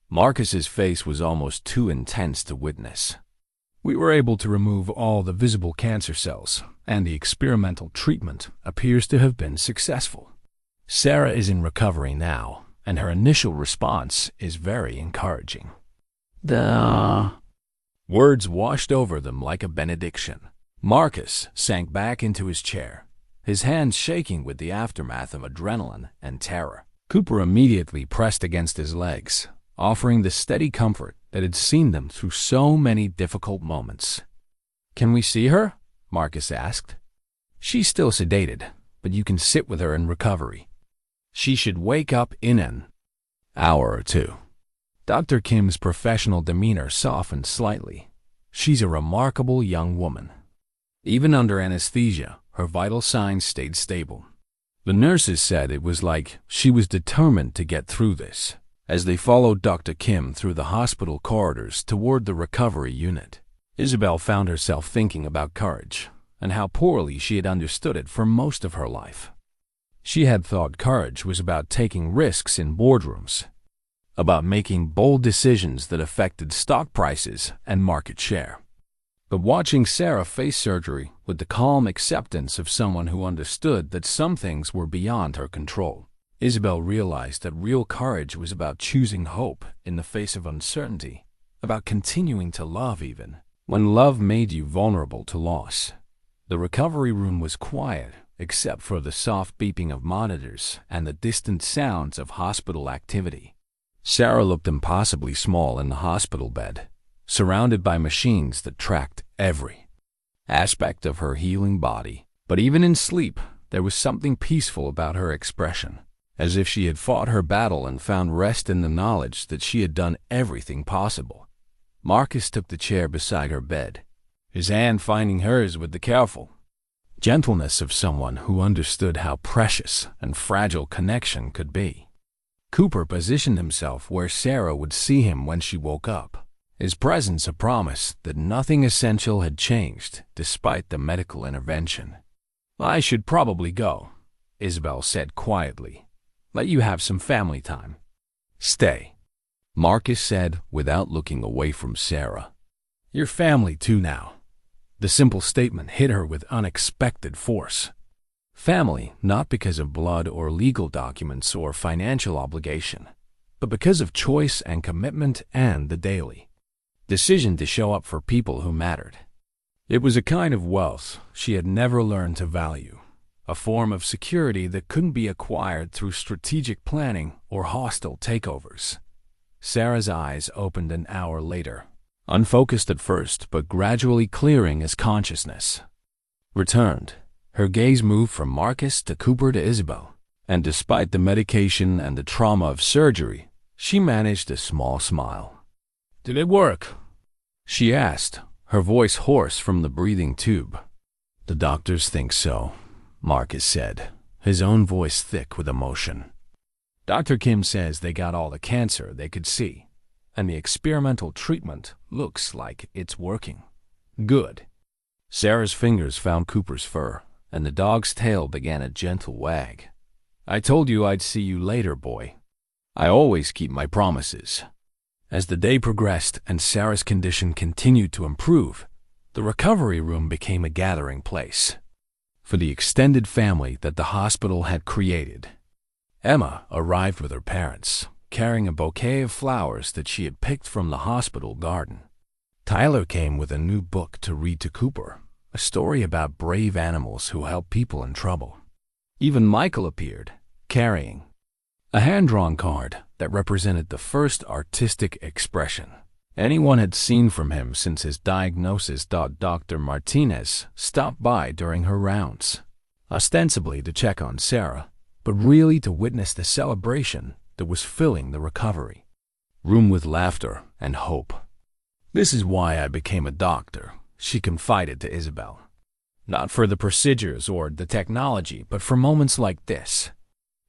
Marcus's face was almost too intense to witness. We were able to remove all the visible cancer cells, and the experimental treatment appears to have been successful. Sarah is in recovery now, and her initial response is very encouraging. The words washed over them like a benediction. Marcus sank back into his chair, his hands shaking with the aftermath of adrenaline and terror. Cooper immediately pressed against his legs, offering the steady comfort that had seen them through so many difficult moments. "Can we see her?" Marcus asked. "She's still sedated, but you can sit with her in recovery." She should wake up in an hour or two. Dr. Kim's professional demeanor softened slightly. She's a remarkable young woman. Even under anesthesia, her vital signs stayed stable. The nurses said it was like she was determined to get through this. As they followed Dr. Kim through the hospital corridors toward the recovery unit, Isabelle found herself thinking about courage and how poorly she had understood it for most of her life. She had thought courage was about taking risks in boardrooms, about making bold decisions that affected stock prices and market share. But watching Sarah face surgery with the calm acceptance of someone who understood that some things were beyond her control, Isabelle realized that real courage was about choosing hope in the face of uncertainty, about continuing to love even when love made you vulnerable to loss. The recovery room was quiet, except for the soft beeping of monitors and the distant sounds of hospital activity. Sarah looked impossibly small in the hospital bed, surrounded by machines that tracked every aspect of her healing body. But even in sleep, there was something peaceful about her expression, as if she had fought her battle and found rest in the knowledge that she had done everything possible. Marcus took the chair beside her bed, his hand finding hers with the careful gentleness of someone who understood how precious and fragile connection could be. Cooper positioned himself where Sarah would see him when she woke up, his presence a promise that nothing essential had changed despite the medical intervention. "I should probably go," Isabelle said quietly. "Let you have some family time." "Stay," Marcus said without looking away from Sarah. "You're family too now." The simple statement hit her with unexpected force. Family, not because of blood or legal documents or financial obligation, but because of choice and commitment and the daily decision to show up for people who mattered. It was a kind of wealth she had never learned to value, a form of security that couldn't be acquired through strategic planning or hostile takeovers. Sarah's eyes opened an hour later, unfocused at first but gradually clearing as consciousness returned. Her gaze moved from Marcus to Cooper to Isabelle, and despite the medication and the trauma of surgery, she managed a small smile. "Did it work?" she asked, her voice hoarse from the breathing tube. "The doctors think so," Marcus said, his own voice thick with emotion. "Dr. Kim says they got all the cancer they could see, and the experimental treatment looks like it's working." "Good." Sarah's fingers found Cooper's fur, and the dog's tail began a gentle wag. "I told you I'd see you later, boy. I always keep my promises." As the day progressed and Sarah's condition continued to improve, the recovery room became a gathering place for the extended family that the hospital had created. Emma arrived with her parents, carrying a bouquet of flowers that she had picked from the hospital garden. Tyler came with a new book to read to Cooper, a story about brave animals who help people in trouble. Even Michael appeared, carrying a hand-drawn card that represented the first artistic expression anyone had seen from him since his diagnosis. Dr. Martinez stopped by during her rounds, ostensibly to check on Sarah, but really to witness the celebration that was filling the recovery room with laughter and hope. "This is why I became a doctor," she confided to Isabelle. "Not for the procedures or the technology, but for moments like this,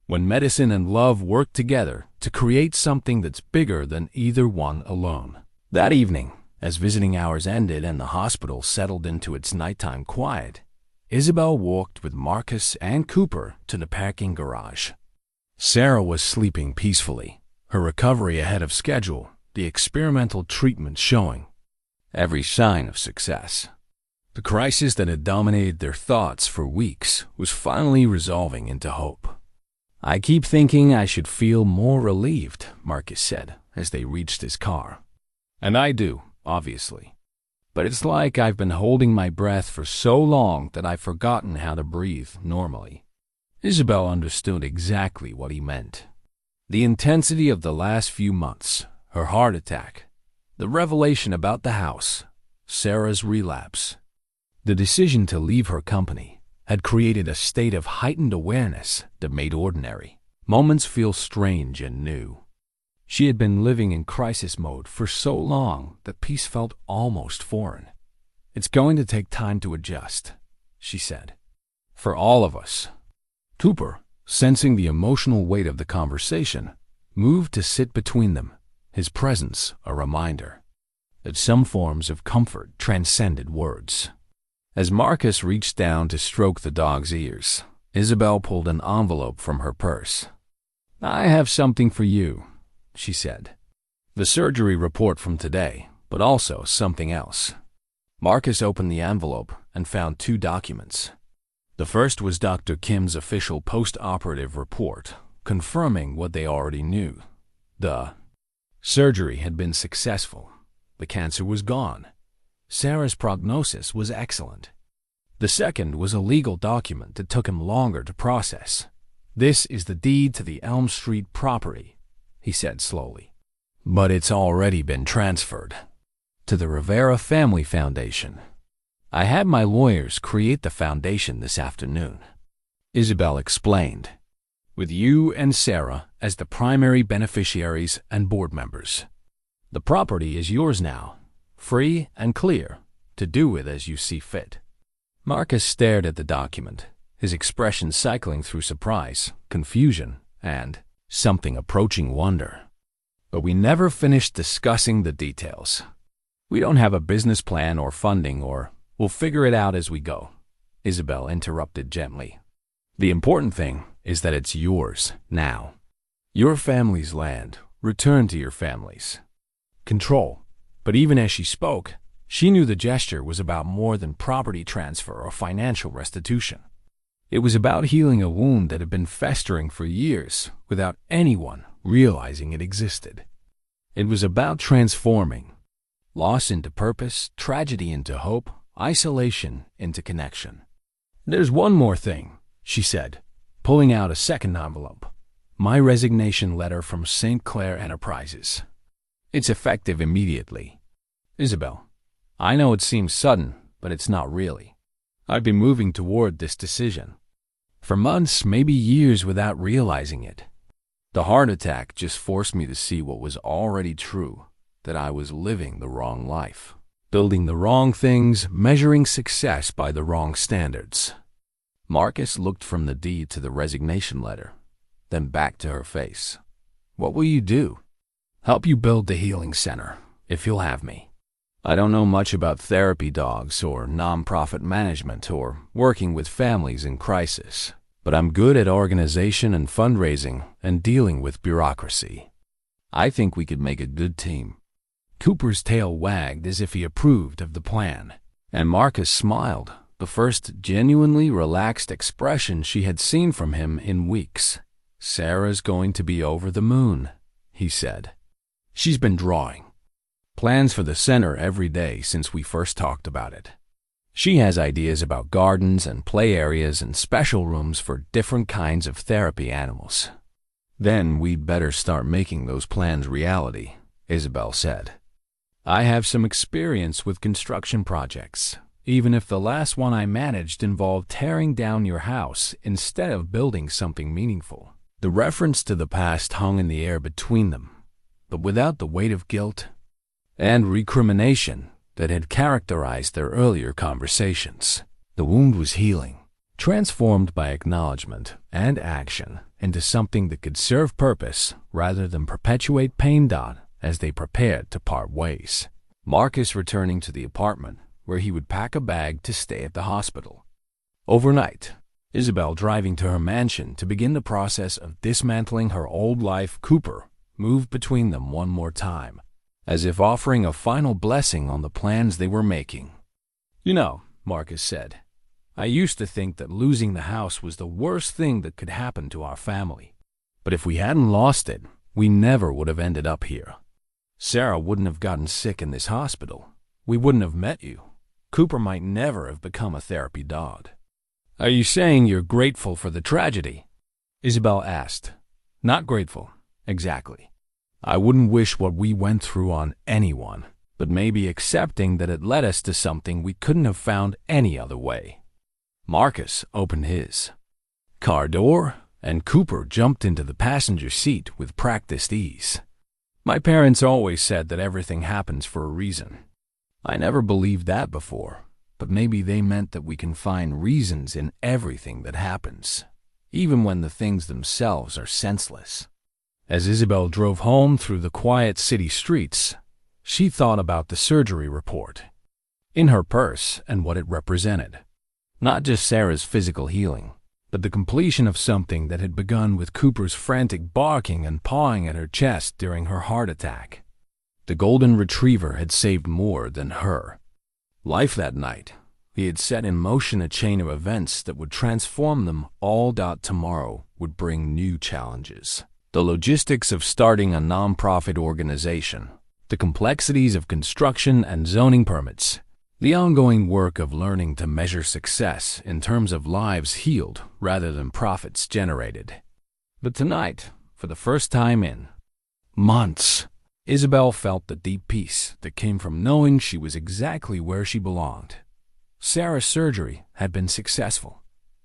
when medicine and love work together to create something that's bigger than either one alone." That evening, as visiting hours ended and the hospital settled into its nighttime quiet, Isabelle walked with Marcus and Cooper to the parking garage. Sarah was sleeping peacefully, her recovery ahead of schedule, the experimental treatment showing every sign of success. The crisis that had dominated their thoughts for weeks was finally resolving into hope. "I keep thinking I should feel more relieved," Marcus said as they reached his car. "And I do, obviously. But it's like I've been holding my breath for so long that I've forgotten how to breathe normally." Isabelle understood exactly what he meant. The intensity of the last few months, her heart attack, the revelation about the house, Sarah's relapse, the decision to leave her company, had created a state of heightened awareness that made ordinary Moments feel strange and new. She had been living in crisis mode for so long that peace felt almost foreign. "It's going to take time to adjust," she said. "For all of us." Cooper, sensing the emotional weight of the conversation, moved to sit between them, his presence a reminder that some forms of comfort transcended words. As Marcus reached down to stroke the dog's ears, Isabelle pulled an envelope from her purse. "I have something for you," she said. "The surgery report from today, but also something else." Marcus opened the envelope and found 2 documents. The first was Dr. Kim's official post-operative report, confirming what they already knew. The surgery had been successful. The cancer was gone. Sarah's prognosis was excellent. The second was a legal document that took him longer to process. "This is the deed to the Elm Street property," he said slowly. "But it's already been transferred to the Rivera Family Foundation. I had my lawyers create the foundation this afternoon," Isabelle explained, "with you and Sarah as the primary beneficiaries and board members. The property is yours now, free and clear, to do with as you see fit." Marcus stared at the document, his expression cycling through surprise, confusion, and something approaching wonder. "But we never finished discussing the details. We don't have a business plan or funding, or we'll figure it out as we go," Isabelle interrupted gently. "The important thing is that it's yours now. Your family's land, returned to your families. Control." But even as she spoke, she knew the gesture was about more than property transfer or financial restitution. It was about healing a wound that had been festering for years without anyone realizing it existed. It was about transforming loss into purpose, tragedy into hope, isolation into connection. "There's one more thing," she said, pulling out a second envelope. "My resignation letter from St. Clair Enterprises. It's effective immediately. Isabelle, I know it seems sudden, but it's not really. I've been moving toward this decision for months, maybe years, without realizing it. The heart attack just forced me to see what was already true, that I was living the wrong life, building the wrong things, measuring success by the wrong standards." Marcus looked from the deed to the resignation letter, then back to her face. "What will you do?" "Help you build the healing center, if you'll have me. I don't know much about therapy dogs or nonprofit management or working with families in crisis, but I'm good at organization and fundraising and dealing with bureaucracy. I think we could make a good team." Cooper's tail wagged as if he approved of the plan, and Marcus smiled, the first genuinely relaxed expression she had seen from him in weeks. "Sarah's going to be over the moon," he said. "She's been drawing plans for the center every day since we first talked about it. She has ideas about gardens and play areas and special rooms for different kinds of therapy animals." "Then we'd better start making those plans reality," Isabelle said. "I have some experience with construction projects, even if the last one I managed involved tearing down your house instead of building something meaningful." The reference to the past hung in the air between them, but without the weight of guilt and recrimination that had characterized their earlier conversations. The wound was healing, transformed by acknowledgement and action into something that could serve purpose rather than perpetuate pain. As they prepared to part ways, Marcus returning to the apartment where he would pack a bag to stay at the hospital. Overnight, Isabelle driving to her mansion to begin the process of dismantling her old life, Cooper moved between them one more time, as if offering a final blessing on the plans they were making. "You know," Marcus said, "I used to think that losing the house was the worst thing that could happen to our family. But if we hadn't lost it, we never would have ended up here. Sarah wouldn't have gotten sick in this hospital. We wouldn't have met you. Cooper might never have become a therapy dog." "Are you saying you're grateful for the tragedy?" Isabelle asked. "Not grateful, exactly. I wouldn't wish what we went through on anyone, but maybe accepting that it led us to something we couldn't have found any other way." Marcus opened his car door and Cooper jumped into the passenger seat with practiced ease. My parents always said that everything happens for a reason. I never believed that before, but maybe they meant that we can find reasons in everything that happens, even when the things themselves are senseless. As Isabelle drove home through the quiet city streets, she thought about the surgery report in her purse and what it represented. Not just Sarah's physical healing, but the completion of something that had begun with Cooper's frantic barking and pawing at her chest during her heart attack. The golden retriever had saved more than her life that night. He had set in motion a chain of events that would transform them all. Tomorrow would bring new challenges. The logistics of starting a non-profit organization, the complexities of construction and zoning permits, the ongoing work of learning to measure success in terms of lives healed rather than profits generated. But tonight, for the first time in months, Isabelle felt the deep peace that came from knowing she was exactly where she belonged. Sarah's surgery had been successful.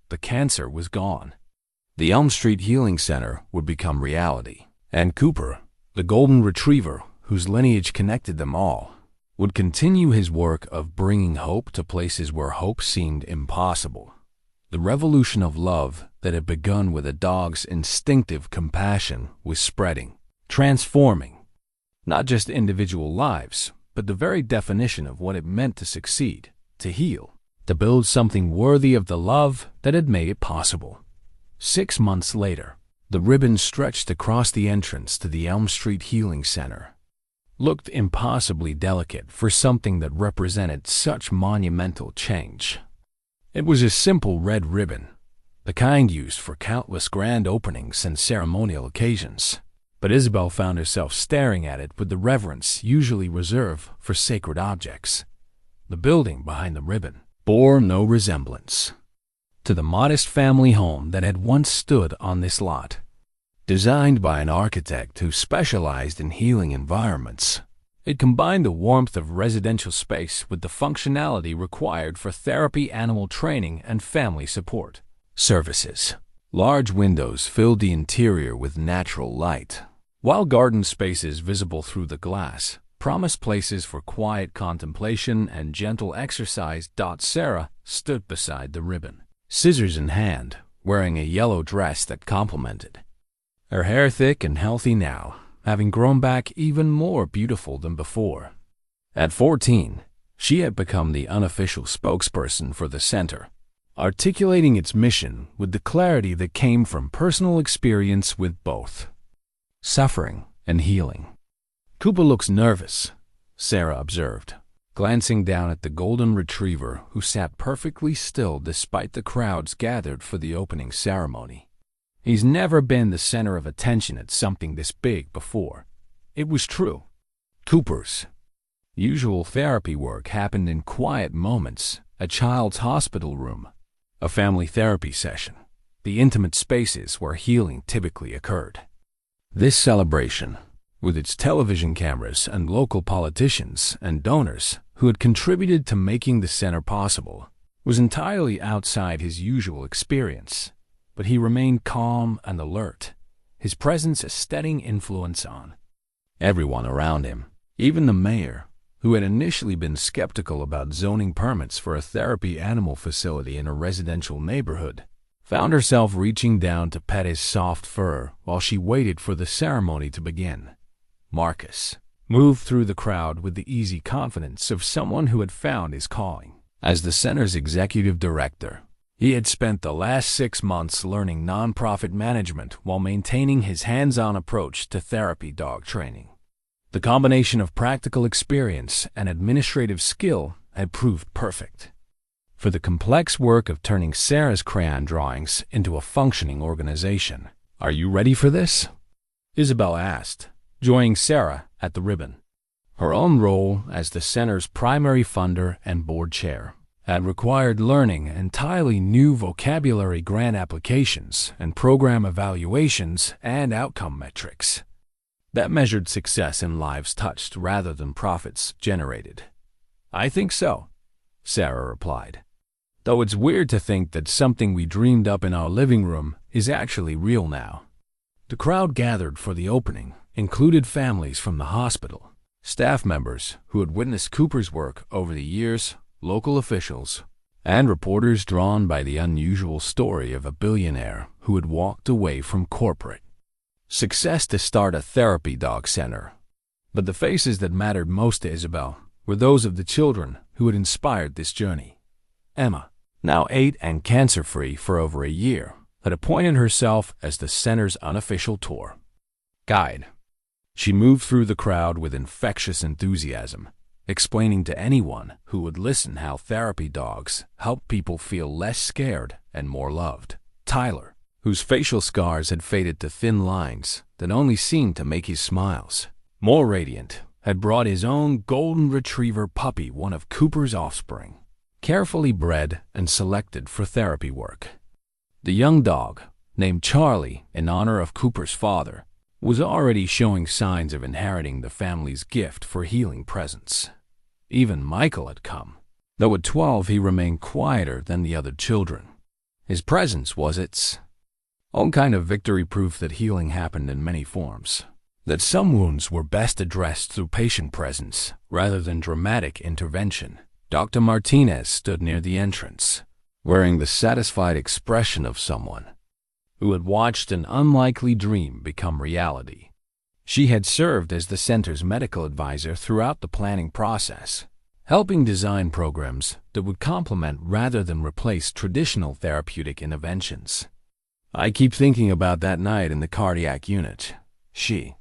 The cancer was gone. The Elm Street Healing Center would become reality, and Cooper, the golden retriever whose lineage connected them all, would continue his work of bringing hope to places where hope seemed impossible. The revolution of love that had begun with a dog's instinctive compassion was spreading, transforming not just individual lives, but the very definition of what it meant to succeed, to heal, to build something worthy of the love that had made it possible. 6 months later, the ribbon stretched across the entrance to the Elm Street Healing Center looked impossibly delicate for something that represented such monumental change. It was a simple red ribbon, the kind used for countless grand openings and ceremonial occasions, but Isabelle found herself staring at it with the reverence usually reserved for sacred objects. The building behind the ribbon bore no resemblance to the modest family home that had once stood on this lot. Designed by an architect who specialized in healing environments, it combined the warmth of residential space with the functionality required for therapy, animal training, and family support services. Large windows filled the interior with natural light, while garden spaces visible through the glass promised places for quiet contemplation and gentle exercise. Sarah stood beside the ribbon, scissors in hand, wearing a yellow dress that complemented her hair, thick and healthy now, having grown back even more beautiful than before. At 14, she had become the unofficial spokesperson for the center, articulating its mission with the clarity that came from personal experience with both suffering and healing. "Cooper looks nervous," Sarah observed, glancing down at the golden retriever who sat perfectly still despite the crowds gathered for the opening ceremony. He's never been the center of attention at something this big before. It was true. Cooper's usual therapy work happened in quiet moments, a child's hospital room, a family therapy session, the intimate spaces where healing typically occurred. This celebration, with its television cameras and local politicians and donors who had contributed to making the center possible, was entirely outside his usual experience. But he remained calm and alert, his presence a steadying influence on everyone around him. Even the mayor, who had initially been skeptical about zoning permits for a therapy animal facility in a residential neighborhood, found herself reaching down to pet his soft fur while she waited for the ceremony to begin. Marcus moved through the crowd with the easy confidence of someone who had found his calling. As the center's executive director, he had spent the last 6 months learning nonprofit management while maintaining his hands-on approach to therapy dog training. The combination of practical experience and administrative skill had proved perfect for the complex work of turning Sarah's crayon drawings into a functioning organization. "Are you ready for this?" Isabelle asked, joining Sarah at the ribbon. Her own role as the center's primary funder and board chair had required learning entirely new vocabulary, grant applications, and program evaluations and outcome metrics that measured success in lives touched rather than profits generated. "I think so," Sarah replied. "Though it's weird to think that something we dreamed up in our living room is actually real now. The crowd gathered for the opening included families from the hospital, staff members who had witnessed Cooper's work over the years, local officials, and reporters drawn by the unusual story of a billionaire who had walked away from corporate success to start a therapy dog center. But the faces that mattered most to Isabelle were those of the children who had inspired this journey. Emma, now 8 and cancer-free for over a year, had appointed herself as the center's unofficial tour guide. She moved through the crowd with infectious enthusiasm, explaining to anyone who would listen how therapy dogs help people feel less scared and more loved. Tyler, whose facial scars had faded to thin lines that only seemed to make his smiles more radiant, had brought his own golden retriever puppy, one of Cooper's offspring, carefully bred and selected for therapy work. The young dog, named Charlie in honor of Cooper's father, was already showing signs of inheriting the family's gift for healing presence. Even Michael had come, though at 12 he remained quieter than the other children. His presence was its own kind of victory, proof that healing happened in many forms, that some wounds were best addressed through patient presence rather than dramatic intervention. Dr. Martinez stood near the entrance, wearing the satisfied expression of someone who had watched an unlikely dream become reality. She had served as the center's medical advisor throughout the planning process, helping design programs that would complement rather than replace traditional therapeutic interventions. "I keep thinking about that night in the cardiac unit," she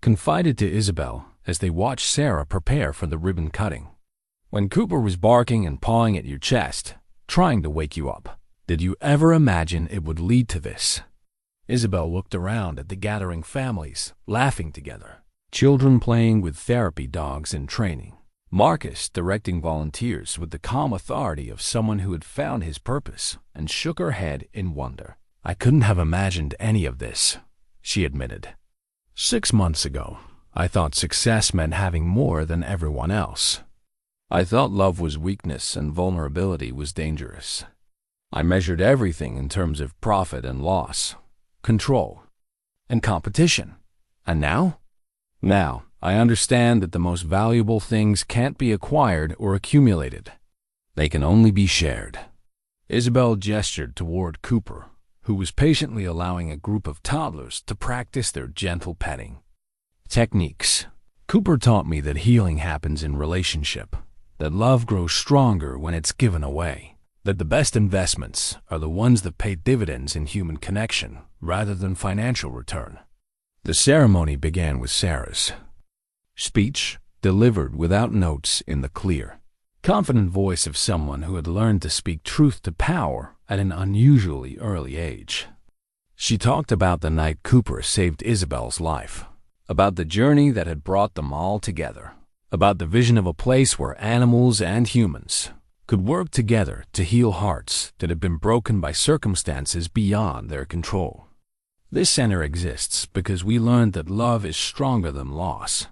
confided to Isabelle as they watched Sarah prepare for the ribbon cutting. "When Cooper was barking and pawing at your chest, trying to wake you up. Did you ever imagine it would lead to this?" Isabelle looked around at the gathering families, laughing together. Children playing with therapy dogs in training. Marcus directing volunteers with the calm authority of someone who had found his purpose, and shook her head in wonder. "I couldn't have imagined any of this," she admitted. 6 months ago, I thought success meant having more than everyone else. I thought love was weakness and vulnerability was dangerous. I measured everything in terms of profit and loss, control and competition. And now? Now, I understand that the most valuable things can't be acquired or accumulated. They can only be shared. Isabelle gestured toward Cooper, who was patiently allowing a group of toddlers to practice their gentle petting techniques. "Cooper taught me that healing happens in relationship, that love grows stronger when it's given away, that the best investments are the ones that pay dividends in human connection rather than financial return." The ceremony began with Sarah's speech, delivered without notes in the clear, confident voice of someone who had learned to speak truth to power at an unusually early age. She talked about the night Cooper saved Isabelle's life, about the journey that had brought them all together, about the vision of a place where animals and humans could work together to heal hearts that had been broken by circumstances beyond their control. "This center exists because we learned that love is stronger than loss,"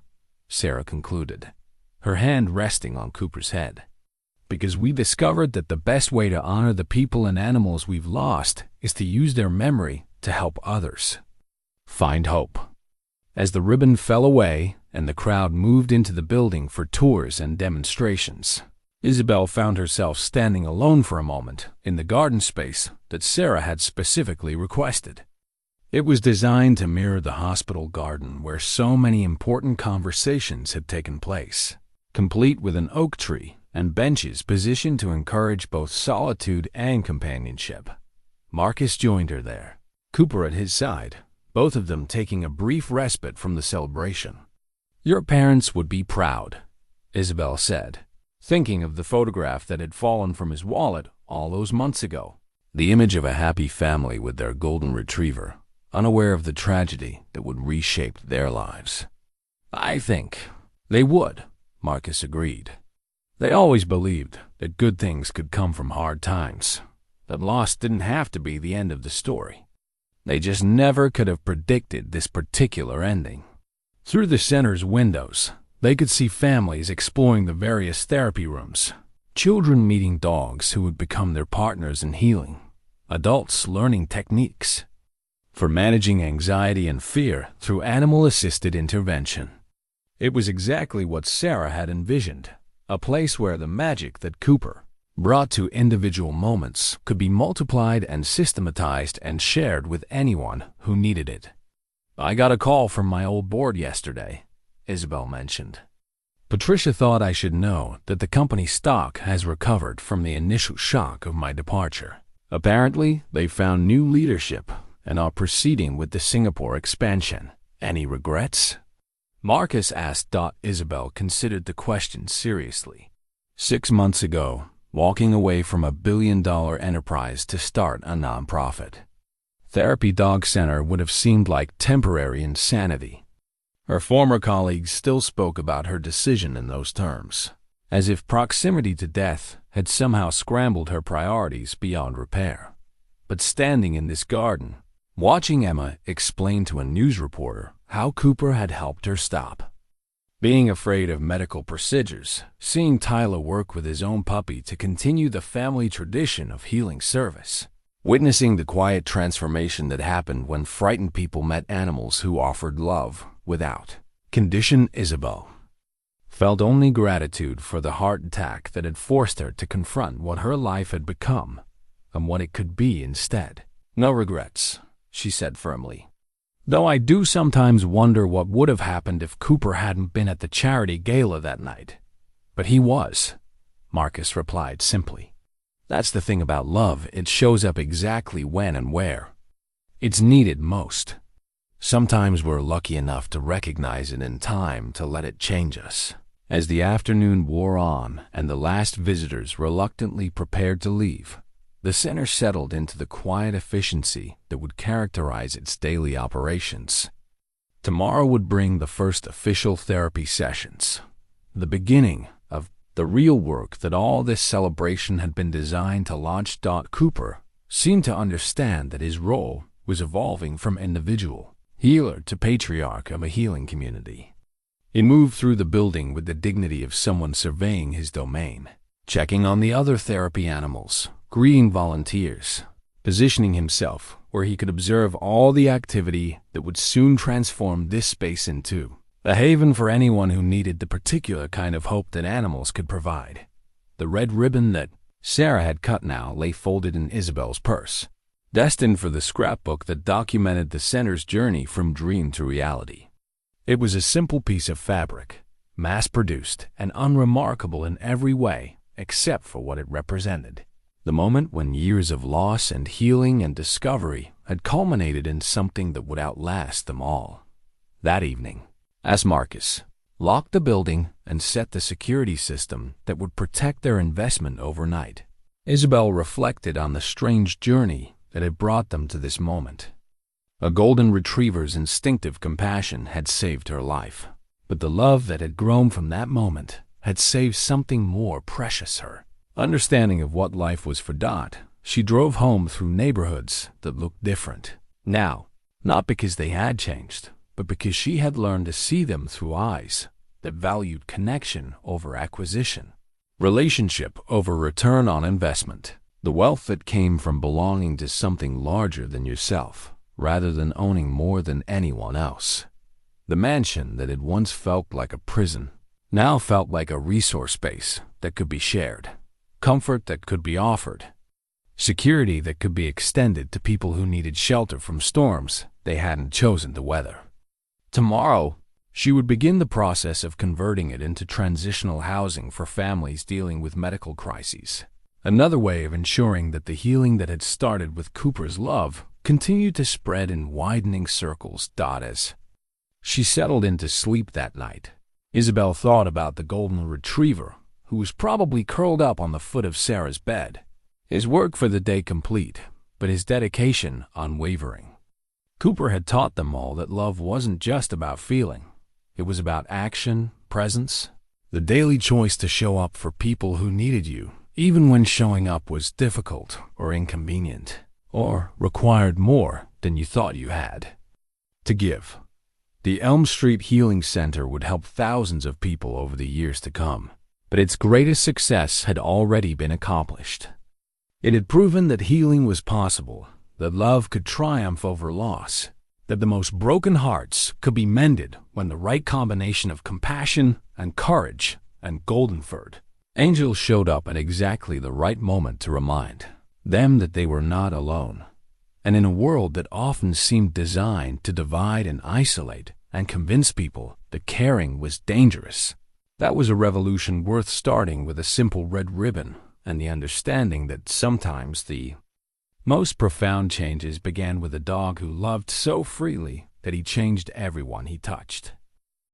Sarah concluded, her hand resting on Cooper's head. "Because we discovered that the best way to honor the people and animals we've lost is to use their memory to help others find hope." As the ribbon fell away and the crowd moved into the building for tours and demonstrations, Isabelle found herself standing alone for a moment in the garden space that Sarah had specifically requested. It was designed to mirror the hospital garden where so many important conversations had taken place, complete with an oak tree and benches positioned to encourage both solitude and companionship. Marcus joined her there, Cooper at his side, both of them taking a brief respite from the celebration. "Your parents would be proud," Isabelle said, thinking of the photograph that had fallen from his wallet all those months ago. The image of a happy family with their golden retriever, unaware of the tragedy that would reshape their lives. "I think they would," Marcus agreed. They always believed that good things could come from hard times, that loss didn't have to be the end of the story. They just never could have predicted this particular ending. Through the center's windows, they could see families exploring the various therapy rooms, children meeting dogs who would become their partners in healing, adults learning techniques, for managing anxiety and fear through animal-assisted intervention. It was exactly what Sarah had envisioned, a place where the magic that Cooper brought to individual moments could be multiplied and systematized and shared with anyone who needed it. "I got a call from my old board yesterday," Isabelle mentioned. "Patricia thought I should know that the company's stock has recovered from the initial shock of my departure. Apparently, they found new leadership and are proceeding with the Singapore expansion. Any regrets?" Marcus asked. Isabelle considered the question seriously. 6 months ago, walking away from a billion-dollar enterprise to start a nonprofit therapy dog center would have seemed like temporary insanity. Her former colleagues still spoke about her decision in those terms, as if proximity to death had somehow scrambled her priorities beyond repair. But standing in this garden, watching Emma explain to a news reporter how Cooper had helped her stop being afraid of medical procedures, seeing Tyler work with his own puppy to continue the family tradition of healing service, witnessing the quiet transformation that happened when frightened people met animals who offered love without condition, Isabelle felt only gratitude for the heart attack that had forced her to confront what her life had become and what it could be instead. "No regrets," she said firmly. "Though I do sometimes wonder what would have happened if Cooper hadn't been at the charity gala that night. But he was," Marcus replied simply. "That's the thing about love, it shows up exactly when and where it's needed most. Sometimes we're lucky enough to recognize it in time to let it change us." As the afternoon wore on and the last visitors reluctantly prepared to leave, the center settled into the quiet efficiency that would characterize its daily operations. Tomorrow would bring the first official therapy sessions, the beginning of the real work that all this celebration had been designed to launch. Cooper seemed to understand that his role was evolving from individual healer to patriarch of a healing community. He moved through the building with the dignity of someone surveying his domain, checking on the other therapy animals, greeting volunteers, positioning himself where he could observe all the activity that would soon transform this space into a haven for anyone who needed the particular kind of hope that animals could provide. The red ribbon that Sarah had cut now lay folded in Isabelle's purse, destined for the scrapbook that documented the center's journey from dream to reality. It was a simple piece of fabric, mass-produced and unremarkable in every way except for what it represented. The moment when years of loss and healing and discovery had culminated in something that would outlast them all. That evening, as Marcus locked the building and set the security system that would protect their investment overnight, Isabelle reflected on the strange journey that had brought them to this moment. A golden retriever's instinctive compassion had saved her life, but the love that had grown from that moment had saved something more precious her. Understanding of what life was for Dot, she drove home through neighborhoods that looked different. Now, not because they had changed, but because she had learned to see them through eyes that valued connection over acquisition, relationship over return on investment, the wealth that came from belonging to something larger than yourself, rather than owning more than anyone else. The mansion that had once felt like a prison now felt like a resource space that could be shared. Comfort that could be offered, security that could be extended to people who needed shelter from storms they hadn't chosen to weather. Tomorrow, she would begin the process of converting it into transitional housing for families dealing with medical crises, another way of ensuring that the healing that had started with Cooper's love continued to spread in widening circles. As she settled into sleep that night, Isabelle thought about the golden retriever who was probably curled up on the foot of Sarah's bed, his work for the day complete, but his dedication unwavering. Cooper had taught them all that love wasn't just about feeling. It was about action, presence, the daily choice to show up for people who needed you, even when showing up was difficult or inconvenient, or required more than you thought you had to give. The Elm Street Healing Center would help thousands of people over the years to come. But its greatest success had already been accomplished. It had proven that healing was possible, that love could triumph over loss, that the most broken hearts could be mended when the right combination of compassion and courage and goldenford. Angel showed up at exactly the right moment to remind them that they were not alone. And in a world that often seemed designed to divide and isolate and convince people that caring was dangerous, that was a revolution worth starting with a simple red ribbon and the understanding that sometimes the most profound changes began with a dog who loved so freely that he changed everyone he touched.